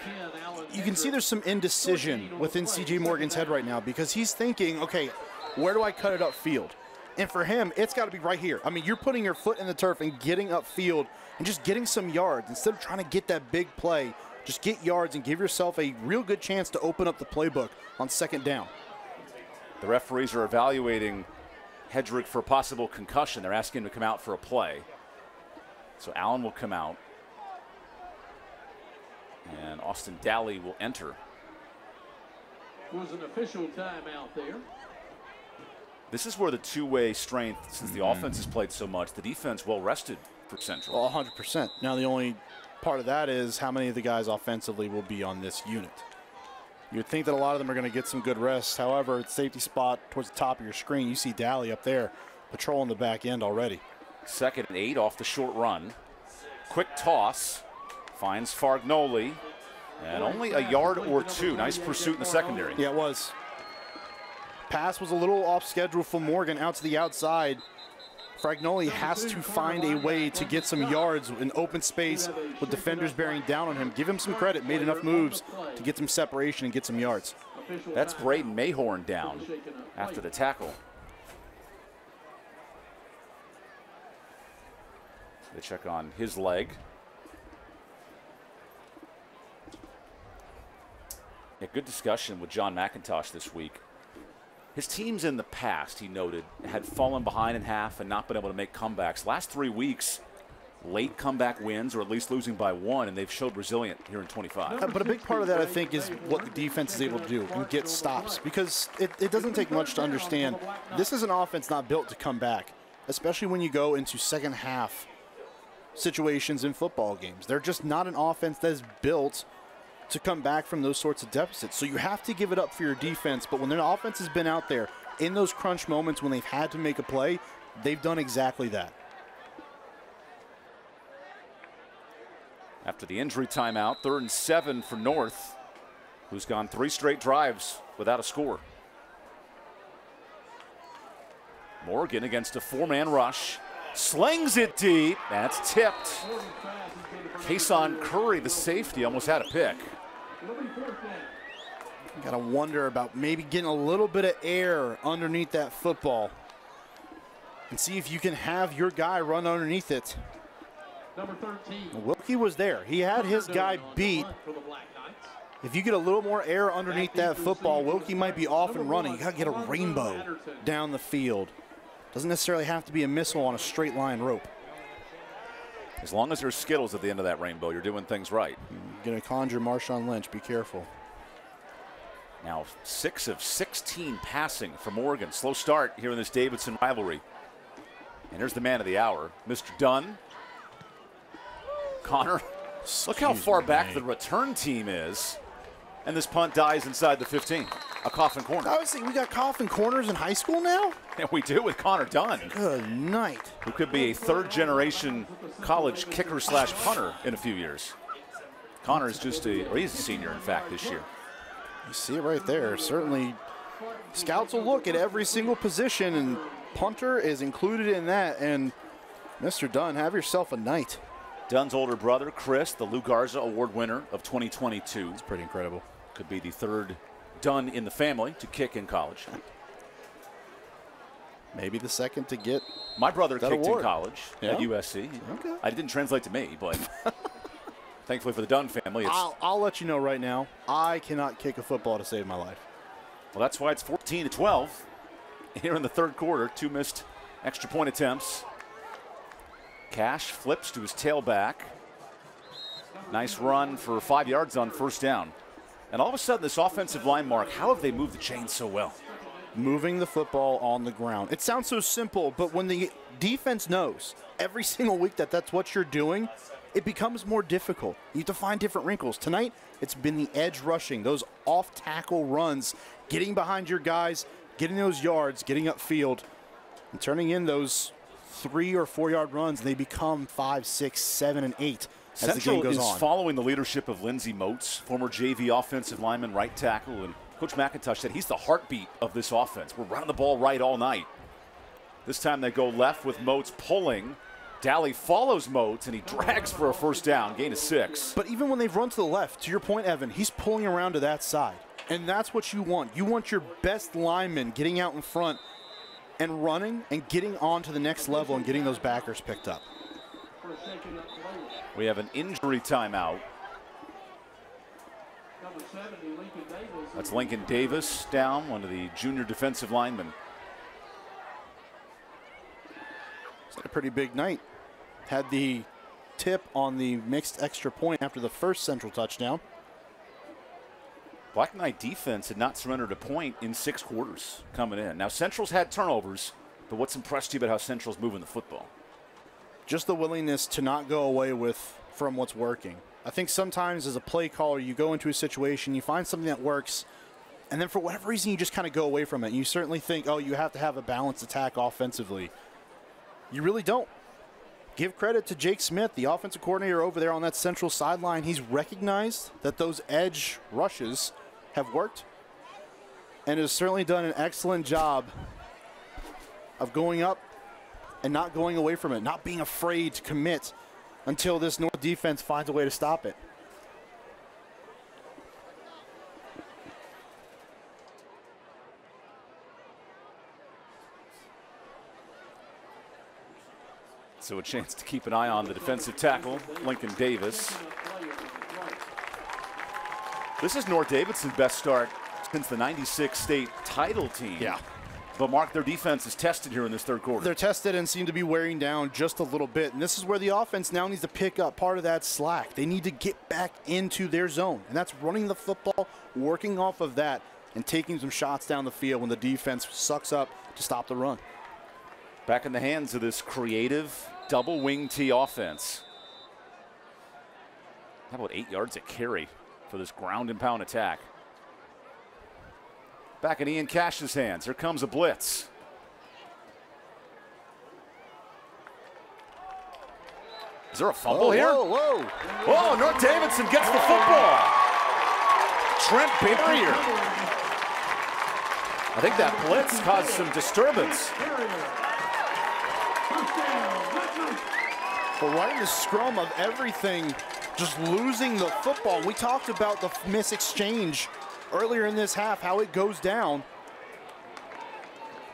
You can see there's some indecision within C.J. Morgan's head right now because he's thinking, okay, where do I cut it upfield? And for him, it's got to be right here. I mean, you're putting your foot in the turf and getting upfield and just getting some yards. Instead of trying to get that big play, just get yards and give yourself a real good chance to open up the playbook on second down. The referees are evaluating Hedrick for a possible concussion. They're asking him to come out for a play. So Allen will come out. And Austin Daly will enter. Was an official timeout there. This is where the two-way strength, since the offense has played so much, the defense well rested for Central. Well, 100%. Now the only part of that is how many of the guys offensively will be on this unit. You'd think that a lot of them are going to get some good rest. However, at safety spot towards the top of your screen, you see Daly up there patrolling the back end already. 2nd and 8 off the short run. Quick toss. Finds Fargnoli, and only a yard or two. Nice pursuit in the secondary. Yeah, it was. Pass was a little off schedule for Morgan out to the outside. Fargnoli has to find a way to get some yards in open space with defenders bearing down on him. Give him some credit, made enough moves to get some separation and get some yards. That's Braden Mayhorn down after the tackle. They check on his leg. A good discussion with John McIntosh this week. His teams in the past, he noted, had fallen behind in half and not been able to make comebacks. Last 3 weeks, late comeback wins, or at least losing by one, and they've showed resilient here in 25. But a big part of that, I think, is what the defense is able to do and get stops, because it doesn't take much to understand. This is an offense not built to come back, especially when you go into second half situations in football games. They're just not an offense that is built to come back from those sorts of deficits. So you have to give it up for your defense, but when their offense has been out there in those crunch moments when they've had to make a play, they've done exactly that. After the injury timeout, 3rd and 7 for North, who's gone 3 straight drives without a score. Morgan against a 4-man rush. Slings it deep. That's tipped. Kason Curry, the safety, almost had a pick. Got to wonder about maybe getting a little bit of air underneath that football and see if you can have your guy run underneath it. Number 13. Wilkie was there. He had his guy beat. If you get a little more air underneath that football, Wilkie might be off and running. You got to get a rainbow down the field. Doesn't necessarily have to be a missile on a straight line rope. As long as there's Skittles at the end of that rainbow, you're doing things right. You're going to conjure Marshawn Lynch. Be careful. Now 6 of 16 passing for Morgan. Slow start here in this Davidson rivalry. And here's the man of the hour, Mr. Dunn. Connor, look how far back the return team is. and this punt dies inside the 15. A coffin corner. I was thinking, we got coffin corners in high school now? And we do with Connor Dunn. Good night. Who could be a third-generation college kicker/punter in a few years. Connor is he's a senior, in fact, this year. You see it right there. Certainly, scouts will look at every single position, and punter is included in that. And Mr. Dunn, have yourself a night. Dunn's older brother, Chris, the Lou Garza Award winner of 2022. It's pretty incredible. Could be the third Dunn in the family to kick in college. Maybe the second to get my brother kicked award in college at USC. Okay. I didn't translate to me, but thankfully for the Dunn family, it's I'll let you know right now, I cannot kick a football to save my life. Well, that's why it's 14-12 here in the third quarter. 2 missed extra point attempts. Cash flips to his tailback. Nice run for 5 yards on first down. And all of a sudden, this offensive line, Mark, how have they moved the chains so well? Moving the football on the ground. It sounds so simple, but when the defense knows every single week that that's what you're doing, it becomes more difficult. You have to find different wrinkles. Tonight, it's been the edge rushing, those off-tackle runs, getting behind your guys, getting those yards, getting upfield, and turning in those 3 or 4 yard runs. They become 5, 6, 7, and 8 as Central the game goes is on. Following the leadership of Lindsey Moats, former JV offensive lineman, right tackle, and Coach McIntosh said he's the heartbeat of this offense. We're running the ball right all night. This time they go left with Moats pulling. Daly follows Moats, and he drags for a first down, gain of 6. But even when they've run to the left, to your point, Evan, he's pulling around to that side. And that's what you want. You want your best linemen getting out in front and running and getting on to the next level and getting those backers picked up. We have an injury timeout. That's Lincoln Davis down, one of the junior defensive linemen. It's a pretty big night. Had the tip on the mixed extra point after the first Central touchdown. Black Knight defense had not surrendered a point in 6 quarters coming in. Now, Central's had turnovers, but what's impressed you about how Central's moving the football? Just the willingness to not go away from what's working. I think sometimes as a play caller, you go into a situation, you find something that works, and then for whatever reason, you just kind of go away from it. And you certainly think, oh, you have to have a balanced attack offensively. You really don't. Give credit to Jake Smith, the offensive coordinator over there on that Central sideline. He's recognized that those edge rushes have worked and has certainly done an excellent job of going up and not going away from it, not being afraid to commit until this North defense finds a way to stop it. So a chance to keep an eye on the defensive tackle, Lincoln Davis. This is North Davidson's best start since the '96 state title team. Yeah. But, Mark, their defense is tested here in this third quarter. They're tested and seem to be wearing down just a little bit. And this is where the offense now needs to pick up part of that slack. They need to get back into their zone. And that's running the football, working off of that, and taking some shots down the field when the defense sucks up to stop the run. Back in the hands of this creative double wing T offense. How about 8 yards a carry for this ground and pound attack? Back in Ian Cash's hands. Here comes a blitz. Is there a fumble here? Whoa, whoa. Whoa, North Davidson gets the football. Trent Barrier. I think that blitz caused some disturbance. But right in the scrum of everything, just losing the football. We talked about the miss exchange earlier in this half, how it goes down.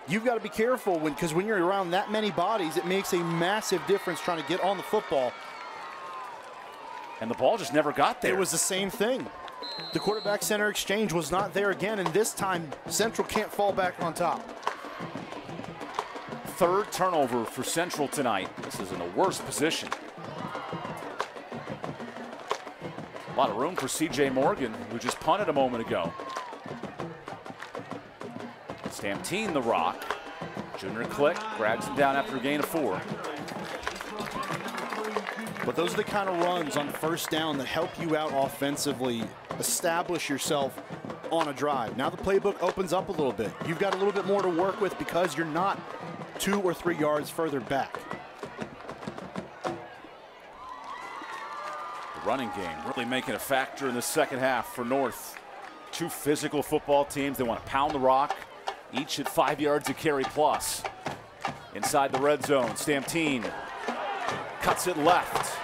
You've got to be careful because when you're around that many bodies, it makes a massive difference trying to get on the football. And the ball just never got there. It was the same thing. The quarterback center exchange was not there again, and this time Central can't fall back on top. Third turnover for Central tonight. This is in the worst position. A lot of room for C.J. Morgan, who just punted a moment ago. Stamptine the rock. Junior Click grabs him down after a gain of 4. But those are the kind of runs on first down that help you out offensively. establish yourself on a drive. Now the playbook opens up a little bit. You've got a little bit more to work with because you're not 2 or 3 yards further back. The running game really making a factor in the second half for North. 2 physical football teams. They want to pound the rock, each at 5 yards a carry plus. Inside the red zone, Stamptine cuts it left.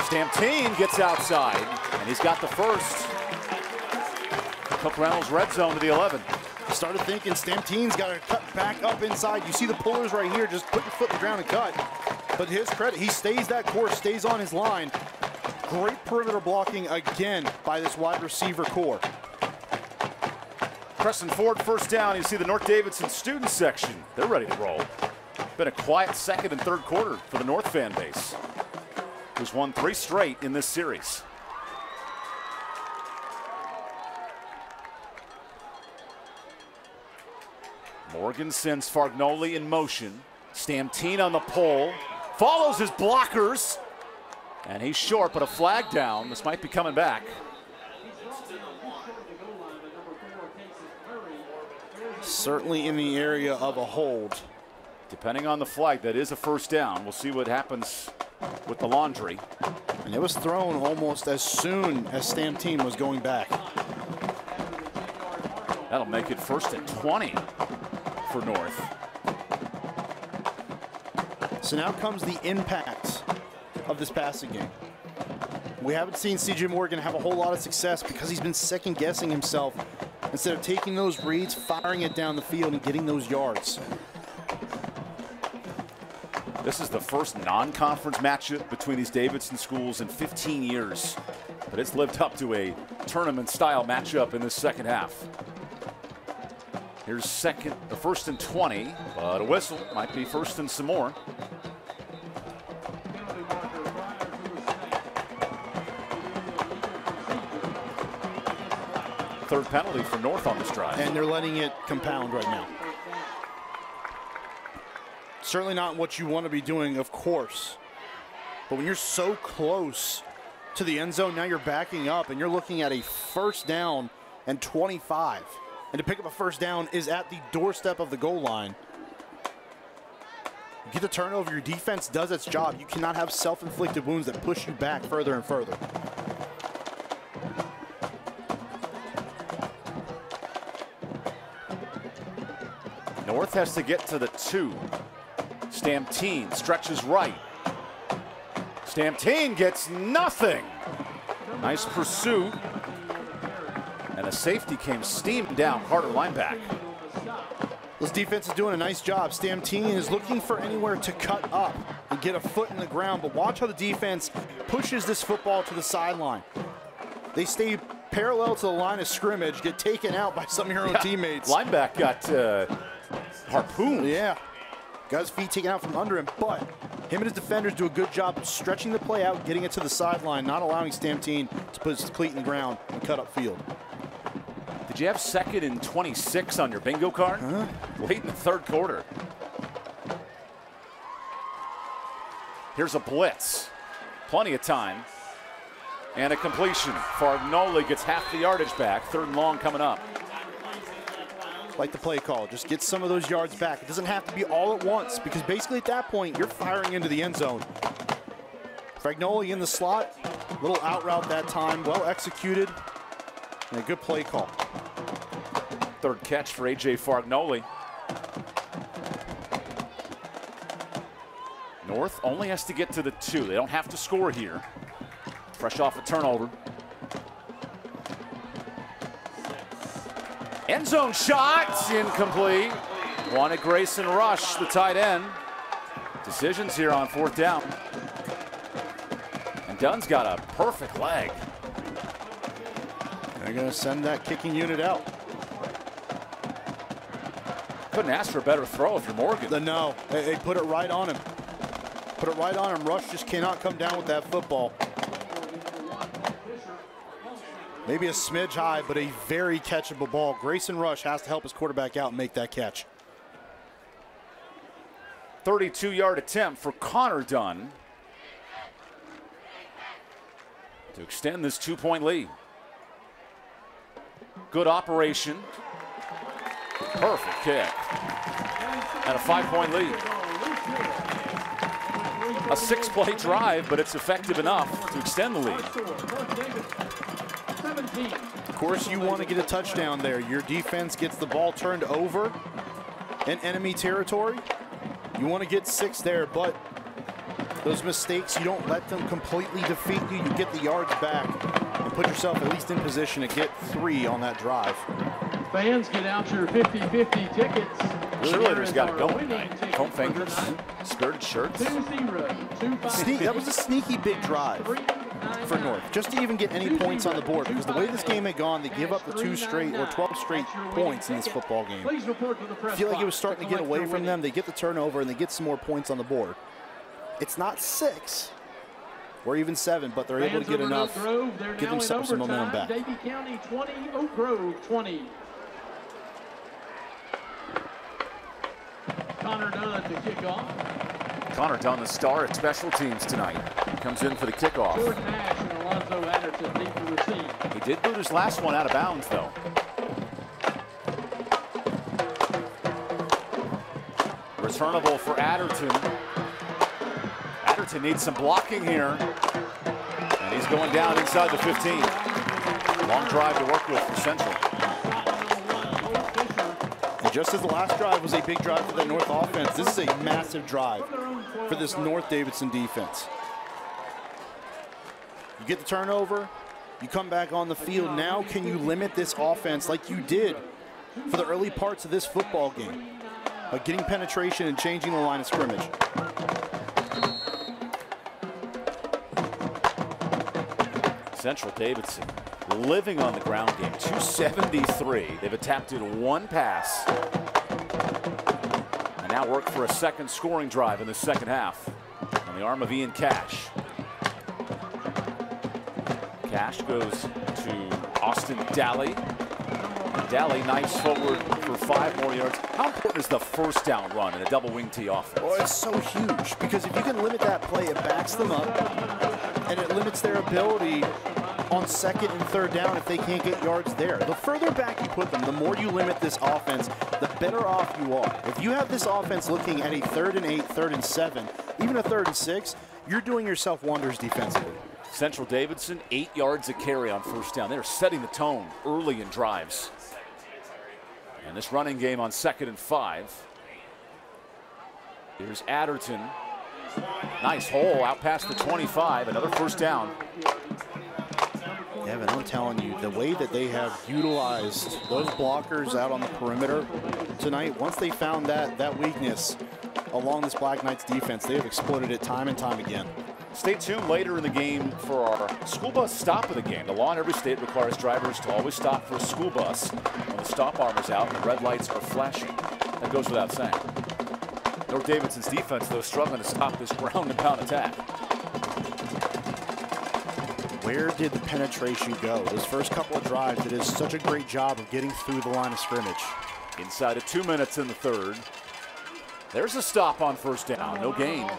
Stamptine gets outside, and he's got the first. Cook Reynolds red zone to the 11. Started thinking Stamptine's got to cut back up inside. You see the pullers right here, just put your foot in the ground and cut. But his credit, he stays that course, stays on his line. Great perimeter blocking again by this wide receiver core. Preston Ford first down. You see the North Davidson student section. They're ready to roll. Been a quiet second and third quarter for the North fan base, who's won 3 straight in this series. Morgan sends Fargnoli in motion. Stamptine on the pole, follows his blockers, and he's short, but a flag down. This might be coming back. Certainly in the area of a hold. Depending on the flag, that is a first down. We'll see what happens with the laundry. And it was thrown almost as soon as Stamptine was going back. That'll make it first and 20 for North. So now comes the impact of this passing game. We haven't seen C.J. Morgan have a whole lot of success because he's been second-guessing himself instead of taking those reads, firing it down the field, and getting those yards. This is the first non-conference matchup between these Davidson schools in 15 years, but it's lived up to a tournament-style matchup in this second half. Here's the first and 20, but a whistle might be first and some more. Third penalty for North on this drive. And they're letting it compound right now. Certainly not what you want to be doing, of course. But when you're so close to the end zone, now you're backing up and you're looking at a first down and 25. And to pick up a first down is at the doorstep of the goal line. You get the turnover, your defense does its job. You cannot have self-inflicted wounds that push you back further and further. North has to get to the 2. Stamptine stretches right. Stamptine gets nothing. Nice pursuit. And a safety came steamed down. Carter linebacker. This defense is doing a nice job. Stamptine is looking for anywhere to cut up and get a foot in the ground. But watch how the defense pushes this football to the sideline. They stay parallel to the line of scrimmage, get taken out by some of your own teammates. Linebacker got harpooned. Yeah. Got his feet taken out from under him, but him and his defenders do a good job stretching the play out, getting it to the sideline, not allowing Stamptine to put his cleat in the ground and cut up field. Did you have second and 26 on your bingo card? Late in the third quarter. Here's a blitz. Plenty of time. And a completion. Fargnoli gets half the yardage back. Third and long coming up. Like the play call, just get some of those yards back. It doesn't have to be all at once because basically at that point, you're firing into the end zone. Fargnoli in the slot, little out route that time, well executed, and a good play call. Third catch for A.J. Fargnoli. North only has to get to the 2. They don't have to score here. Fresh off a turnover. End zone shot, incomplete. Wanted Grayson Rush, the tight end. Decisions here on fourth down. And Dunn's got a perfect leg. They're going to send that kicking unit out. Couldn't ask for a better throw if you're Morgan. No, they put it right on him. Put it right on him. Rush just cannot come down with that football. Maybe a smidge high, but a very catchable ball. Grayson Rush has to help his quarterback out and make that catch. 32-yard attempt for Connor Dunn to extend this 2-point lead. Good operation. Perfect kick. And a 5-point lead. A 6-play drive, but it's effective enough to extend the lead. Of course, you want to get a touchdown there. Your defense gets the ball turned over in enemy territory. You want to get 6 there, but those mistakes, you don't let them completely defeat you. You get the yards back and put yourself at least in position to get 3 on that drive. Fans, get out your 50-50 tickets. Cheerleaders got it going tonight. Foam fingers, skirted shirts. That was a sneaky big drive for North, just to even get any points on the board, because the way this game had gone, they give up the 2 straight or 12 straight points in this football game. I feel like it was starting to get away from them. They get the turnover and they get some more points on the board. It's not 6 or even 7, but they're able to get enough, give themselves some momentum back. Davie County 20, Oak Grove 20. Connor Dunn to kick off. Connor Dunn, the star at special teams tonight. Comes in for the kickoff. Jordan Nash and Alonzo Adderton deep to receive. He did boot his last one out of bounds, though. Returnable for Adderton. Adderton needs some blocking here. And he's going down inside the 15. Long drive to work with for Central. And just as the last drive was a big drive for the North offense, this is a massive drive for this North Davidson defense. You get the turnover, you come back on the field. Now can you limit this offense like you did for the early parts of this football game? Getting penetration and changing the line of scrimmage. Central Davidson living on the ground game, 273. They've attempted 1 pass. And now work for a second scoring drive in the second half on the arm of Ian Cash. Cash goes to Austin Daly. And Daly knifes forward for 5 more yards. How important is the first down run in a double wing T offense? Oh, it's so huge, because if you can limit that play, it backs them up and it limits their ability on 2nd and 3rd down if they can't get yards there. The further back you put them, the more you limit this offense, the better off you are. If you have this offense looking at a 3rd and 8, 3rd and 7, even a 3rd and 6, you're doing yourself wonders defensively. Central Davidson, 8 yards a carry on first down. They're setting the tone early in drives. And this running game on 2nd and 5. Here's Adderton. Nice hole out past the 25. Another first down. Evan, I'm telling you, the way that they have utilized those blockers out on the perimeter tonight, once they found that weakness along this Black Knights defense, they have exploited it time and time again. Stay tuned later in the game for our school bus stop of the game. The law in every state requires drivers to always stop for a school bus when the stop arm is out and the red lights are flashing. That goes without saying. North Davidson's defense, though, struggling to stop this ground and pound attack. Where did the penetration go? Those first couple of drives, it is such a great job of getting through the line of scrimmage. Inside of 2 minutes in the 3rd. There's a stop on first down, no gain.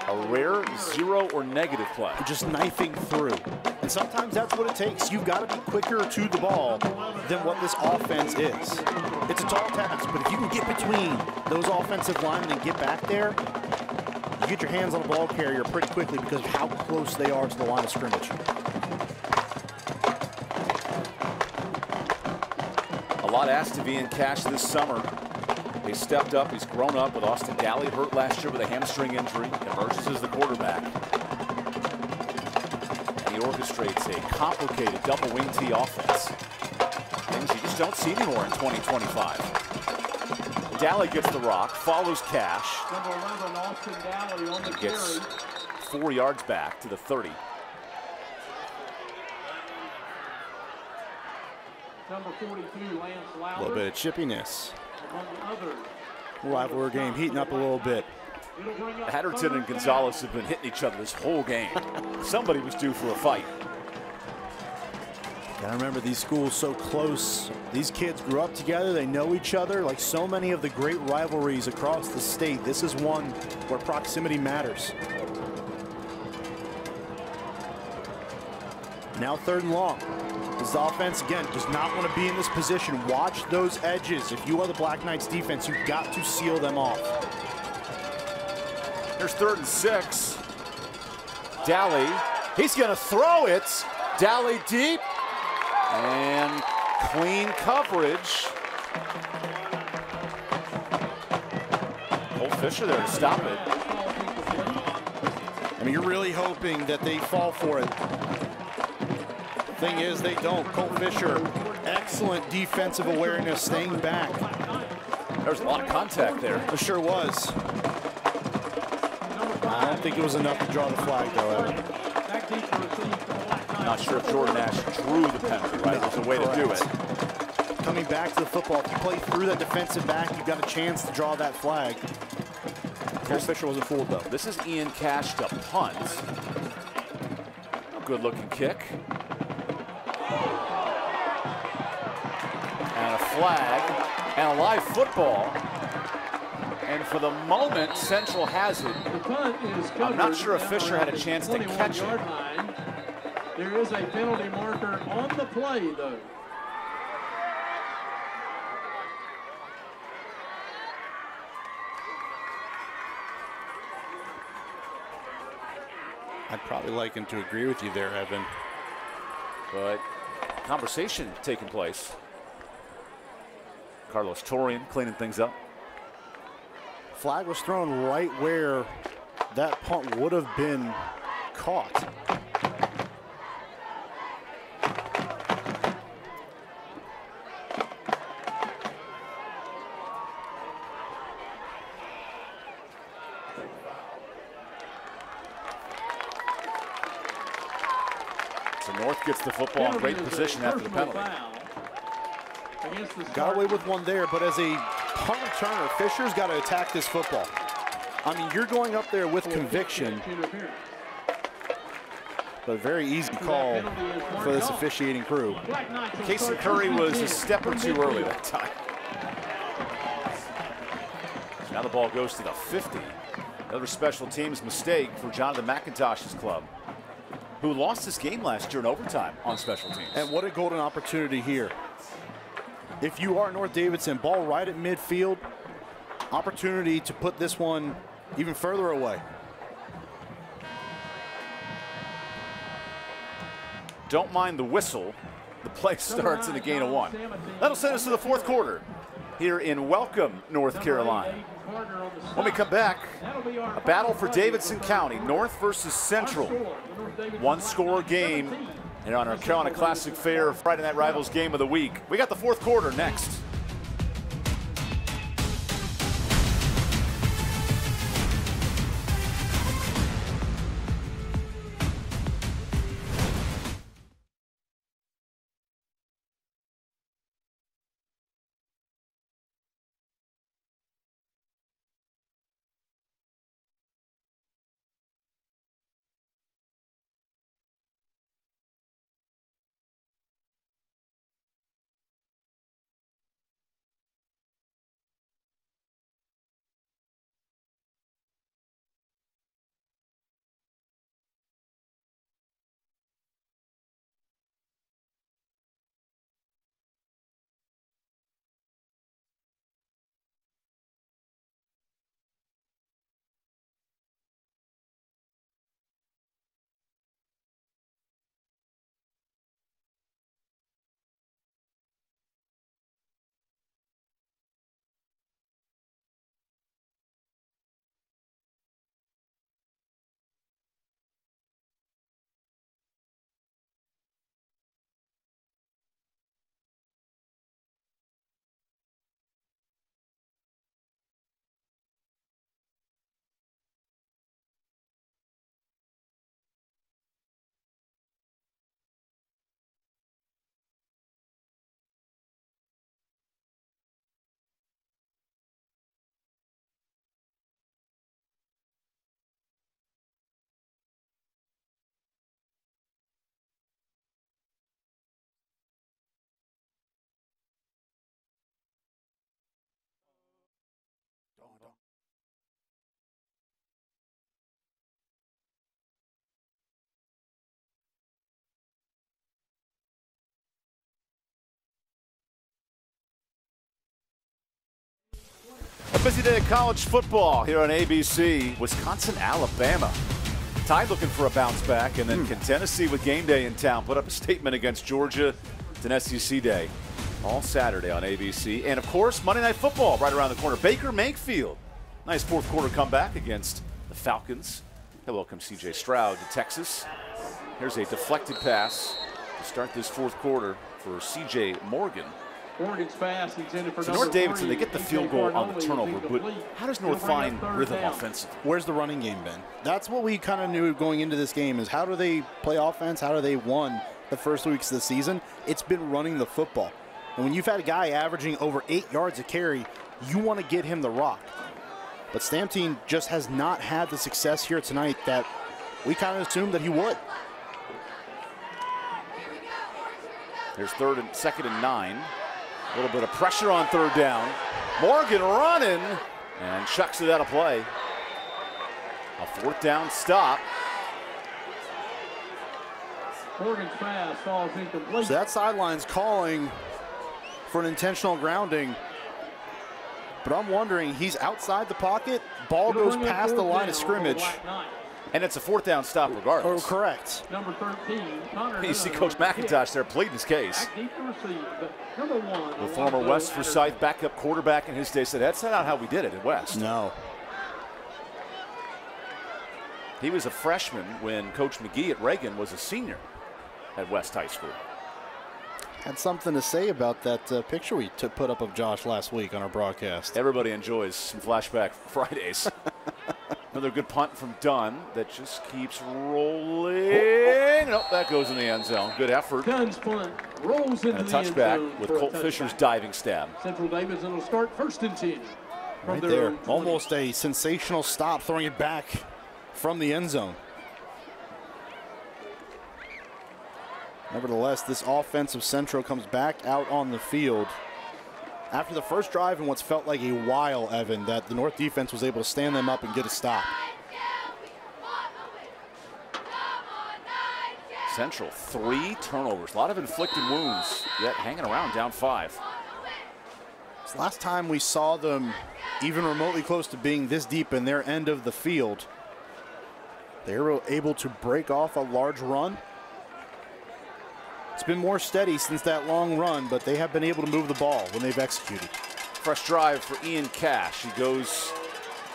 A rare 0 or negative play. Just knifing through. And sometimes that's what it takes. You've got to be quicker to the ball than what this offense is. It's a tall task, but if you can get between those offensive linemen and get back there, you get your hands on the ball carrier pretty quickly because of how close they are to the line of scrimmage. A lot asked of Ian Cash this summer. He stepped up. He's grown up with Austin Daly hurt last year with a hamstring injury. Emerges as the quarterback. And he orchestrates a complicated double wing T offense. Things you just don't see anymore in 2025. Daly gets the rock, follows Cash. Gets 4 yards back to the 30. Number 42, Lance Lauer. A little bit of chippiness. Rivalry game heating up a little bit. Adderton and Gonzalez have been hitting each other this whole game. Somebody was due for a fight. Gotta remember, these schools so close. These kids grew up together. They know each other. Like so many of the great rivalries across the state, this is one where proximity matters. Now 3rd and long. This offense, again, does not want to be in this position. Watch those edges. If you are the Black Knights defense, you've got to seal them off. There's 3rd and 6. Daly, he's going to throw it. Daly deep. And clean coverage. Cole Fisher there to stop it. I mean, you're really hoping that they fall for it. Thing is, they don't. Cole Fisher, excellent defensive awareness, staying back. There's a lot of contact there. There sure was. I don't think it was enough to draw the flag, though, Evan. Not sure if Jordan Ash drew the penalty, right? There's a way to do it. Coming back to the football, if you play through that defensive back, you've got a chance to draw that flag. Cole Fisher wasn't fooled, though. This is Ian Cash to punt. A good-looking kick. And a flag, and a live football. And for the moment, Central has it. I'm not sure if Fisher had a chance to catch it. There is a penalty marker on the play, though. I'd probably like him to agree with you there, Evan. But conversation taking place. Carlos Torian cleaning things up. Flag was thrown right where that punt would have been caught. So North gets the football in great position after the penalty. Got away with one there, but as a punt returner, Fisher's got to attack this football. I mean, you're going up there with conviction, but a very easy call for this officiating crew. Casey Curry was a step or two early that time. So now the ball goes to the 50. Another special teams mistake for Jonathan McIntosh's club, who lost this game last year in overtime on special teams. And what a golden opportunity here. If you are North Davidson, ball right at midfield, opportunity to put this one even further away. Don't mind the whistle. The play starts in the gain of 1. That'll send us to the 4th quarter here in Welcome, North Carolina. When we come back, a battle for Davidson County, North versus Central. 1-score game. And on our Carolina Classic Fair Friday Night Rivals game of the week. We got the 4th quarter next. A busy day of college football here on ABC. Wisconsin, Alabama. Tide looking for a bounce back, and then can Tennessee with game day in town put up a statement against Georgia? It's an SEC day. All Saturday on ABC. And, of course, Monday Night Football right around the corner. Baker Mayfield. Nice fourth quarter comeback against the Falcons. He'll welcome C.J. Stroud to Texas. Here's a deflected pass to start this fourth quarter for C.J. Morgan. Morgan's pass intended for so North Davidson, they get the field goal on the turnover, but how does North find rhythm offensively? Where's the running game been? That's what we kind of knew going into this game is how do they play offense? How do they won the first weeks of the season? It's been running the football. And when you've had a guy averaging over 8 yards a carry, you want to get him the rock. But Stampede just has not had the success here tonight that we kind of assumed that he would. There's second and 9. A little bit of pressure on third down. Morgan running and chucks it out of play. A fourth down stop. Morgan's pass falls incomplete. So that sideline's calling for an intentional grounding. But I'm wondering, he's outside the pocket. Ball goes past the line of scrimmage. And it's a fourth down stop regardless. Oh, correct. Number 13, you see Coach McIntosh there pleading his case. Number 1, the former West Forsyth backup quarterback in his day said, that's not how we did it at West. No. He was a freshman when Coach McGee at Reagan was a senior at West High School. Had something to say about that picture we put up of Josh last week on our broadcast. Everybody enjoys some flashback Fridays. Another good punt from Dunn that just keeps rolling. Nope, that goes in the end zone. Good effort. Dunn's punt rolls into the end zone. And a touchback with Colt Fisher's diving stab. Central Davidson will start first and 10. Right there. Almost a sensational stop, throwing it back from the end zone. Nevertheless, this offensive Central comes back out on the field. After the first drive in what's felt like a while, Evan, that the North defense was able to stand them up and get a stop. Central, 3 turnovers. A lot of inflicted wounds, yet hanging around down 5. It's the last time we saw them even remotely close to being this deep in their end of the field. They were able to break off a large run. It's been more steady since that long run, but they have been able to move the ball when they've executed. Fresh drive for Ian Cash. He goes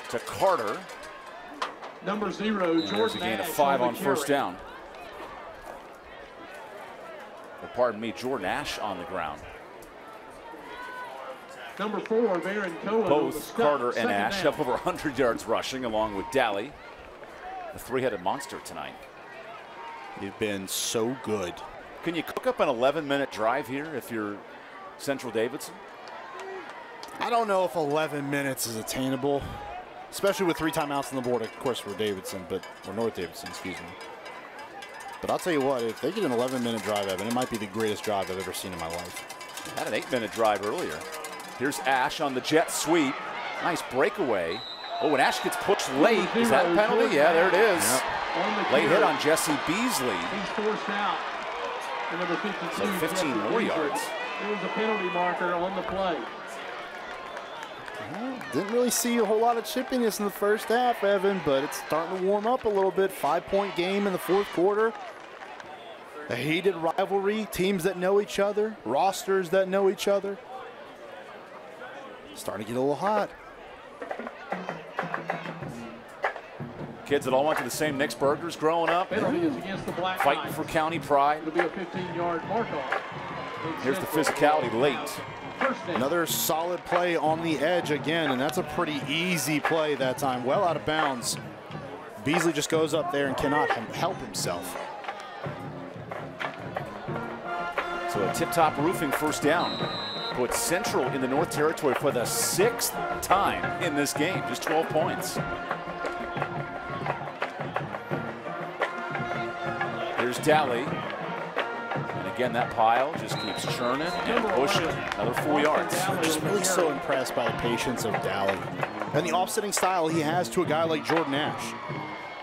to Carter. Number 0, Jordan. There's a gain of 5 on first down. Or pardon me, Jordan Ash on the ground. Number 4, Baron Cohen. Both Carter and Ash have over 100 yards rushing, along with Daly, the three-headed monster tonight. They've been so good. Can you cook up an 11-minute drive here if you're Central Davidson? I don't know if 11 minutes is attainable, especially with 3 timeouts on the board. Of course, we're Davidson, but we're North Davidson, excuse me. But I'll tell you what, if they get an 11-minute drive, Evan, it might be the greatest drive I've ever seen in my life. Had an 8-minute drive earlier. Here's Ash on the jet sweep. Nice breakaway. Oh, and Ash gets pushed late. Is that a penalty? Yeah, there it is. Yep. Late hit on Jesse Beasley. He's forced out. And number 52, so 15 more yards. There was a penalty marker on the play. Well, didn't really see a whole lot of chippiness in the first half, Evan, but it's starting to warm up a little bit. 5-point game in the fourth quarter. A heated rivalry, teams that know each other, rosters that know each other. Starting to get a little hot. Kids that all went to the same Nick's Burgers growing up. Penalty is against the Black Fighting Knights. for county pride. It'll be a 15-yard mark-off. Here's the physicality late. Another solid play on the edge again, and that's a pretty easy play that time. Well out of bounds. Beasley just goes up there and cannot help himself. So a tip-top roofing first down puts Central in the North Territory for the 6th time in this game. Just 12 points. Here's Daly. And again, that pile just keeps churning and pushing. Another 4 yards. I'm just really so impressed by the patience of Daly and the offsetting style he has to a guy like Jordan Ash.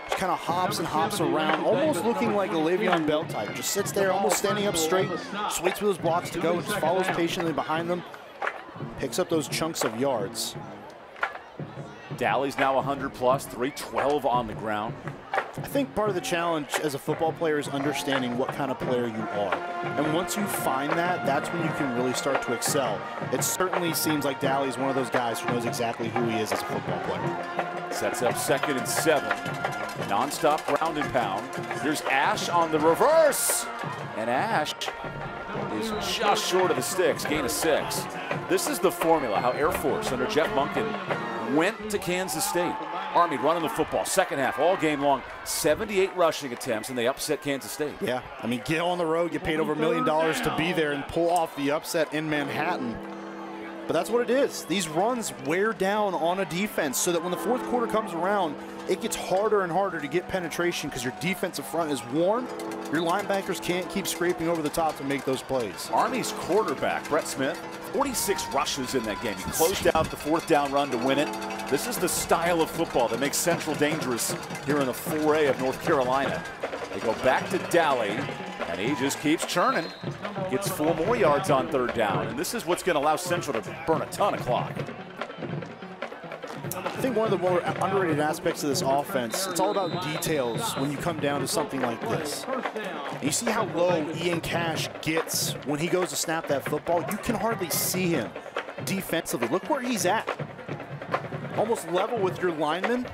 Just kind of hops and hops around, almost looking like a Le'Veon Bell type. Just sits there, almost standing up straight, just waits for those blocks to go, just follows patiently behind them, picks up those chunks of yards. Dalley's now 100 plus, 312 on the ground. I think part of the challenge as a football player is understanding what kind of player you are. And once you find that, that's when you can really start to excel. It certainly seems like Dalley's one of those guys who knows exactly who he is as a football player. Sets up 2nd and 7. Non-stop ground and pound. Here's Ash on the reverse. And Ash is just short of the sticks, gain of 6. This is the formula, how Air Force under Jeff Monken went to Kansas State. Army running the football, second half, all game long, 78 rushing attempts, and they upset Kansas State. Yeah, I mean, get on the road, get paid over $1 million to be there and pull off the upset in Manhattan. But that's what it is. These runs wear down on a defense so that when the fourth quarter comes around, it gets harder and harder to get penetration because your defensive front is worn. Your linebackers can't keep scraping over the top to make those plays. Army's quarterback, Brett Smith, 46 rushes in that game. He closed out the 4th down run to win it. This is the style of football that makes Central dangerous here in the 4A of North Carolina. They go back to Dalley, and he just keeps churning. Gets 4 more yards on 3rd down, and this is what's going to allow Central to burn a ton of clock. I think one of the more underrated aspects of this offense, it's all about details when you come down to something like this. And you see how low Ian Cash gets when he goes to snap that football. You can hardly see him defensively. Look where he's at. Almost level with your lineman.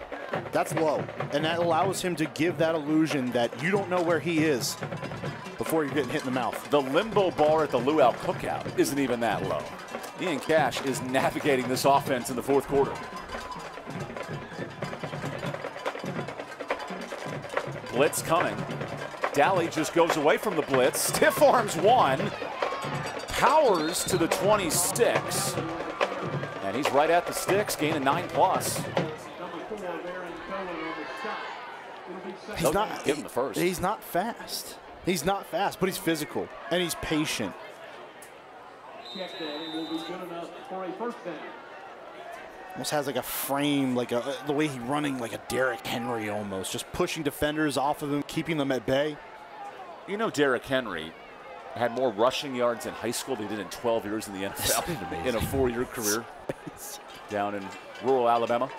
That's low. And that allows him to give that illusion that you don't know where he is before you're getting hit in the mouth. The limbo bar at the luau cookout isn't even that low. Ian Cash is navigating this offense in the 4th quarter. Blitz coming. Dalley just goes away from the blitz. Stiff arms one. Powers to the 26. And he's right at the sticks, gaining 9 plus. He's not, give him the first. He's not fast. He's not fast, but he's physical and he's patient. Almost has like a frame, like the way he's running, like a Derrick Henry almost, just pushing defenders off of him, keeping them at bay. You know, Derrick Henry had more rushing yards in high school than he did in 12 years in the NFL in a 4-year career down in rural Alabama.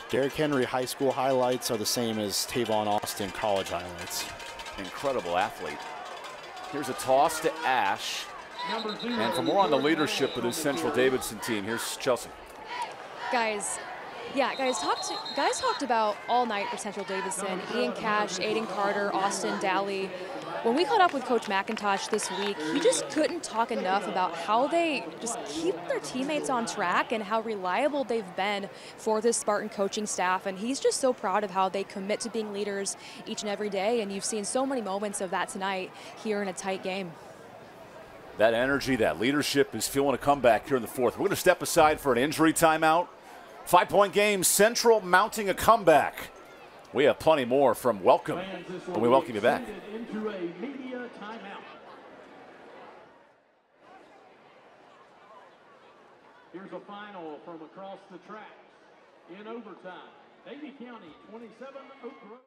Derrick Henry high school highlights are the same as Tavon Austin college highlights. Incredible athlete. Here's a toss to Ash. And for more on the leadership of this Central Davidson team, here's Chelsea. Guys talked about all night for Central Davidson. Ian Cash, Aiden Carter, Austin Dalley. When we caught up with Coach McIntosh this week, he just couldn't talk enough about how they just keep their teammates on track and how reliable they've been for this Spartan coaching staff. And he's just so proud of how they commit to being leaders each and every day. And you've seen so many moments of that tonight here in a tight game. That energy, that leadership is feeling a comeback here in the 4th. We're going to step aside for an injury timeout. 5-point game, Central mounting a comeback. We have plenty more from Welcome when we welcome you back. Into a media timeout. Here's a final from across the tracks. In overtime, Davie County 27, Oak Grove.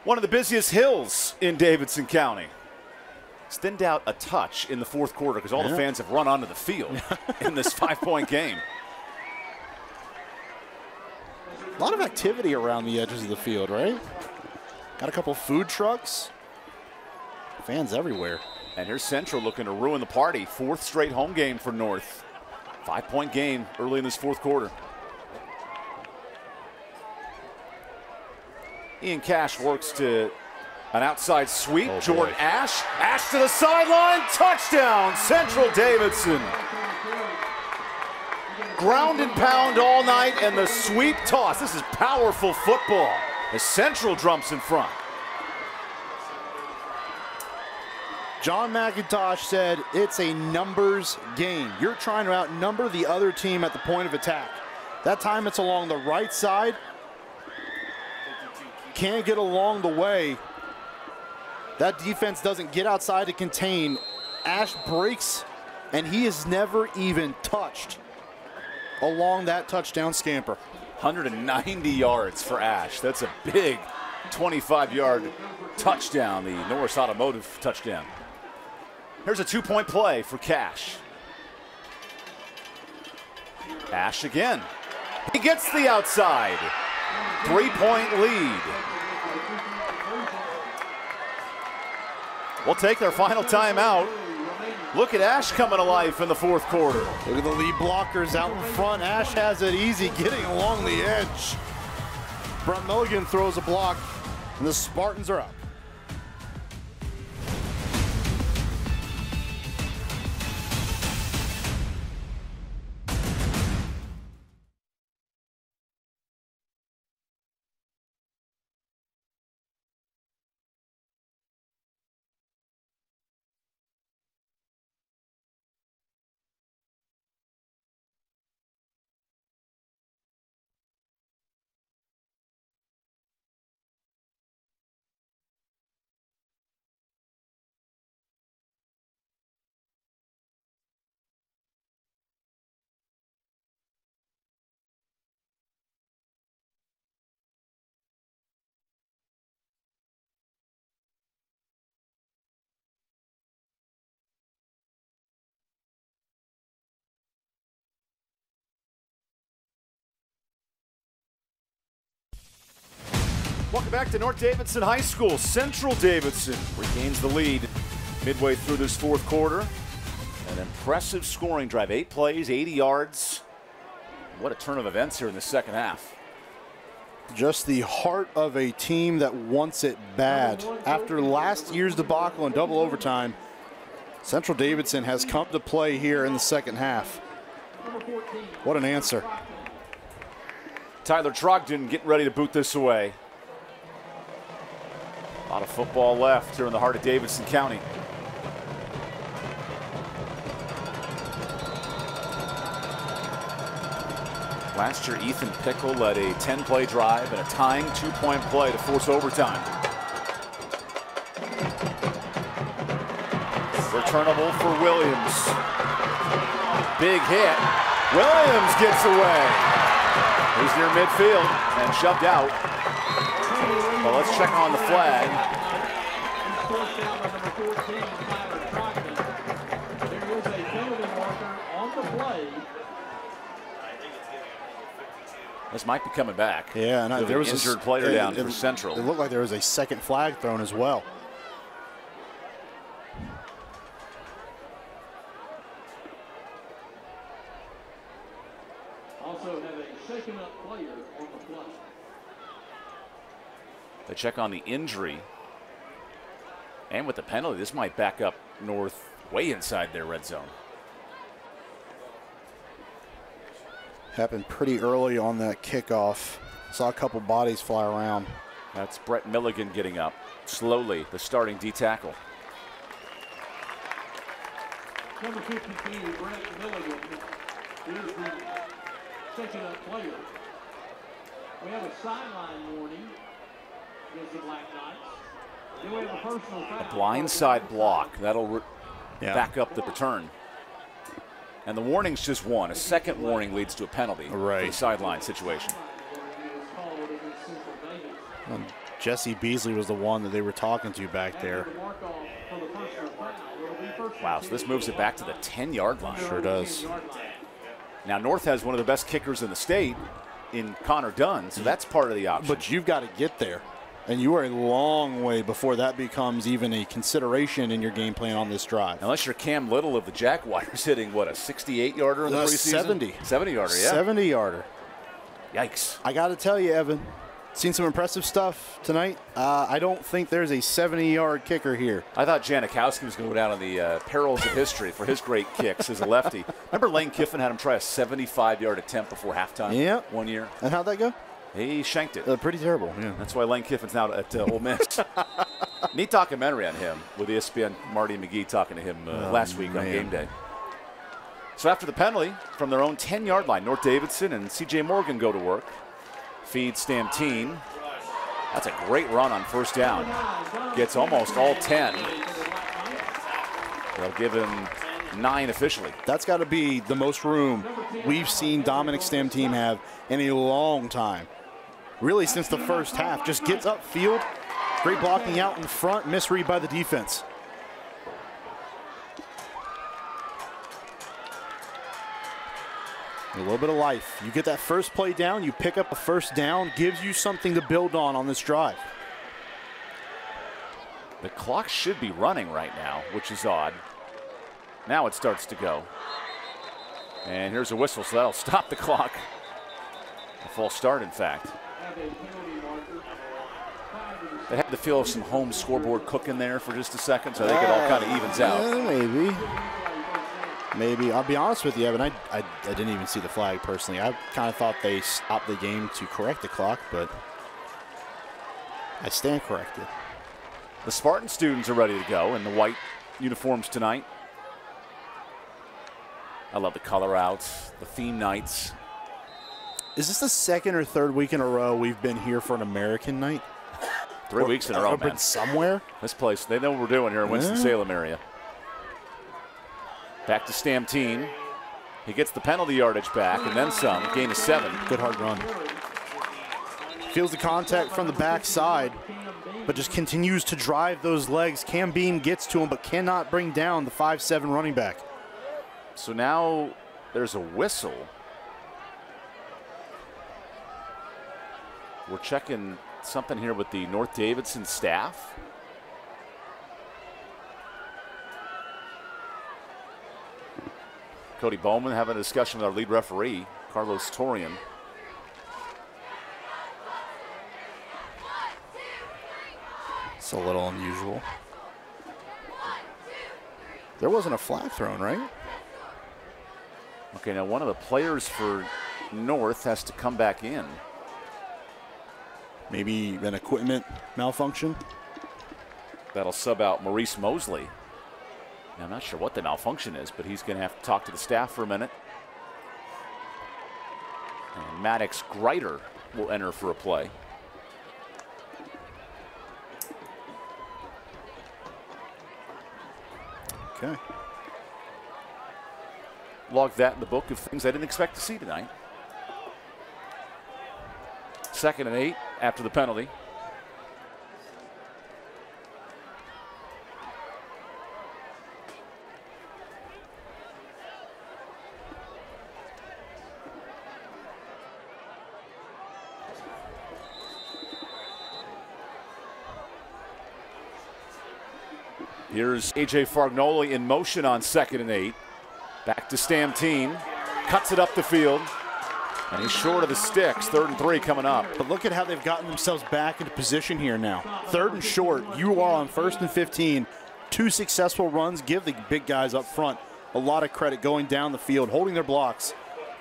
One of the busiest hills in Davidson County. It's thinned out a touch in the 4th quarter because all the fans have run onto the field in this 5-point game. A lot of activity around the edges of the field, right? Got a couple food trucks. Fans everywhere. And here's Central looking to ruin the party. 4th straight home game for North. 5-point game early in this 4th quarter. Ian Cash works to An outside sweep, Jordan Ash. Ash to the sideline, touchdown, Central Davidson. Ground and pound all night, and the sweep toss. This is powerful football as Central jumps in front. John McIntosh said it's a numbers game. You're trying to outnumber the other team at the point of attack. That time it's along the right side. Can't get along the way. That defense doesn't get outside to contain. Ash breaks, and he is never even touched along that touchdown scamper. 190 yards for Ash. That's a big 25-yard touchdown, the Norris Automotive touchdown. Here's a two-point play for Cash. Ash again. He gets the outside. 3-point lead. We'll take their final timeout. Look at Ash coming to life in the fourth quarter. Look at the lead blockers out in front. Ash has it easy getting along the edge. Brett Milligan throws a block, and the Spartans are up. Welcome back to North Davidson High School. Central Davidson regains the lead midway through this fourth quarter. An impressive scoring drive. 8 plays, 80 yards. What a turn of events here in the second half. Just the heart of a team that wants it bad. After last year's debacle in double overtime, Central Davidson has come to play here in the second half. What an answer. Tyler Trogdon getting ready to boot this away. A lot of football left here in the heart of Davidson County. Last year, Ethan Pickle led a 10-play drive and a tying 2-point play to force overtime. Returnable for Williams. Big hit. Williams gets away. He's near midfield and shoved out. Well, let's check on the flag. This might be coming back. Yeah, and there was an injured player down for Central. It looked like there was a second flag thrown as well. Also have a shaken up player on the play. They check on the injury. And with the penalty, this might back up North way inside their red zone. Happened pretty early on that kickoff. Saw a couple bodies fly around. That's Brett Milligan getting up. Slowly, the starting D tackle. Number 52, Brett Milligan, is the shaken up player. We have a sideline warning against the Black Knights. Then we have a personal foul. A blindside block. That'll back up the return. And the warning's just one. A second warning leads to a penalty for the sideline situation. And Jesse Beasley was the one that they were talking to back there. Wow, so this moves it back to the 10-yard line. Sure does. Now, North has one of the best kickers in the state in Connor Dunn, so that's part of the option. But you've got to get there. And you are a long way before that becomes even a consideration in your game plan on this drive. Unless you're Cam Little of the Jaguars hitting, what, a 68-yarder in the preseason? 70. 70-yarder, yeah. 70-yarder. Yikes. I got to tell you, Evan, Seen some impressive stuff tonight. I don't think there's a 70-yard kicker here. I thought Janikowski was going to go down in the perils of history for his great kicks as a lefty. Remember Lane Kiffin had him try a 75-yard attempt before halftime one year? And how'd that go? He shanked it. Pretty terrible, yeah. That's why Lane Kiffin's now at Ole Miss. Neat documentary on him with ESPN Marty McGee talking to him last week on game day. So after the penalty from their own 10-yard line, North Davidson and C.J. Morgan go to work. Feed Stamtine. That's a great run on first down. Gets almost all 10. They'll give him 9 officially. That's got to be the most room we've seen Dominic Stamtine have in a long time. Really since the first half. Just gets upfield. Great blocking out in front. Misread by the defense. A little bit of life. You get that first play down, you pick up a first down, gives you something to build on this drive. The clock should be running right now, which is odd. Now it starts to go. And here's a whistle, so that'll stop the clock. A false start, in fact. They had the feel of some home scoreboard cooking there for just a second, so I think it all kind of evens out. Maybe. Maybe. I'll be honest with you, Evan, I didn't even see the flag personally. I kind of thought they stopped the game to correct the clock, but I stand corrected. The Spartan students are ready to go in the white uniforms tonight. I love the color outs, the theme nights. Is this the second or third week in a row we've been here for an American night? 3 weeks in a row, man. Somewhere? This place, they know what we're doing here in Winston-Salem area. Back to Stamtine. He gets the penalty yardage back and then some. Gain of 7. Good hard run. Feels the contact from the backside, but just continues to drive those legs. Cam Beam gets to him, but cannot bring down the 5'7" running back. So now there's a whistle. We're checking something here with the North Davidson staff. Cody Bowman having a discussion with our lead referee, Carlos Torian. It's a little unusual. There wasn't a flag thrown, right? Okay, now one of the players for North has to come back in. Maybe an equipment malfunction. That'll sub out Maurice Mosley. Now, I'm not sure what the malfunction is, but he's going to have to talk to the staff for a minute. And Maddox Greiter will enter for a play. Okay. Log that in the book of things I didn't expect to see tonight. 2nd and 8 after the penalty. Here's A.J. Fargnoli in motion on 2nd and 8. Back to Stamtine. Cuts it up the field. And he's short of the sticks. 3rd and 3 coming up. But look at how they've gotten themselves back into position here now. 3rd and short. You are on 1st and 15. 2 successful runs. Give the big guys up front a lot of credit going down the field, holding their blocks,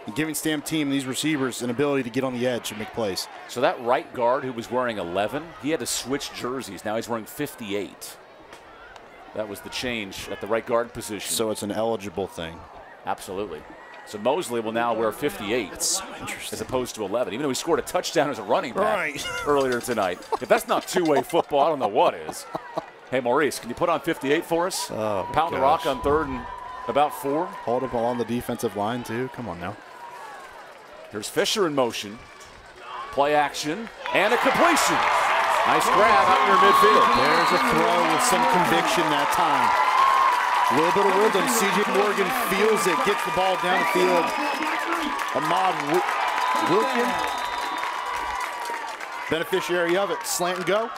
and giving Stamtine and these receivers an ability to get on the edge and make plays. So that right guard who was wearing 11, he had to switch jerseys. Now he's wearing 58. That was the change at the right guard position. So it's an eligible thing. Absolutely. So Mosley will now wear 58. That's so interesting. As opposed to 11, even though he scored a touchdown as a running back earlier tonight. If that's not two-way football, I don't know what is. Hey, Maurice, can you put on 58 for us? Oh, Pound the rock on 3rd and about 4. Hold him on the defensive line, too. Come on now. Here's Fisher in motion. Play action and a completion. Nice grab out near midfield. There's a throw with some conviction that time. A little bit of rhythm. C.J. Morgan feels it, gets the ball down the field. Ahmad Wilkin, beneficiary of it. Slant and go.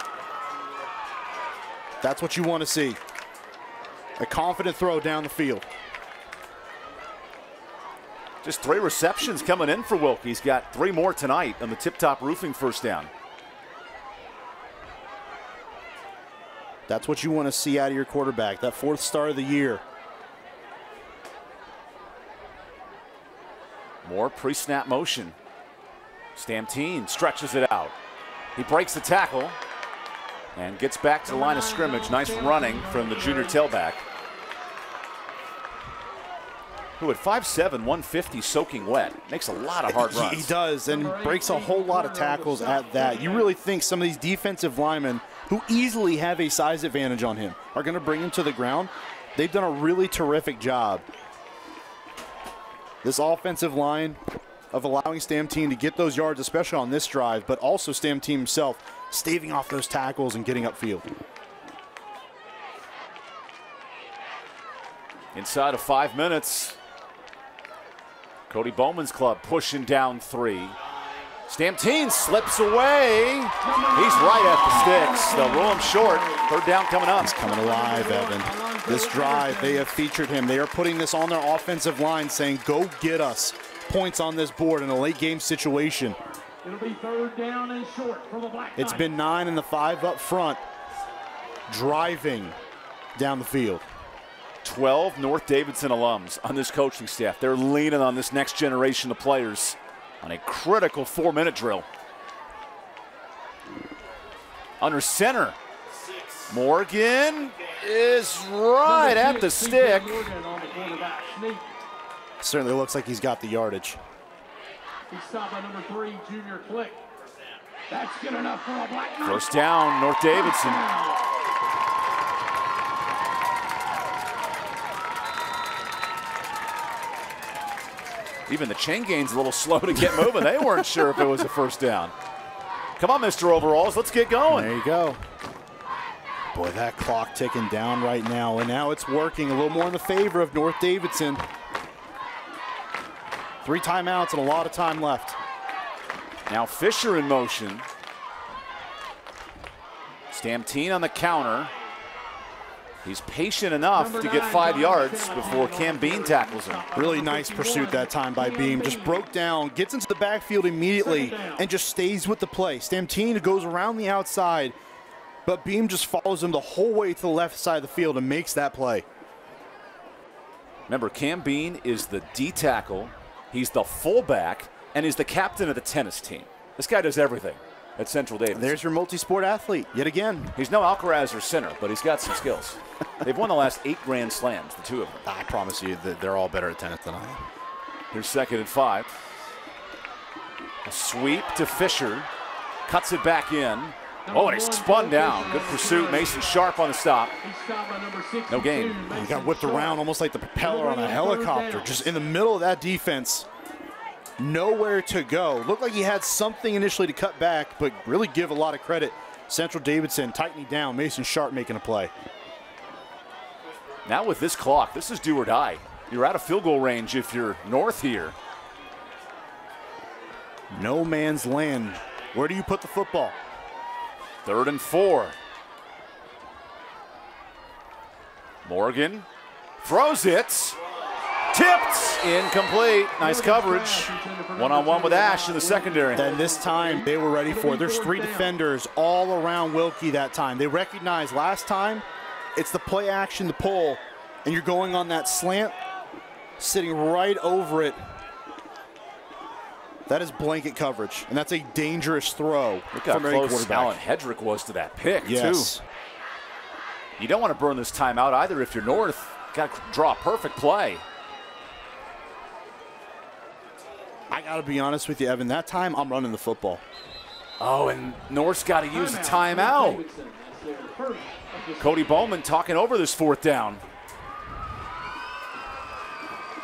That's what you want to see. A confident throw down the field. Just 3 receptions coming in for Wilkie. He's got 3 more tonight on the Tip Top Roofing first down. That's what you want to see out of your quarterback, that 4th start of the year. More pre-snap motion. Stamptine stretches it out. He breaks the tackle and gets back to the line of scrimmage. Nice running from the junior tailback, who at 5'7", 150, soaking wet. Makes a lot of hard runs. He does, and breaks a whole lot of tackles at that. You really think some of these defensive linemen who easily have a size advantage on him are going to bring him to the ground. They've done a really terrific job. This offensive line of allowing Stamptine to get those yards, especially on this drive, but also Stamptine himself staving off those tackles and getting upfield. Inside of 5 minutes, Cody Bowman's club pushing down 3. Stamptine slips away. He's right at the sticks. They'll roll him short. 3rd down coming up. He's coming alive, Evan. This drive, they have featured him. They are putting this on their offensive line, saying, go get us points on this board in a late game situation. It'll be 3rd down and short for the Black Knights. It's been 9 and the 5 up front, driving down the field. 12 North Davidson alums on this coaching staff. They're leaning on this next generation of players on a critical 4-minute drill. Under center, Morgan is right at the stick. Certainly looks like he's got the yardage. He's stopped by number 3, Junior Click. That's good enough for a Black Knight. 1st down, North Davidson. Even the chain gain's a little slow to get moving. They weren't sure if it was a 1st down. Come on, Mr. Overalls, let's get going. There you go. Boy, that clock ticking down right now, and now it's working a little more in the favor of North Davidson. 3 timeouts and a lot of time left. Now Fisher in motion. Stamptine on the counter. He's patient enough to get 5 yards before Cam Bean tackles him. Really nice pursuit that time by Beam. Just broke down, gets into the backfield immediately, and just stays with the play. Stamptine goes around the outside, but Beam just follows him the whole way to the left side of the field and makes that play. Remember, Cam Bean is the D tackle, he's the fullback, and he's the captain of the tennis team. This guy does everything at Central Davidson. There's your multi-sport athlete yet again. He's no Alcaraz or center, but he's got some skills. They've won the last 8 Grand Slams, the 2 of them. I promise you that they're all better at tennis than I am. Here's 2nd and 5. A sweep to Fisher. Cuts it back in. Oh, and he's spun down. Good pursuit. Mason Sharp on the stop. No gain. He got whipped around almost like the propeller on a helicopter. Just in the middle of that defense. Nowhere to go. Looked like he had something initially to cut back, but really give a lot of credit. Central Davidson tightening down. Mason Sharp making a play. Now with this clock, this is do or die. You're out of field goal range if you're North here. No man's land. Where do you put the football? 3rd and 4. Morgan throws it. Tipped. Incomplete. Nice coverage. One-on-one with Ash in the secondary. Then this time they were ready for it. There's 3 defenders all around Wilkie that time. They recognized last time it's the play action, the pull, and you're going on that slant, sitting right over it. That is blanket coverage, and that's a dangerous throw. Look how close Alan Hedrick was to that pick, yes, too. You don't want to burn this timeout either if you're North. Got to draw a perfect play. I got to be honest with you, Evan. That time, I'm running the football. Oh, and North's got to use the timeout. Cody Bowman talking over this 4th down.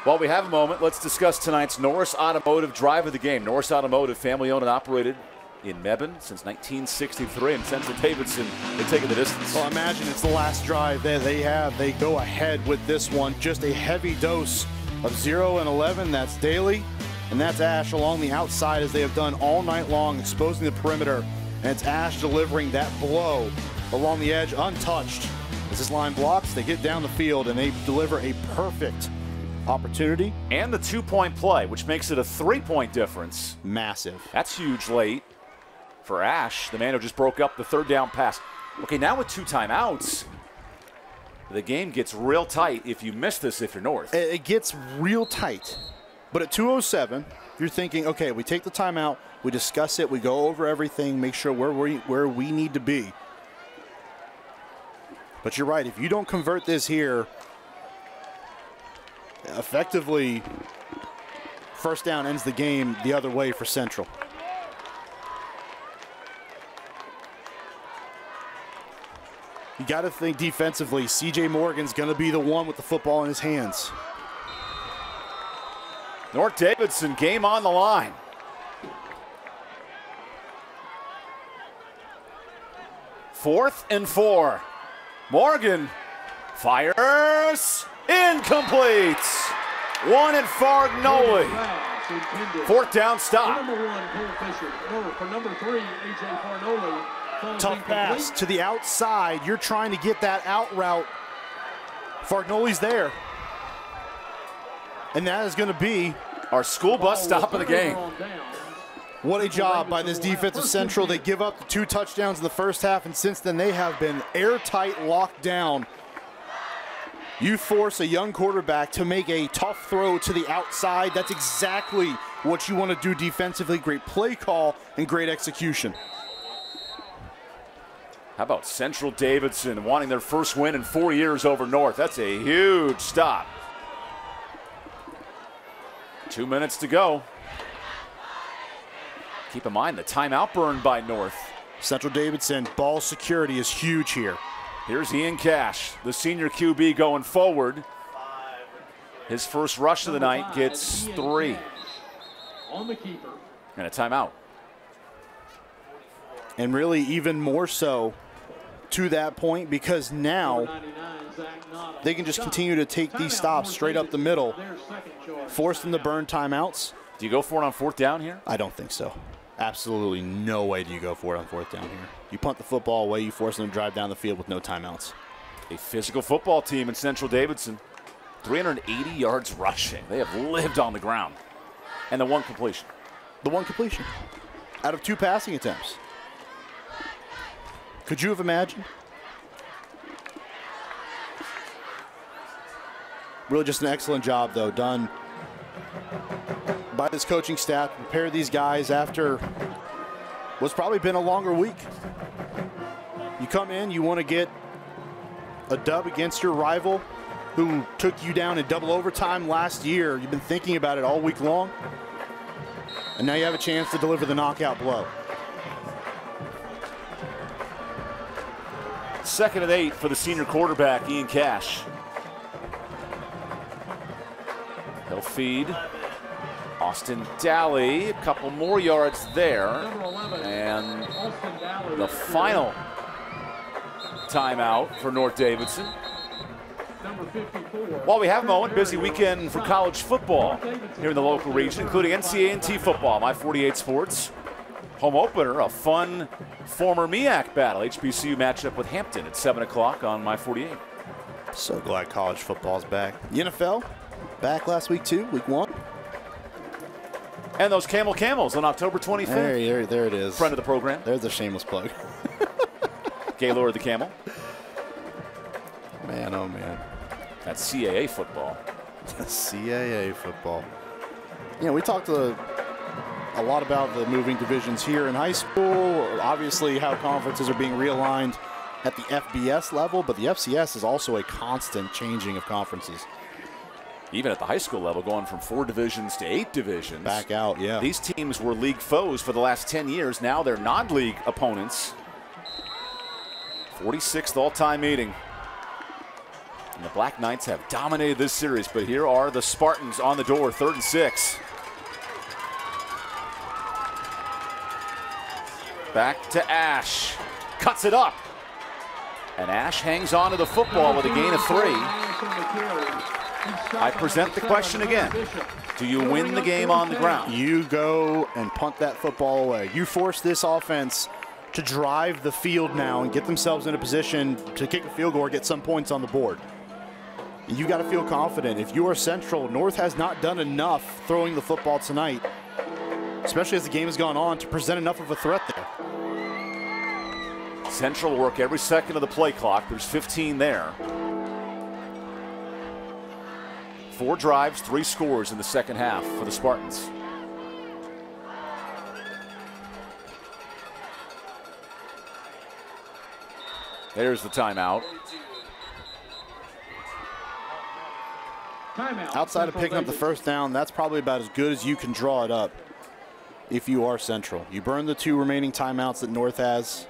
While we have a moment, let's discuss tonight's Norris Automotive drive of the game. Norris Automotive, family owned and operated in Mebane since 1963. In Central Davidson, they've taken the distance. Well, imagine it's the last drive that they have. They go ahead with this one. Just a heavy dose of 0 and 11. That's Daly, and that's Ash along the outside as they have done all night long, exposing the perimeter. And it's Ash delivering that blow along the edge untouched. As this line blocks, they get down the field, and they deliver a perfect opportunity. And the 2-point play, which makes it a 3-point difference. Massive. That's huge late for Ash, the man who just broke up the 3rd down pass. Okay, now with 2 timeouts, the game gets real tight if you miss this if you're North. It gets real tight. But at 2:07, you're thinking, okay, we take the timeout, we discuss it, we go over everything, make sure where we need to be. But you're right, if you don't convert this here, effectively, first down ends the game the other way for Central. You got to think defensively, C.J. Morgan's going to be the one with the football in his hands. North Davidson, game on the line. Fourth and 4. Morgan fires. Incomplete. 1 at Fargnoli. 4th down stop. Number 1, Cole Fisher. For number 3, A.J. Fargnoli. Tough pass to the outside. You're trying to get that out route. Fargnoli's there. And that is going to be our school bus stop of the game. What a job by this defensive Central. They give up the 2 touchdowns in the first half, and since then they have been airtight, locked down. You force a young quarterback to make a tough throw to the outside. That's exactly what you want to do defensively. Great play call and great execution. How about Central Davidson wanting their first win in 4 years over North? That's a huge stop. 2 minutes to go. Keep in mind the timeout burned by North. Central Davidson, ball security is huge here. Here's Ian Cash, the senior QB going forward. His first rush of the night gets 3. On the keeper. And a timeout. And really even more so to that point, because now they can just continue to take these stops straight up the middle, force them to burn timeouts. Do you go for it on 4th down here? I don't think so. Absolutely no way do you go for it on 4th down here. You punt the football away, you force them to drive down the field with no timeouts. A physical football team in Central Davidson. 380 yards rushing. They have lived on the ground. And the 1 completion. The 1 completion out of 2 passing attempts. Could you have imagined? Really just an excellent job, though, done by this coaching staff to prepare these guys after what's probably been a longer week. You come in, you want to get a dub against your rival who took you down in double overtime last year. You've been thinking about it all week long, and now you have a chance to deliver the knockout blow. 2nd and 8 for the senior quarterback, Ian Cash. He'll feed Austin Daly. A couple more yards there. And the final timeout for North Davidson. While we have a moment, busy weekend for college football here in the local region, including NCAA football, My 48 Sports. Home opener, a fun former MEAC battle. HBCU matchup with Hampton at 7 o'clock on My 48. So glad college football's back. The NFL, back last week too, week 1. And those Camels on October 25th. There it is. Friend of the program. There's a shameless plug. Gaylord the Camel. Man, oh man. That's CAA football. CAA football. You know, we talked a lot about the moving divisions here in high school. Obviously, how conferences are being realigned at the FBS level, but the FCS is also a constant changing of conferences. Even at the high school level, going from 4 divisions to 8 divisions. Back out, yeah. These teams were league foes for the last 10 years. Now they're non-league opponents. 46th all-time meeting. And the Black Knights have dominated this series, but here are the Spartans on the door, 3rd and 6. Back to Ash. Cuts it up. And Ash hangs on to the football with a gain of 3. I present the question again. Do you win the game on the ground? You go and punt that football away. You force this offense to drive the field now and get themselves in a position to kick a field goal or get some points on the board. You got to feel confident. If you are Central, North has not done enough throwing the football tonight, especially as the game has gone on, to present enough of a threat there. Central will work every second of the play clock. There's 15 there. 4 drives, 3 scores in the second half for the Spartans. There's the timeout. Outside of picking up the first down, that's probably about as good as you can draw it up if you are Central. You burn the 2 remaining timeouts that North has.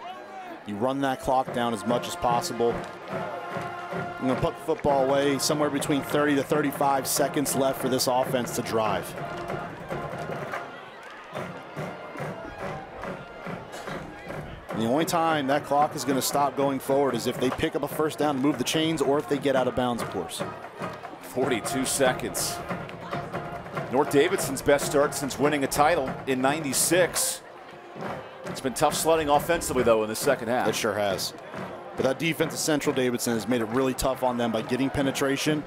You run that clock down as much as possible. I'm going to put the football away. Somewhere between 30 to 35 seconds left for this offense to drive. And the only time that clock is going to stop going forward is if they pick up a first down and move the chains, or if they get out of bounds, of course. 42 seconds. North Davidson's best start since winning a title in '96. It's been tough sledding offensively, though, in the second half. It sure has. But that defense of Central Davidson has made it really tough on them by getting penetration,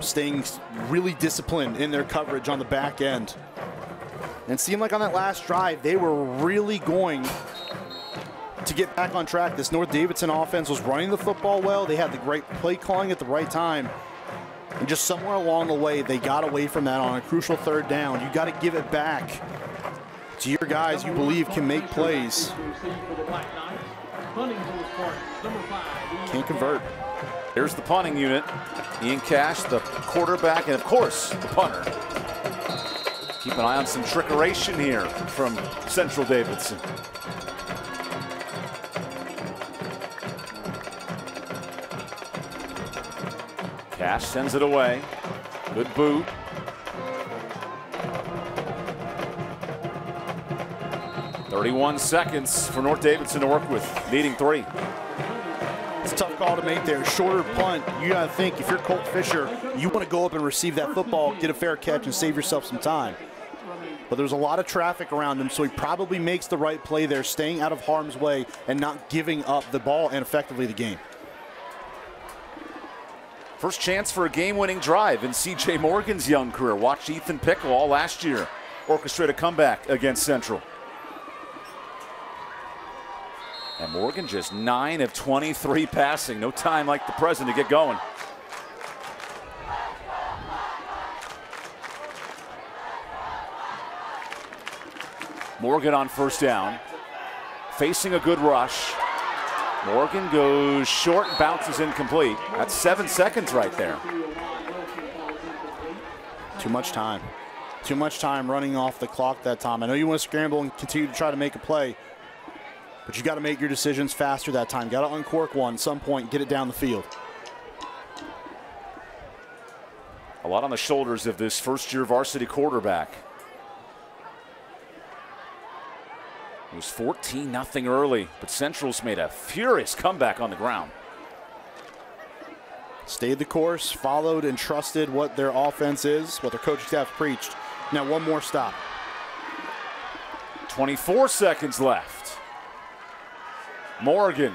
staying really disciplined in their coverage on the back end. And it seemed like on that last drive, they were really going to get back on track. This North Davidson offense was running the football well. They had the great play calling at the right time. And just somewhere along the way, they got away from that on a crucial third down. You got to give it back to your guys you believe can make plays. Can't convert. Here's the punting unit. Ian Cash, the quarterback, and of course, the punter. Keep an eye on some trickeration here from Central Davidson. Cash sends it away. Good boot. "31 seconds for North Davidson to work with, leading 3. It's a tough call to make there. Shorter punt. You got to think, if you're Colt Fisher, you want to go up and receive that football, get a fair catch, and save yourself some time. But there's a lot of traffic around him, so he probably makes the right play there, staying out of harm's way and not giving up the ball and effectively the game. First chance for a game-winning drive in C.J. Morgan's young career. Watch Ethan Pickle all last year orchestrate a comeback against Central. And Morgan just 9 of 23 passing. No time like the present to get going. Morgan on first down, facing a good rush. Morgan goes short and bounces incomplete. That's 7 seconds right there. Too much time. Too much time running off the clock that time. I know you want to scramble and continue to try to make a play, but you got to make your decisions faster that time. Got to uncork one at some point, get it down the field. A lot on the shoulders of this first-year varsity quarterback. It was 14-0 early, but Central's made a furious comeback on the ground. Stayed the course, followed and trusted what their offense is, what their coaching staff preached. Now one more stop. 24 seconds left. Morgan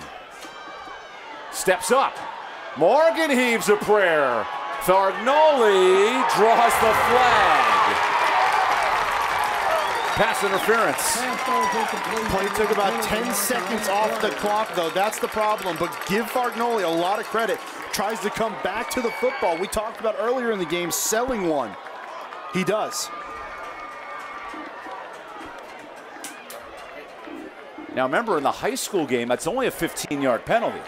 steps up. Morgan heaves a prayer. Thargnoli draws the flag. Pass interference. Play took about 10 seconds off the clock, though. That's the problem. But give Thargnoli a lot of credit. Tries to come back to the football. We talked about earlier in the game selling one. He does. Now remember, in the high school game, that's only a 15-yard penalty.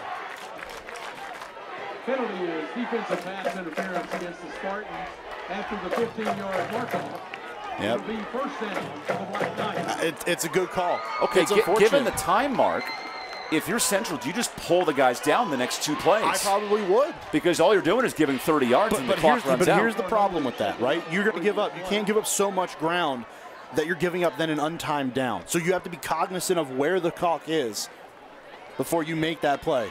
Penalty is defensive pass interference against the Spartans after the 15-yard mark-off. Yep. It'll be first down for the Black Knights. It's a good call. Okay, given the time mark, if you're Central, do you just pull the guys down the next 2 plays? I probably would. Because all you're doing is giving 30 yards and the clock runs out. But here's the problem with that, right? You're going to give up. You can't give up so much ground that you're giving up then an untimed down. So you have to be cognizant of where the clock is before you make that play.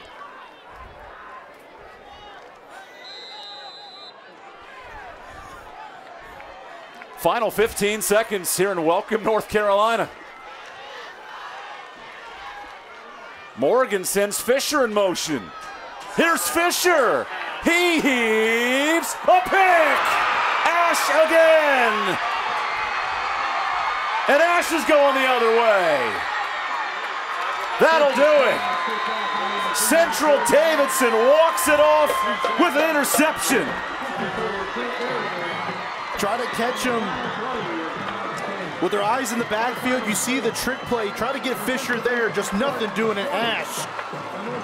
Final 15 seconds here in Welcome, North Carolina. Morgan sends Fisher in motion. Here's Fisher. He heaves a pick. Ash again. And Ash is going the other way. That'll do it. Central Davidson walks it off with an interception. Try to catch him with their eyes in the backfield. You see the trick play. Try to get Fisher there, just nothing doing it. Ash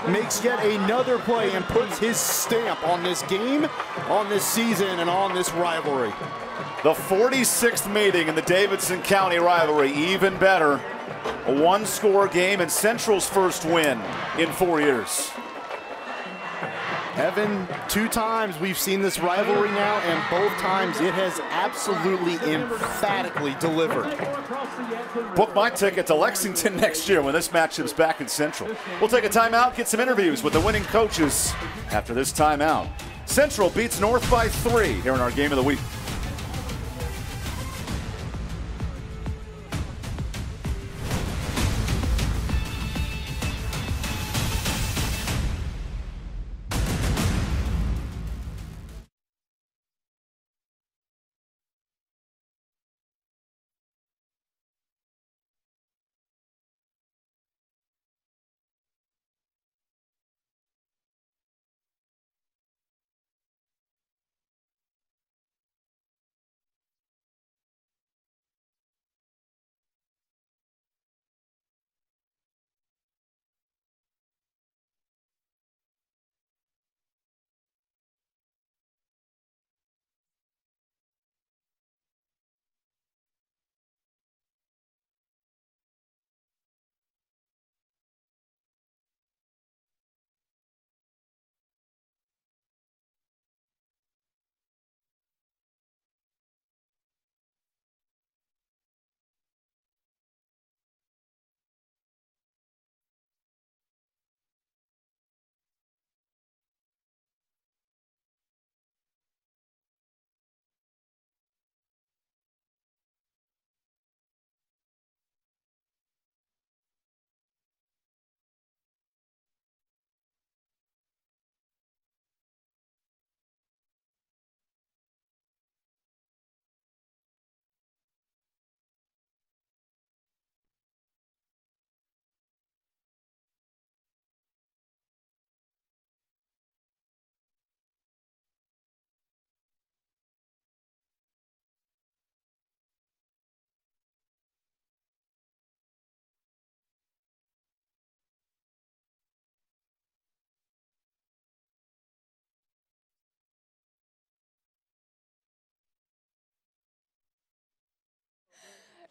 makes yet another play and puts his stamp on this game, on this season, and on this rivalry. The 46th meeting in the Davidson County rivalry, even better. A one-score game and Central's first win in 4 years. Evan, 2 times we've seen this rivalry now, and both times it has absolutely emphatically delivered. Book my ticket to Lexington next year when this matchup's back in Central. We'll take a timeout, get some interviews with the winning coaches after this timeout. Central beats North by 3 here in our Game of the Week.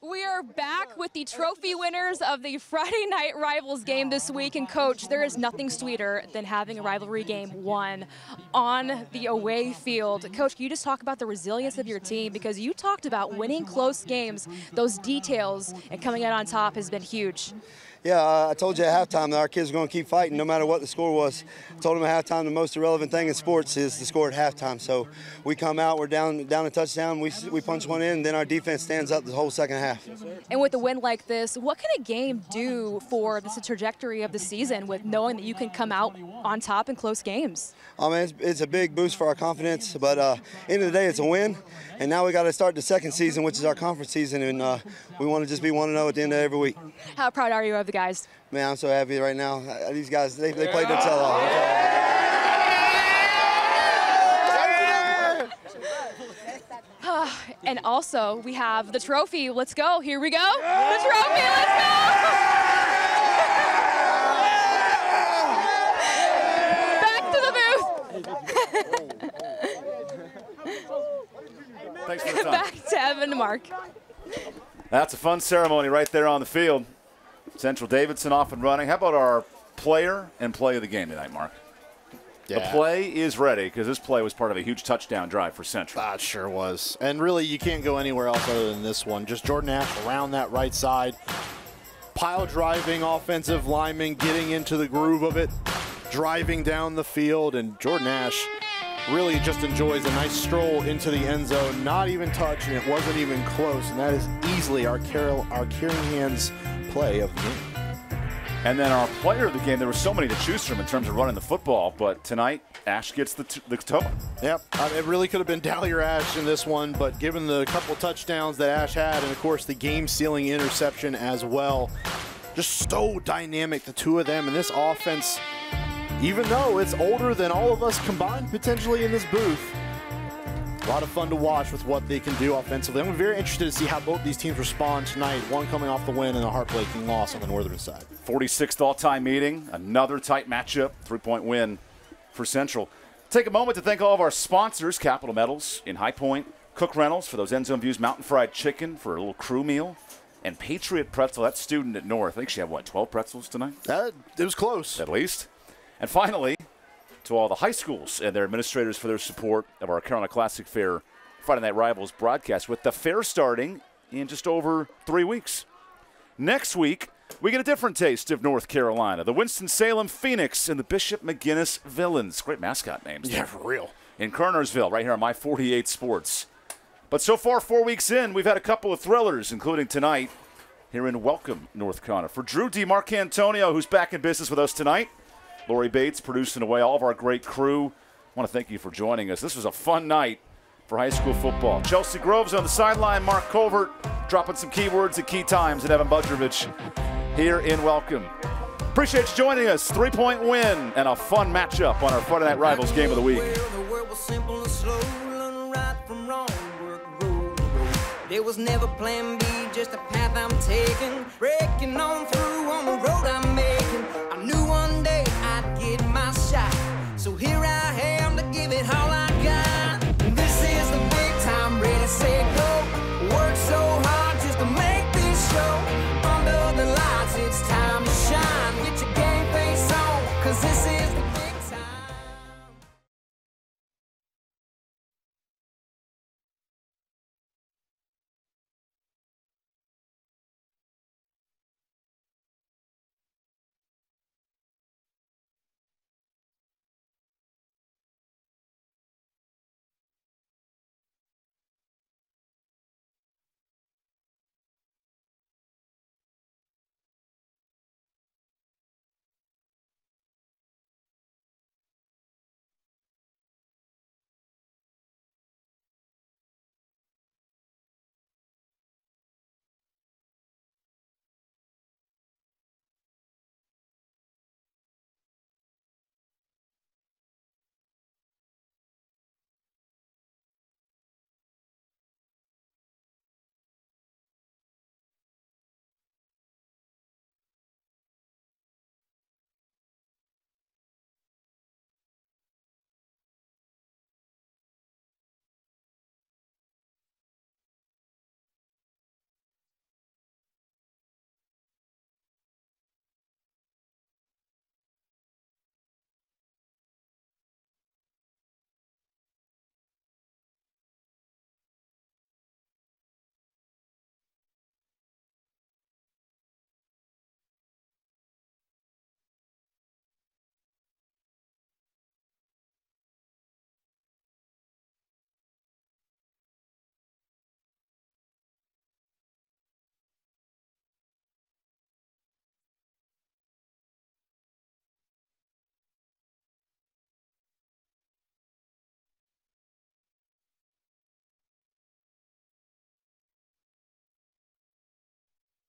We are back with the trophy winners of the Friday Night Rivals game this week. And Coach, there is nothing sweeter than having a rivalry game won on the away field. Coach, can you just talk about the resilience of your team? Because you talked about winning close games, those details, and coming out on top has been huge. Yeah, I told you at halftime that our kids are going to keep fighting no matter what the score was. I told them at halftime the most irrelevant thing in sports is the score at halftime. So we come out, we're down a touchdown, we punch one in, and then our defense stands up the whole second half. And with a win like this, what can a game do for the trajectory of the season with knowing that you can come out on top in close games? I mean, it's a big boost for our confidence, but end of the day, it's a win. And now we got to start the second season, which is our conference season, and we want to just be 1-0 at the end of every week. How proud are you of the guys? Man, I'm so happy right now. These guys, they played their tail off. And also, we have the trophy. Let's go. Here we go. The trophy. Let's go. Back to the booth. Thanks for the time. Back to Evan and Mark. That's a fun ceremony right there on the field. Central Davidson off and running. How about our player and play of the game tonight, Mark? Yeah. The play is ready because this play was part of a huge touchdown drive for Central. It sure was. And really, you can't go anywhere else other than this one. Just Jordan Ash around that right side. Pile driving offensive lineman, getting into the groove of it, driving down the field. And Jordan Ash really just enjoys a nice stroll into the end zone, not even touching it, wasn't even close. And that is easily our Caring Hands play of the game. And then our player of the game, there were so many to choose from in terms of running the football, but tonight, Ash gets the toe. Yep, it really could have been Dahlier Ash in this one, but given the couple touchdowns that Ash had, and of course the game-sealing interception as well, just so dynamic, the two of them. And this offense, even though it's older than all of us combined potentially in this booth, a lot of fun to watch with what they can do offensively. I'm very interested to see how both these teams respond tonight, one coming off the win and a heartbreaking loss on the northern side. 46th all-time meeting, another tight matchup, 3-point win for Central. Take a moment to thank all of our sponsors, Capital Metals in High Point, Cook Reynolds for those end zone views, Mountain Fried Chicken for a little crew meal, and Patriot Pretzel, that student at North. I think she had, what, 12 pretzels tonight? It was close. At least. And finally, to all the high schools and their administrators for their support of our Carolina Classic Fair Friday Night Rivals broadcast, with the fair starting in just over 3 weeks. Next week, we get a different taste of North Carolina. The Winston-Salem Phoenix and the Bishop McGuinness Villains. Great mascot names. Yeah, for real. In Kernersville, right here on My 48 Sports. But so far, 4 weeks in, we've had a couple of thrillers, including tonight here in Welcome, North Carolina. For Drew DiMarcantonio, who's back in business with us tonight, Lori Bates producing away, all of our great crew. I want to thank you for joining us. This was a fun night for high school football. Chelsea Groves on the sideline, Mark Colvert dropping some keywords at key times, and Evan Budrovich here in Welcome. Appreciate you joining us. 3-point win and a fun matchup on our Friday Night Rivals game of the week. There was never plan B, just a path I'm taking, breaking on through on the road I'm making. I knew one day I'd get my shot, so here I am to give it all I